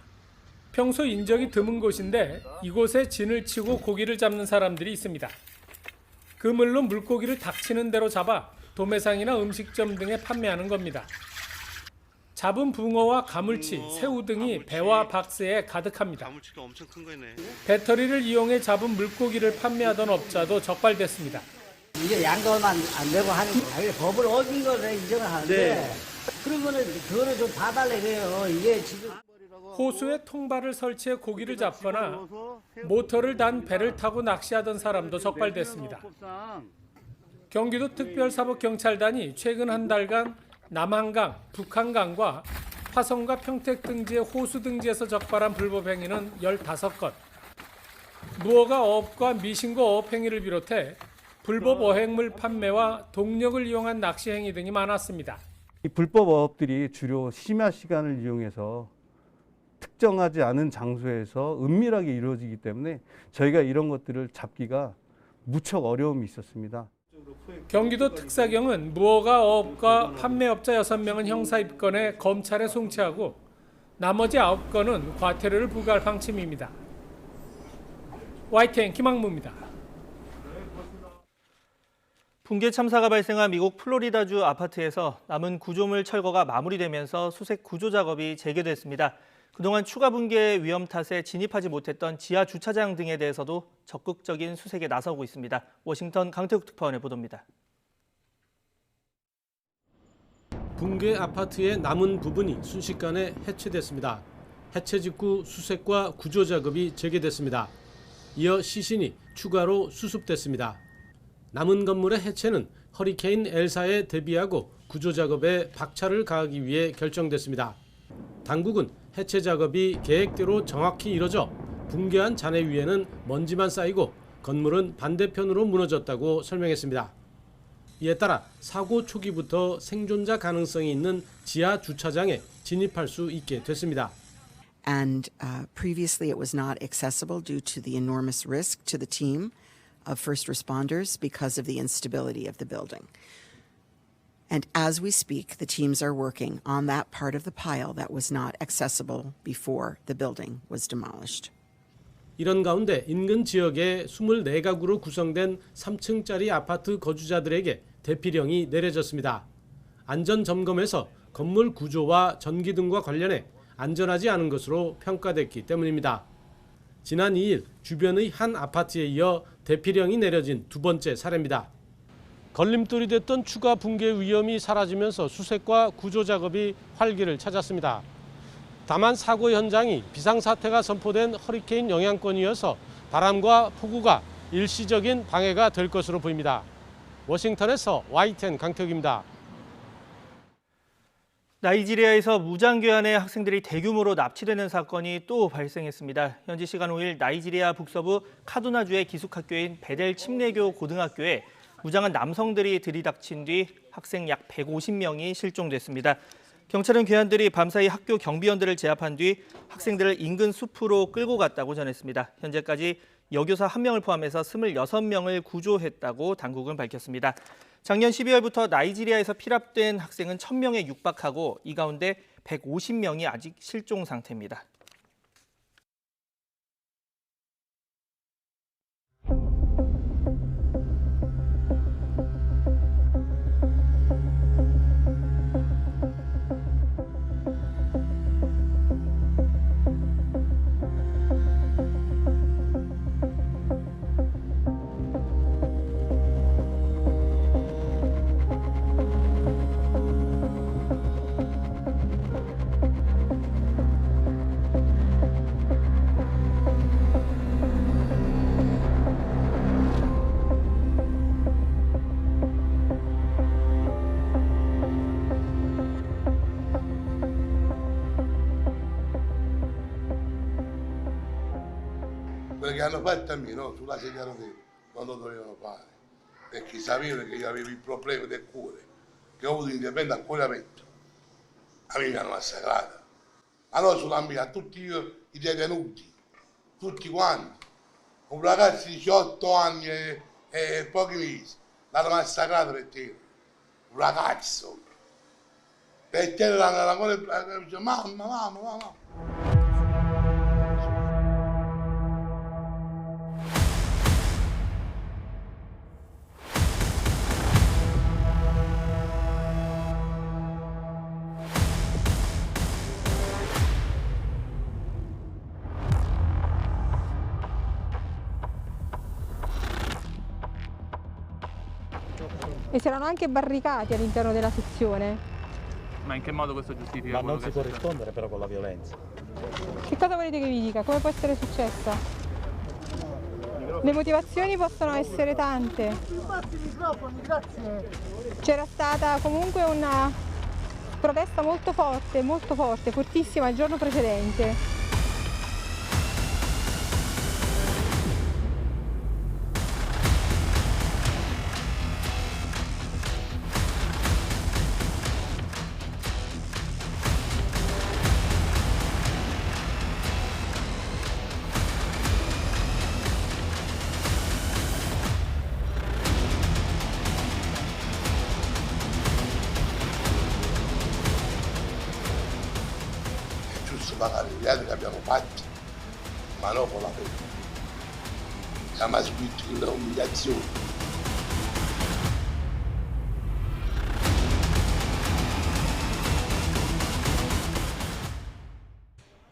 평소 인적이 드문 곳인데 이곳에 진을 치고 고기를 잡는 사람들이 있습니다. 그물로 물고기를 닥치는 대로 잡아 도매상이나 음식점 등에 판매하는 겁니다. 잡은 붕어와 가물치, 새우 등이 배와 박스에 가득합니다. 배터리를 이용해 잡은 물고기를 판매하던 업자도 적발됐습니다. 이게 양도하면 안 되고 하는 거예요. 법을 어긴 거를 인정을 하는데 그러면은 그거는 좀 봐달래 그래요. 이게 지금 호수에 통발을 설치해 고기를 잡거나 모터를 단 배를 타고 낚시하던 사람도 적발됐습니다. 경기도 특별사법경찰단이 최근 한 달간 남한강, 북한강과 화성과 평택 등지의 호수 등지에서 적발한 불법 행위는 15건. 무허가 어업과 미신고 어업 행위를 비롯해 불법 어획물 판매와 동력을 이용한 낚시 행위 등이 많았습니다. 이 불법 어업들이 주로 심야 시간을 이용해서 특정하지 않은 장소에서 은밀하게 이루어지기 때문에 저희가 이런 것들을 잡기가 무척 어려움이 있었습니다. 경기도 특사경은 무허가 어업과 판매업자 6명은 형사 입건해 검찰에 송치하고 나머지 9건은 과태료를 부과할 방침입니다. YTN 김학무입니다. 붕괴 참사가 발생한 미국 플로리다주 아파트에서 남은 구조물 철거가 마무리되면서 수색 구조 작업이 재개됐습니다. 그동안 추가 붕괴 위험 탓에 진입하지 못했던 지하 주차장 등에 대해서도 적극적인 수색에 나서고 있습니다. 워싱턴 강태욱 특파원의 보도입니다. 붕괴 아파트의 남은 부분이 순식간에 해체됐습니다. 해체 직후 수색과 구조 작업이 재개됐습니다. 이어 시신이 추가로 수습됐습니다. 남은 건물의 해체는 허리케인 엘사에 대비하고 구조 작업에 박차를 가하기 위해 결정됐습니다. 당국은 해체 작업이 계획대로 정확히 이뤄져 붕괴한 잔해 위에는 먼지만 쌓이고 건물은 반대편으로 무너졌다고 설명했습니다. 이에 따라 사고 초기부터 생존자 가능성이 있는 지하 주차장에 진입할 수 있게 됐습니다. And previously it was not accessible due to the enormous risk to the team of first responders because of the instability of the building. And as we speak, the teams are working on that part of the pile that was not accessible before the building was demolished. 이런 가운데 인근 지역의 24가구로 구성된 3층짜리 아파트 거주자들에게 대피령이 내려졌습니다. 안전 점검에서 건물 구조와 전기 등과 관련해 안전하지 않은 것으로 평가됐기 때문입니다. 지난 2일 주변의 한 아파트에 이어 대피령이 내려진 두 번째 사례입니다. 걸림돌이 됐던 추가 붕괴 위험이 사라지면서 수색과 구조 작업이 활기를 찾았습니다. 다만 사고 현장이 비상사태가 선포된 허리케인 영향권이어서 바람과 폭우가 일시적인 방해가 될 것으로 보입니다. 워싱턴에서 YTN 강태욱입니다. 나이지리아에서 무장교환의 학생들이 대규모로 납치되는 사건이 또 발생했습니다. 현지 시간 5일 나이지리아 북서부 카두나주의 기숙학교인 베델 침례교 고등학교에 무장한 남성들이 들이닥친 뒤 학생 약 150명이 실종됐습니다. 경찰은 괴한들이 밤사이 학교 경비원들을 제압한 뒤 학생들을 인근 숲으로 끌고 갔다고 전했습니다. 현재까지 여교사 1명을 포함해서 26명을 구조했다고 당국은 밝혔습니다. 작년 12월부터 나이지리아에서 피랍된 학생은 1000명에 육박하고 이 가운데 150명이 아직 실종 상태입니다. che hanno fatto a me, no? Sulla sedia a rotelle, non lo dovevano fare. Perché sapevano che io avevo il problema del cuore, che ho avuto l'intervento al cuore aperto. A me mi hanno massacrato. Allora sulla mia, a tutti i detenuti, tutti quanti, un ragazzo di 18 anni e pochi mesi, l'hanno massacrato per te. Un ragazzo. Per te l'hanno ancora dice, mamma. E c'erano anche barricati all'interno della sezione. Ma in che modo questo giustifica? Ma non si può rispondere però con la violenza. Che cosa volete che vi dica? Come può essere successa? Le motivazioni possono essere tante. C'era stata comunque una protesta molto forte, fortissima il giorno precedente. Magari gli altri che abbiamo fatto, ma non con la pena. Siamo subito in umiliazione.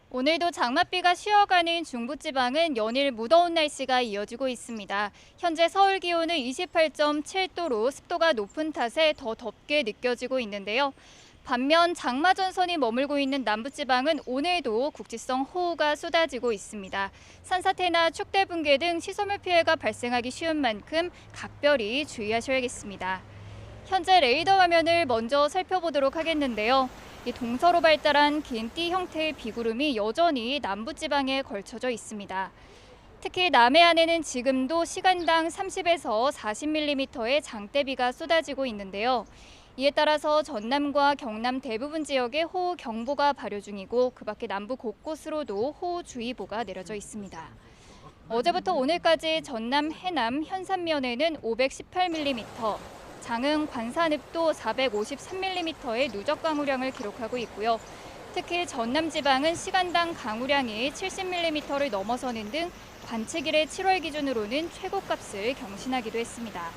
오늘도 장맛비가 쉬어가는 중부지방은 연일 무더운 날씨가 이어지고 있습니다. 현재 서울 기온은 28.7도로 습도가 높은 탓에 더 덥게 느껴지고 있는데요. 반면 장마 전선이 머물고 있는 남부지방은 오늘도 국지성 호우가 쏟아지고 있습니다. 산사태나 축대 붕괴 등 시설물 피해가 발생하기 쉬운 만큼 각별히 주의하셔야겠습니다. 현재 레이더 화면을 먼저 살펴보도록 하겠는데요. 이 동서로 발달한 긴 띠 형태의 비구름이 여전히 남부지방에 걸쳐져 있습니다. 특히 남해안에는 지금도 시간당 30에서 40mm의 장대비가 쏟아지고 있는데요. 이에 따라서 전남과 경남 대부분 지역에 호우 경보가 발효 중이고 그 밖에 남부 곳곳으로도 호우주의보가 내려져 있습니다. 어제부터 오늘까지 전남, 해남, 현산면에는 518mm, 장흥, 관산읍도 453mm의 누적 강우량을 기록하고 있고요. 특히 전남 지방은 시간당 강우량이 70mm를 넘어서는 등 관측 이래 7월 기준으로는 최고값을 경신하기도 했습니다.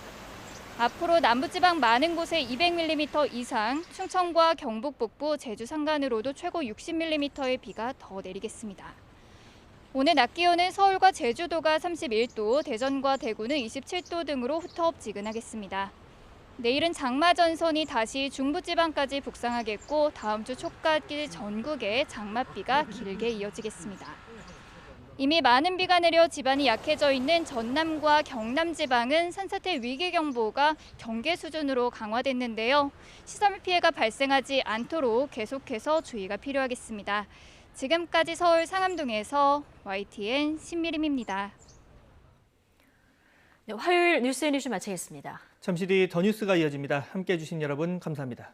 앞으로 남부지방 많은 곳에 200mm 이상, 충청과 경북 북부, 제주 산간으로도 최고 60mm의 비가 더 내리겠습니다. 오늘 낮 기온은 서울과 제주도가 31도, 대전과 대구는 27도 등으로 후텁지근하겠습니다. 내일은 장마 전선이 다시 중부지방까지 북상하겠고 다음 주 초까지 전국에 장맛비가 길게 이어지겠습니다. 이미 많은 비가 내려 지반이 약해져 있는 전남과 경남 지방은 산사태 위기경보가 경계 수준으로 강화됐는데요. 시설물 피해가 발생하지 않도록 계속해서 주의가 필요하겠습니다. 지금까지 서울 상암동에서 YTN 신미림입니다. 네, 화요일 뉴스 앤 이슈 마치겠습니다. 잠시 뒤 더 뉴스가 이어집니다. 함께해 주신 여러분 감사합니다.